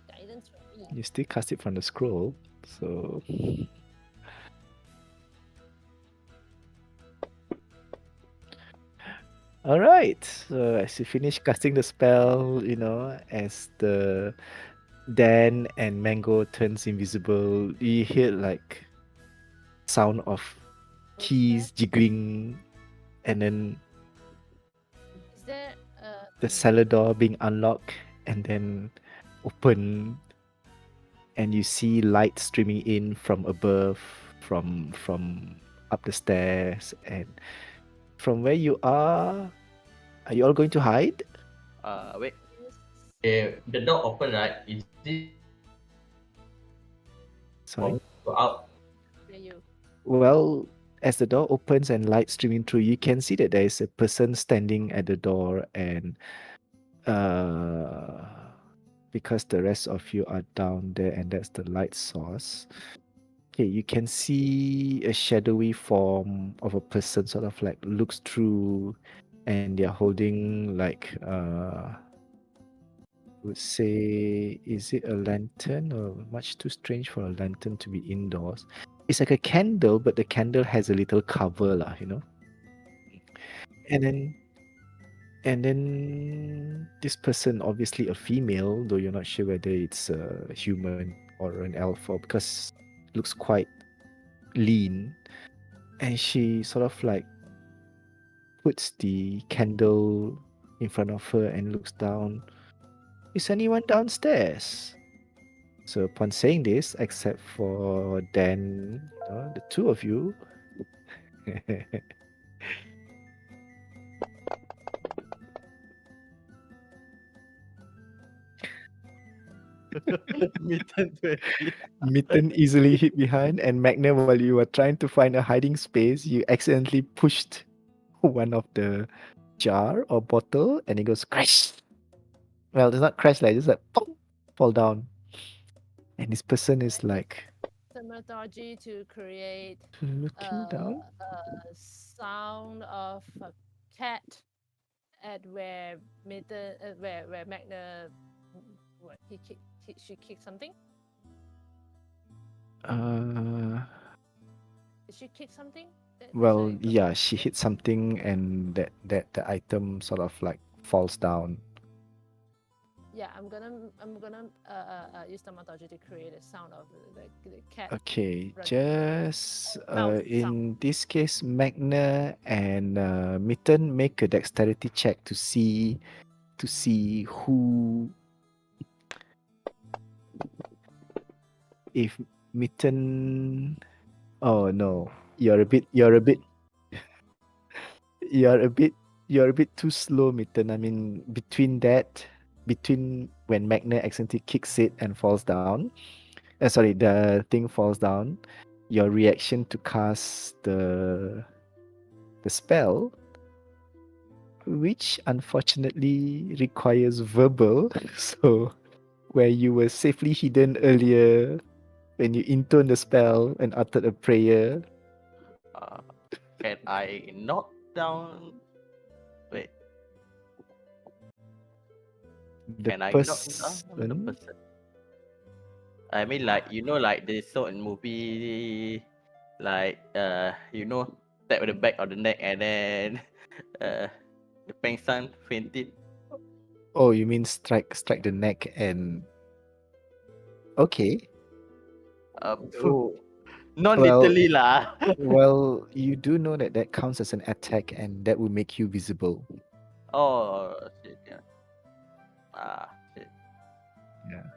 Guidance from me. You still cast it from the scroll, so all right. So as you finish casting the spell, as the Dan and Mango turns invisible, you hear like sound of keys jiggling, and then Is there the cellar door being unlocked and then open, and you see light streaming in from above, from up the stairs, and from where you are you all going to hide? Wait. The door open, right? Is it Sorry. go out? where you? Well, as the door opens and light streaming through, you can see that there is a person standing at the door, and uh, because the rest of you are down there, and that's the light source. Okay, you can see a shadowy form of a person, sort of like looks through, and they're holding like would say, is it a lantern or much too strange for a lantern to be indoors? It's like a candle, but the candle has a little cover, lah, And then this person, obviously a female, though you're not sure whether it's a human or an elf, or because looks quite lean, and she sort of like puts the candle in front of her and looks down. Is anyone downstairs? So upon saying this, except for Dan, the two of you, Mitten 20. Mitten easily hid behind, and Magna, while you were trying to find a hiding space, you accidentally pushed one of the jar or bottle, and it goes crash. Well, it's not crash, like just like pop, fall down. And this person is like Methodology to create looking down. a sound of a cat at where where Magna what she kicked something. Uh, Did she kick something? well, yeah, she hit something, and that the item sort of like falls down. Yeah, I'm gonna use the methodology to create a sound of the cat. Okay, running. just Mouth in this case, Magna and Mitten make a dexterity check to see who, if Mitten Oh no, you're a bit, you're a bit too slow, Mitten. I mean, between when Magna accidentally kicks it and falls down, sorry, the thing falls down, your reaction to cast the spell, which unfortunately requires verbal. So where you were safely hidden earlier when you intoned the spell and uttered a prayer, Uh, can I knock down? Wait, the can I knock down the person. person? I mean, like like they saw in movie, like tap the back of the neck and then uh, the pengsan fainted. Oh, you mean strike the neck and okay. Oh, not Well, literally lah. well, you do know that that counts as an attack and that will make you visible. Oh shit, yeah. Shit. Yeah.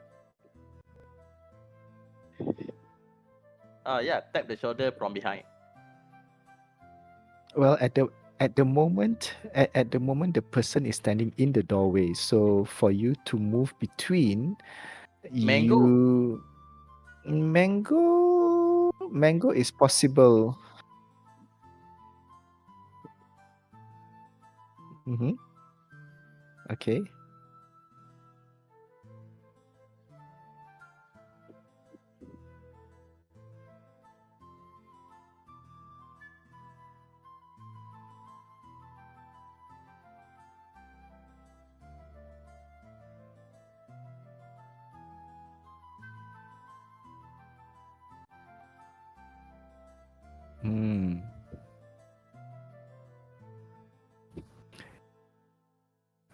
Yeah, tap the shoulder from behind. Well, at the moment the person is standing in the doorway. So for you to move between, Mango. you mango is possible. Mm-hmm. Okay. Hmm.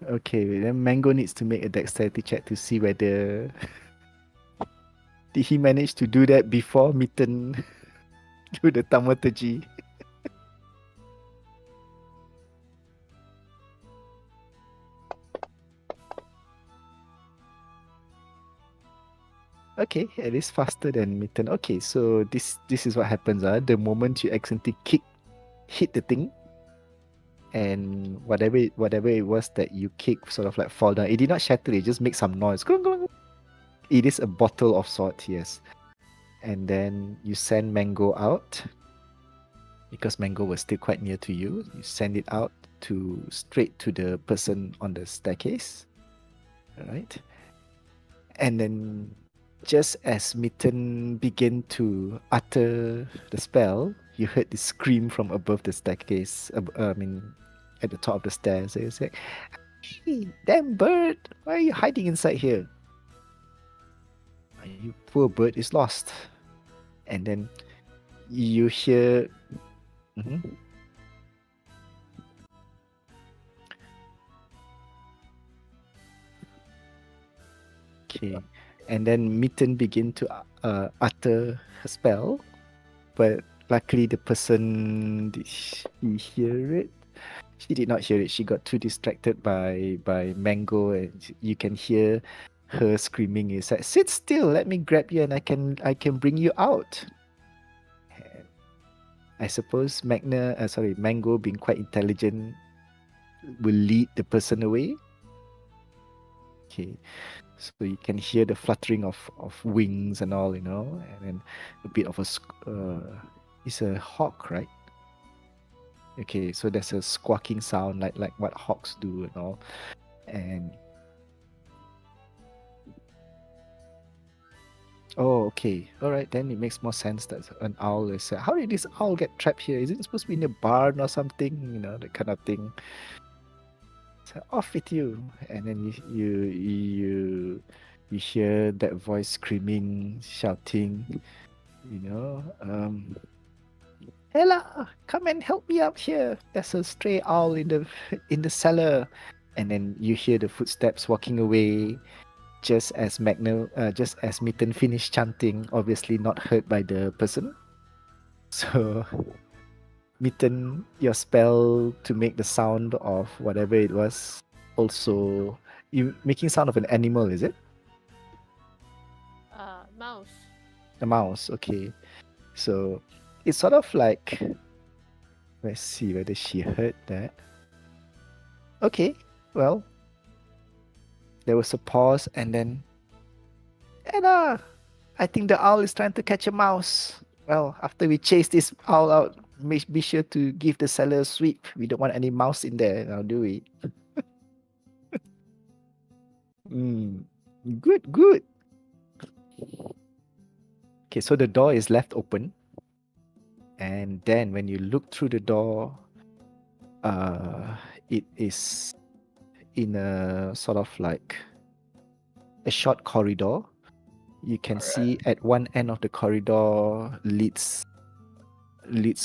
Okay, then Mango needs to make a dexterity check to see whether did he manage to do that before Mitten do the thaumaturgy. Okay, it is faster than Mitten. Okay, so this is what happens. The moment you accidentally hit the thing, and whatever it was that you kick sort of like fall down. It did not shatter. It just makes some noise. Glung, glung. It is a bottle of sort, yes. And then you send Mango out because Mango was still quite near to you. You send it out to straight to the person on the staircase. All right. And then just as Mitten began to utter the spell, you heard this scream from above the staircase. I mean, at the top of the stairs. It was like, "Hey, damn bird! Why are you hiding inside here? You poor bird is lost." And then you hear. Mhm. Okay. And then Mitten begin to utter her spell, but luckily the person did she hear it? She did not hear it. She got too distracted by Mango, and you can hear her screaming. Is like, "Sit still! Let me grab you, and I can bring you out." And I suppose Mango, being quite intelligent, will lead the person away. Okay, so you can hear the fluttering of wings and all, and then a bit of it's a hawk, right? Okay, so there's a squawking sound like what hawks do and all, and oh, okay, all right, then it makes more sense that an owl is. How did this owl get trapped here? Is it supposed to be in a barn or something? That kind of thing. So off with you, and then you hear that voice screaming, shouting, you know, Ella, come and help me out here. There's a stray owl in the in the cellar. And then you hear the footsteps walking away just as Mitten finished chanting, obviously not heard by the person. So Mitten, your spell to make the sound of whatever it was also you making sound of an animal, is it? Mouse. A mouse, okay. So It's sort of like, let's see whether she heard that. Okay, well, there was a pause and then, Anna, I think the owl is trying to catch a mouse. Well, after we chase this owl out, be sure to give the cellar a sweep. We don't want any mouse in there now, do we? Mm, good, good. Okay, so the door is left open. And then when you look through the door, it is in a sort of like a short corridor. You can see Alright. at one end of the corridor leads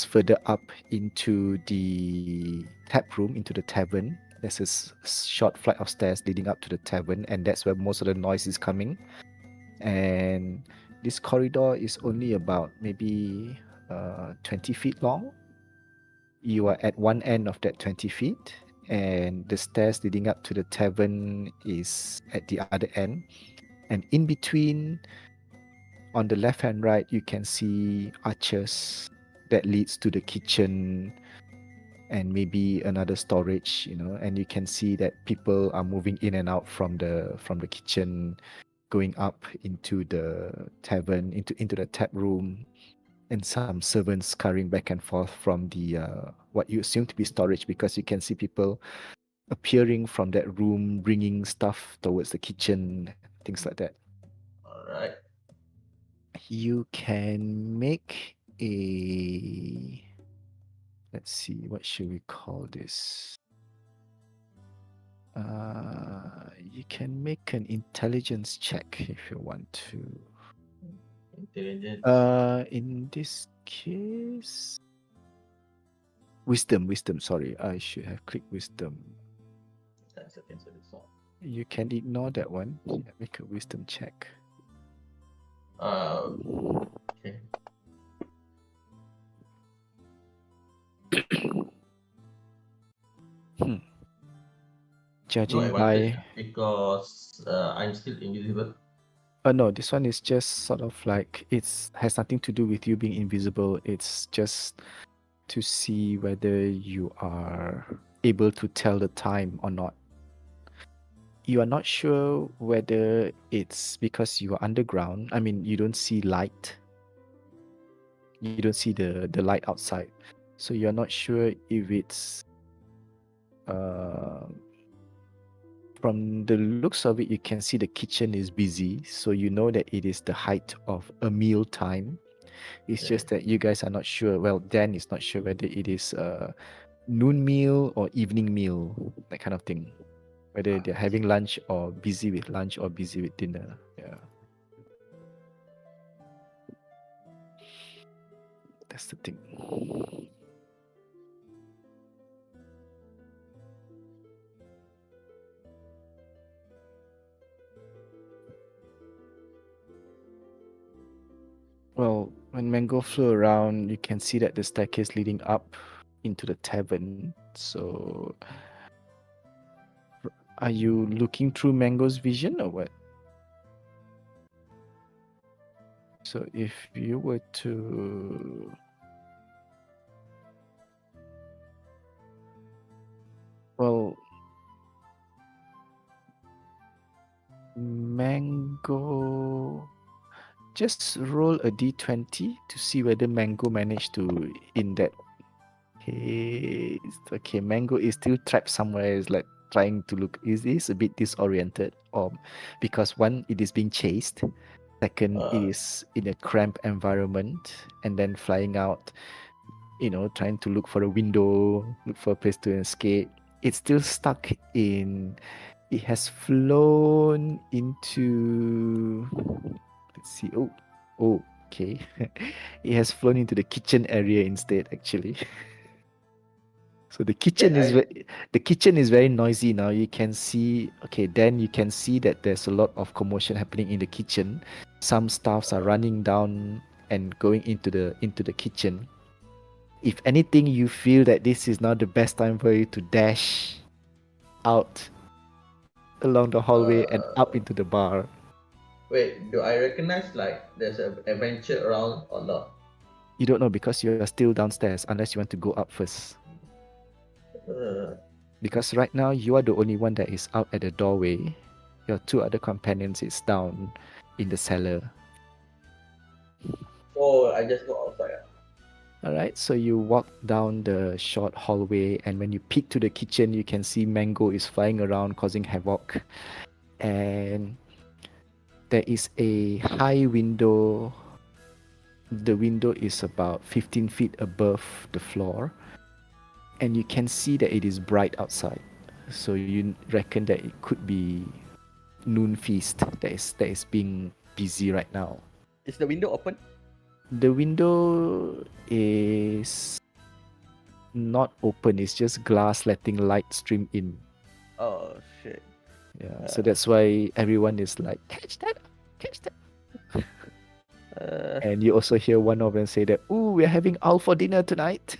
further up into the tap room, into the tavern. There's a short flight of stairs leading up to the tavern, and that's where most of the noise is coming. And this corridor is only about maybe 20 feet long. You are at one end of that 20 feet, and the stairs leading up to the tavern is at the other end. And in between, on the left and right, you can see arches that leads to the kitchen and maybe another storage, and you can see that people are moving in and out from the kitchen, going up into the tavern, into the tap room, and some servants scurrying back and forth from the what you assume to be storage, because you can see people appearing from that room bringing stuff towards the kitchen, things like that. Alright. You can make a, let's see, what should we call this? You can make an intelligence check if you want to. Intelligence. In this case, wisdom. Sorry, I should have clicked wisdom. That's a cancel this one. You can ignore that one. Yeah, make a wisdom check. Okay. Hmm. No Judging advantage by, because I'm still invisible. no, this one is just sort of like, it's has nothing to do with you being invisible. It's just to see whether you are able to tell the time or not. You are not sure whether it's because you are underground. I mean, you don't see light. You don't see the light outside. So you're not sure if it's uh, from the looks of it, you can see the kitchen is busy. So you know that it is the height of a meal time. It's Okay. just that you guys are not sure. Well, Dan is not sure whether it is noon meal or evening meal, that kind of thing. Whether they're having lunch or busy with lunch or busy with dinner. Yeah. That's the thing. Well, when Mango flew around, you can see that the staircase leading up into the tavern. So, are you looking through Mango's vision or what? So, if you were to, well, Mango, just roll a d20 to see whether Mango managed to in that. Okay, Mango is still trapped somewhere. Is like trying to look. Is a bit disoriented, or because one, it is being chased. Second, it is in a cramped environment, and then flying out. Trying to look for a window, look for a place to escape. It's still stuck in. It has flown into. Let's see. Oh, okay. It has flown into the kitchen area instead. Actually. So the kitchen is the kitchen is very noisy now. You can see, okay, then you can see that there's a lot of commotion happening in the kitchen. Some staffs are running down and going into the kitchen. If anything, you feel that this is not the best time for you to dash out along the hallway and up into the bar. Wait, do I recognize like there's an adventure around or not? You don't know because you are still downstairs unless you want to go up first. Uh, Because right now you are the only one that is out at the doorway. Your two other companions is down in the cellar. so I just go outside. All right, so you walk down the short hallway, and when you peek to the kitchen, you can see Mango is flying around causing havoc. And there is a high window. The window is about 15 feet above the floor, and you can see that it is bright outside. So you reckon that it could be noon feast that is being busy right now. Is the window open? The window is not open, it's just glass letting light stream in. Oh shit. Yeah. So that's why everyone is like, catch that, catch that. Uh, And you also hear one of them say that, ooh, we're having owl for dinner tonight.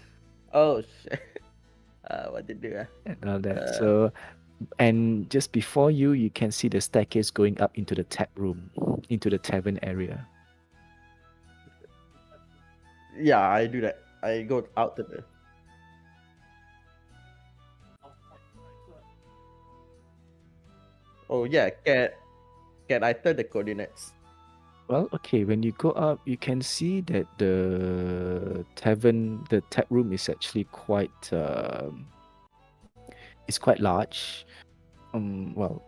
oh shit. What to do? And all that. Uh, So and just before you, you can see the staircase going up into the tap room, into the tavern area. Yeah, I do that. I go out to the. Oh yeah, can I tell the coordinates? Well, okay, when you go up, you can see that the tap room is actually it's quite large. Well,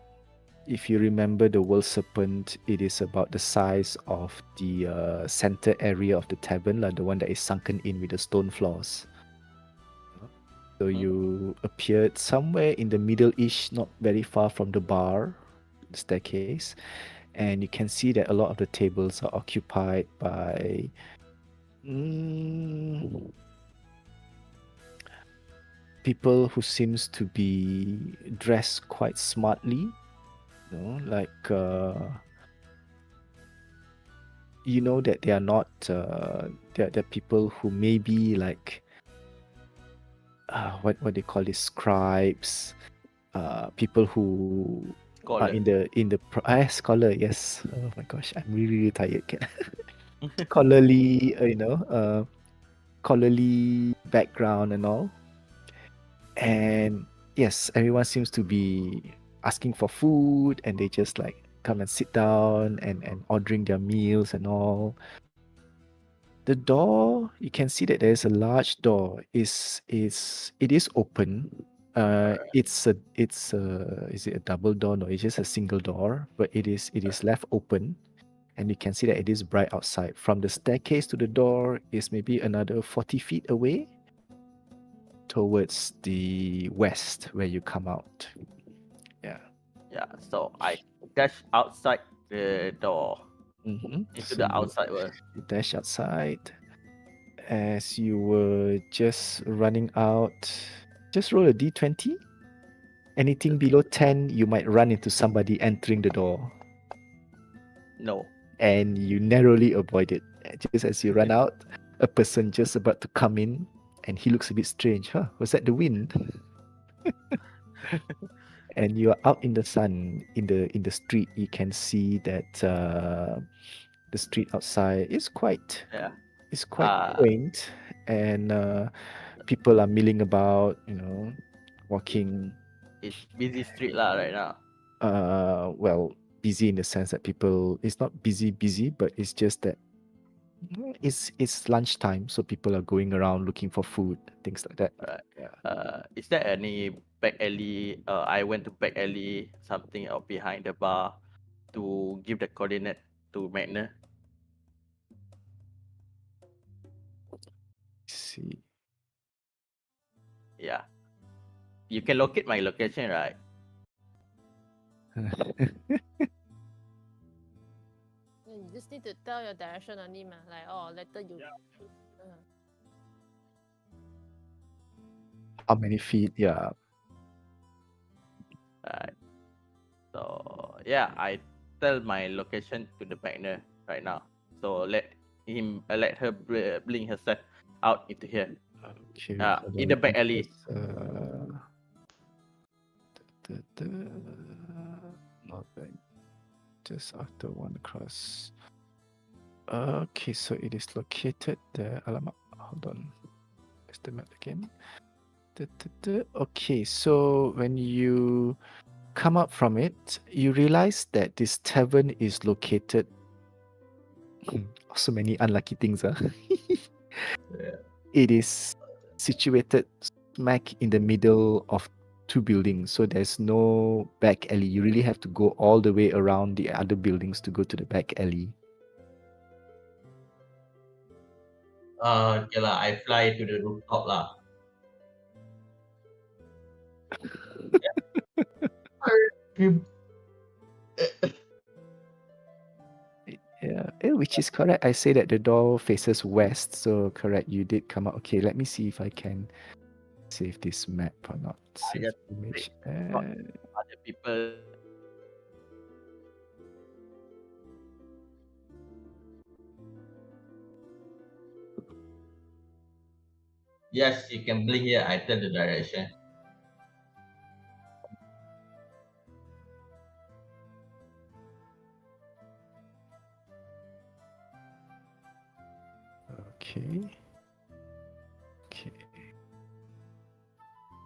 if you remember the world serpent, it is about the size of the center area of the tavern, like the one that is sunken in with the stone floors. So you appeared somewhere in the middle-ish, not very far from the bar, the staircase, and you can see that a lot of the tables are occupied by mm, people who seems to be dressed quite smartly, like you know that they are not they're people who may be like what they call this scribes, people who are Caller. scholar, yes. Oh my gosh, I'm really tired. Scholarly, scholarly background and all. And yes, everyone seems to be asking for food, and they just like come and sit down and ordering their meals and all. The door, you can see that there's a large door. It is open. It's a is it a double door? No, it's just a single door, but it is left open, and you can see that it is bright outside. From the staircase to the door is maybe another 40 feet away towards the west where you come out. Yeah. Yeah, so I dash outside the door into So the you outside world. dash outside. As you were just running out, just roll a d20. Anything below 10, you might run into somebody entering the door, No. and you narrowly avoid it. Just as you run out, a person just about to come in, and he looks a bit strange. Huh? Was that the wind? And you are out in the sun, in the street. You can see that the street outside is quite Yeah. Uh, quaint, and people are milling about, walking. it's busy street lah right now. Well, busy in the sense that people, it's not busy, but it's just that it's lunchtime, so people are going around looking for food, things like that. Right. Yeah. Is there any back alley? I went to back alley, something out behind the bar, to give the coordinate to Magna. See. Yeah. You can locate my location, right? You just need to tell your direction only, ma. Like, oh, later you. How many feet? Yeah. Right. So yeah, I tell my location to the Magna right now. So let her bring herself out into here. Okay. In the back alley. Not bad. Just after one across. Okay, so it is located there. Alamak, hold on. Where's the map again? Okay, so when you come up from it, you realize that this tavern is located. So many unlucky things, huh? Yeah. It is situated smack in the middle of two buildings, so there's no back alley. You really have to go all the way around the other buildings to go to the back alley. Okay lah, I fly to the rooftop lah. Yeah. Yeah, which is correct. I say that the door faces west, so correct. You did come out. Okay, let me see if I can save this map or not. Save just image. not other people. Yes, you can blink here. I tell the direction. Okay. Okay.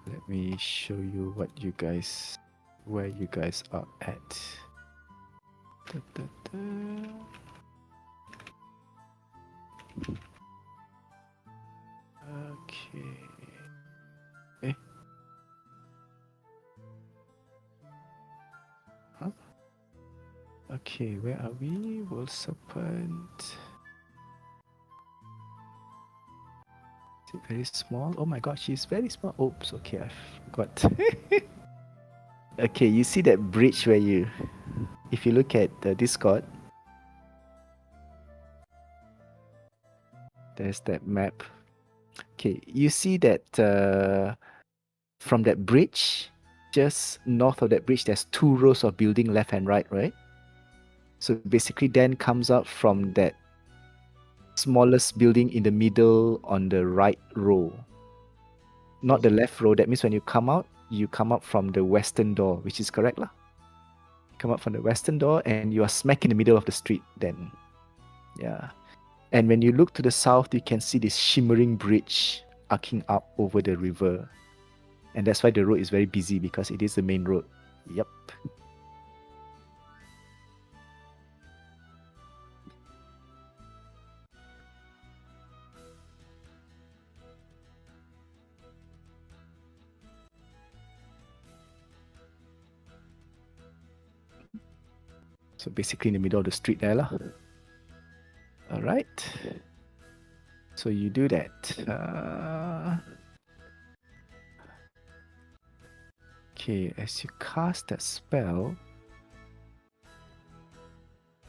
Let me show you where you guys are at. Da, da, da. Okay. Eh? Huh? Okay, where are we? World Serpent. Is it very small? Oh my god, she's very small. Oops, okay, I forgot. Okay, you see that bridge where if you look at the Discord, there's that map. Okay, you see that from that bridge, just north of that bridge, there's two rows of building left and right, right? So basically, then comes out from that smallest building in the middle on the right row, not the left row. That means when you come out from the western door, which is correct, lah. Come out from the western door, and you are smack in the middle of the street. Then, yeah. And when you look to the south, you can see this shimmering bridge arcing up over the river. And that's why the road is very busy because it is the main road. Yep. So basically in the middle of the street there lah. All right. So you do that. Okay, as you cast that spell,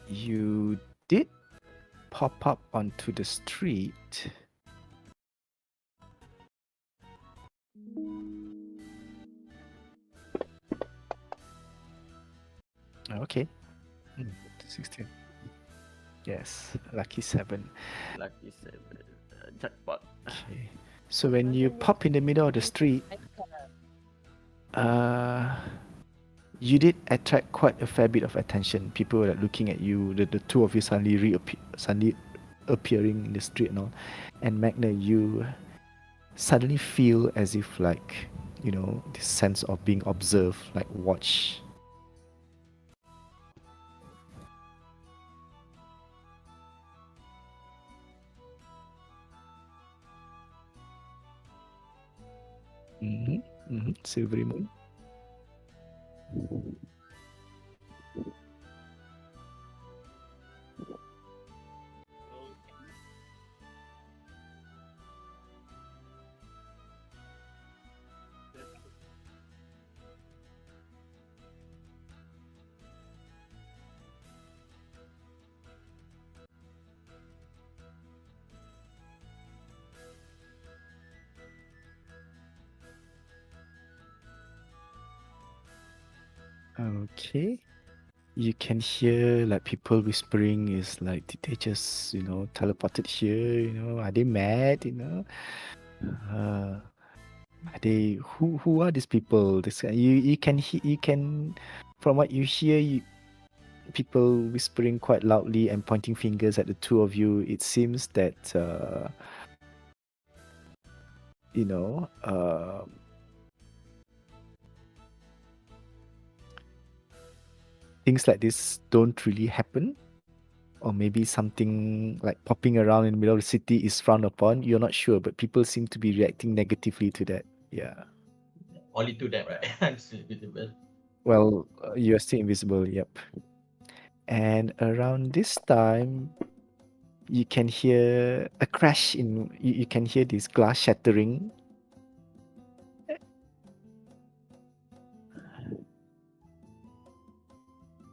you did pop up onto the street. Okay. 16. Yes, lucky 7. Lucky 7. Jackpot. Okay. So when you pop in the middle of the street, you did attract quite a fair bit of attention. People were like, looking at you. The two of you suddenly appearing in the street and all. And Magna, you suddenly feel as if like, this sense of being observed, like watch. Silvery moon. Okay. You can hear like people whispering is like, did they just, teleported here, are they mad, are they, who are these people? You can from what you hear, people whispering quite loudly and pointing fingers at the two of you. It seems that you know, things like this don't really happen, or maybe something like popping around in the middle of the city is frowned upon. You're not sure, but people seem to be reacting negatively to that. Yeah. Only to them, right? I'm still invisible. Well, you're still invisible. Yep. And around this time, you can hear a crash you can hear this glass shattering.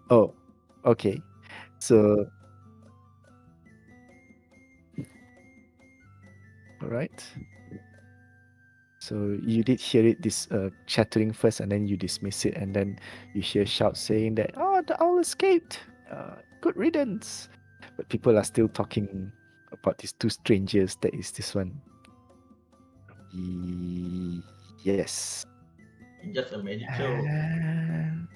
Oh, okay. So, all right. So you did hear it this shattering first, and then you dismiss it, and then you hear shouts saying that, "Oh, the owl escaped! Good riddance!" But people are still talking about these two strangers. That is this one. Yes. It's just a magic show. And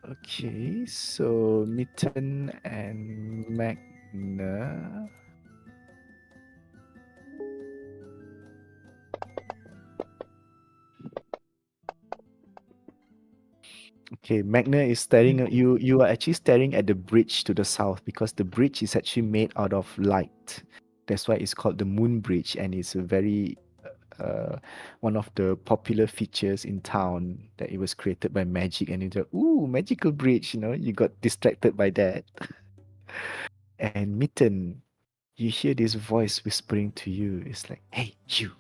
okay, so Mitten and Magna. Okay, Magna is staring at you. You are actually staring at the bridge to the south because the bridge is actually made out of light. That's why it's called the Moon Bridge, and it's a very one of the popular features in town that it was created by magic. And it's like, ooh, magical bridge. You got distracted by that. And Mitten, you hear this voice whispering to you. It's like, hey, you,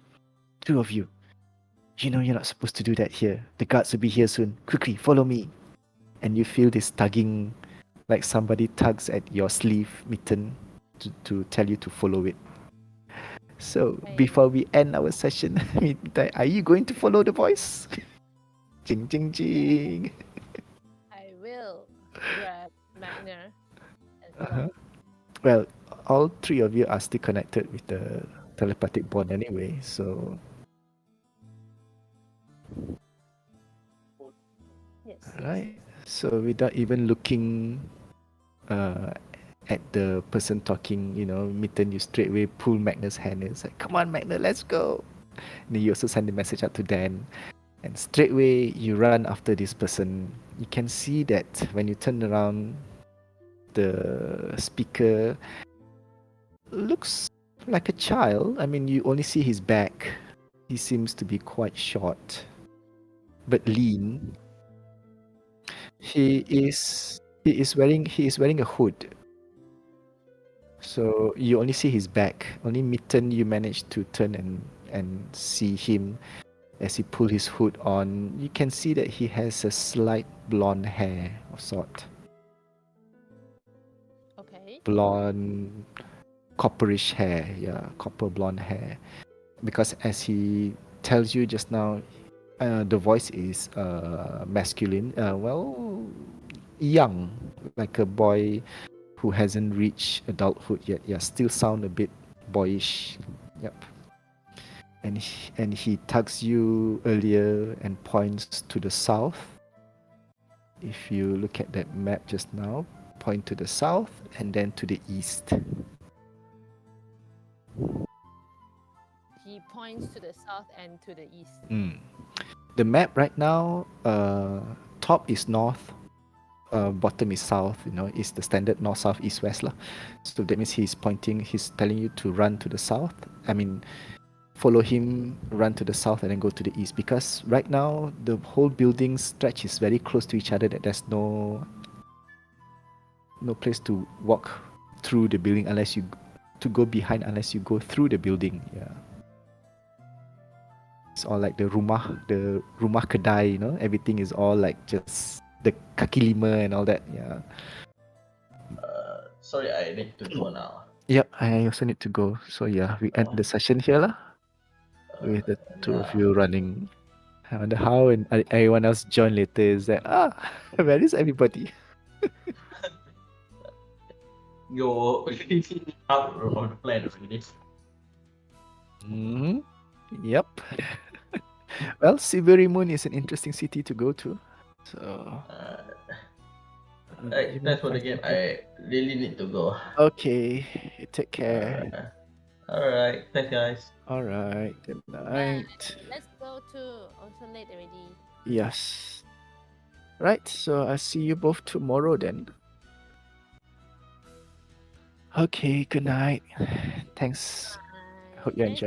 two of you. You know you're not supposed to do that here. The guards will be here soon. Quickly, follow me. And you feel this tugging, like somebody tugs at your sleeve, Mitten, to tell you to follow it. So before we end our session, are you going to follow the voice? Jing jing jing. I will grab Magna and Uh-huh. follow. Well, all three of you are still connected with the telepathic bond anyway, so Yes. right. So without even looking uh, at the person talking, Mitten, you straightway pull Magna's hand. It's like, come on, Magna, let's go. And then you also send the message out to Dan. And straightway you run after this person. You can see that when you turn around, the speaker looks like a child. I mean, you only see his back. He seems to be quite short, but lean. He is wearing a hood. So you only see his back. Only Mitten you manage to turn and see him as he pull his hood on. You can see that he has a slight blonde hair of sort. Okay. Blonde, copperish hair. Yeah, copper blonde hair. Because as he tells you just now, the voice is masculine. Well, young, like a boy who hasn't reached adulthood yet. Yeah, still sound a bit boyish. Yep. And he tugs you earlier and points to the south. If you look at that map just now, point to the south and then to the east. He points to the south and to the east. The map right now, top is north, bottom is south. Is the standard north, south, east, west lah. So that means he's telling you to run to the south. I mean, follow him, run to the south, and then go to the east. Because right now the whole building stretch is very close to each other. That there's no place to walk through the building to go behind unless you go through the building. Yeah. It's all like the rumah kedai. Everything is all like just the kaki lima and all that. Yeah. Sorry, I need to go now. Yep, I also need to go. So yeah, we end the session here lah. With the two of you running. I wonder how and everyone else join later. Is that where is everybody? Go out on the plan already. Mm-hmm. Yep. Well, Silvery Moon is an interesting city to go to. So Right, thanks for the game. I really need to go. Okay, take care. Alright, thanks guys. All right, good night. Let's go to alternate already. Yes. Right, so I'll see you both tomorrow then. Okay, good night. Thanks. Bye. Hope you Thanks enjoyed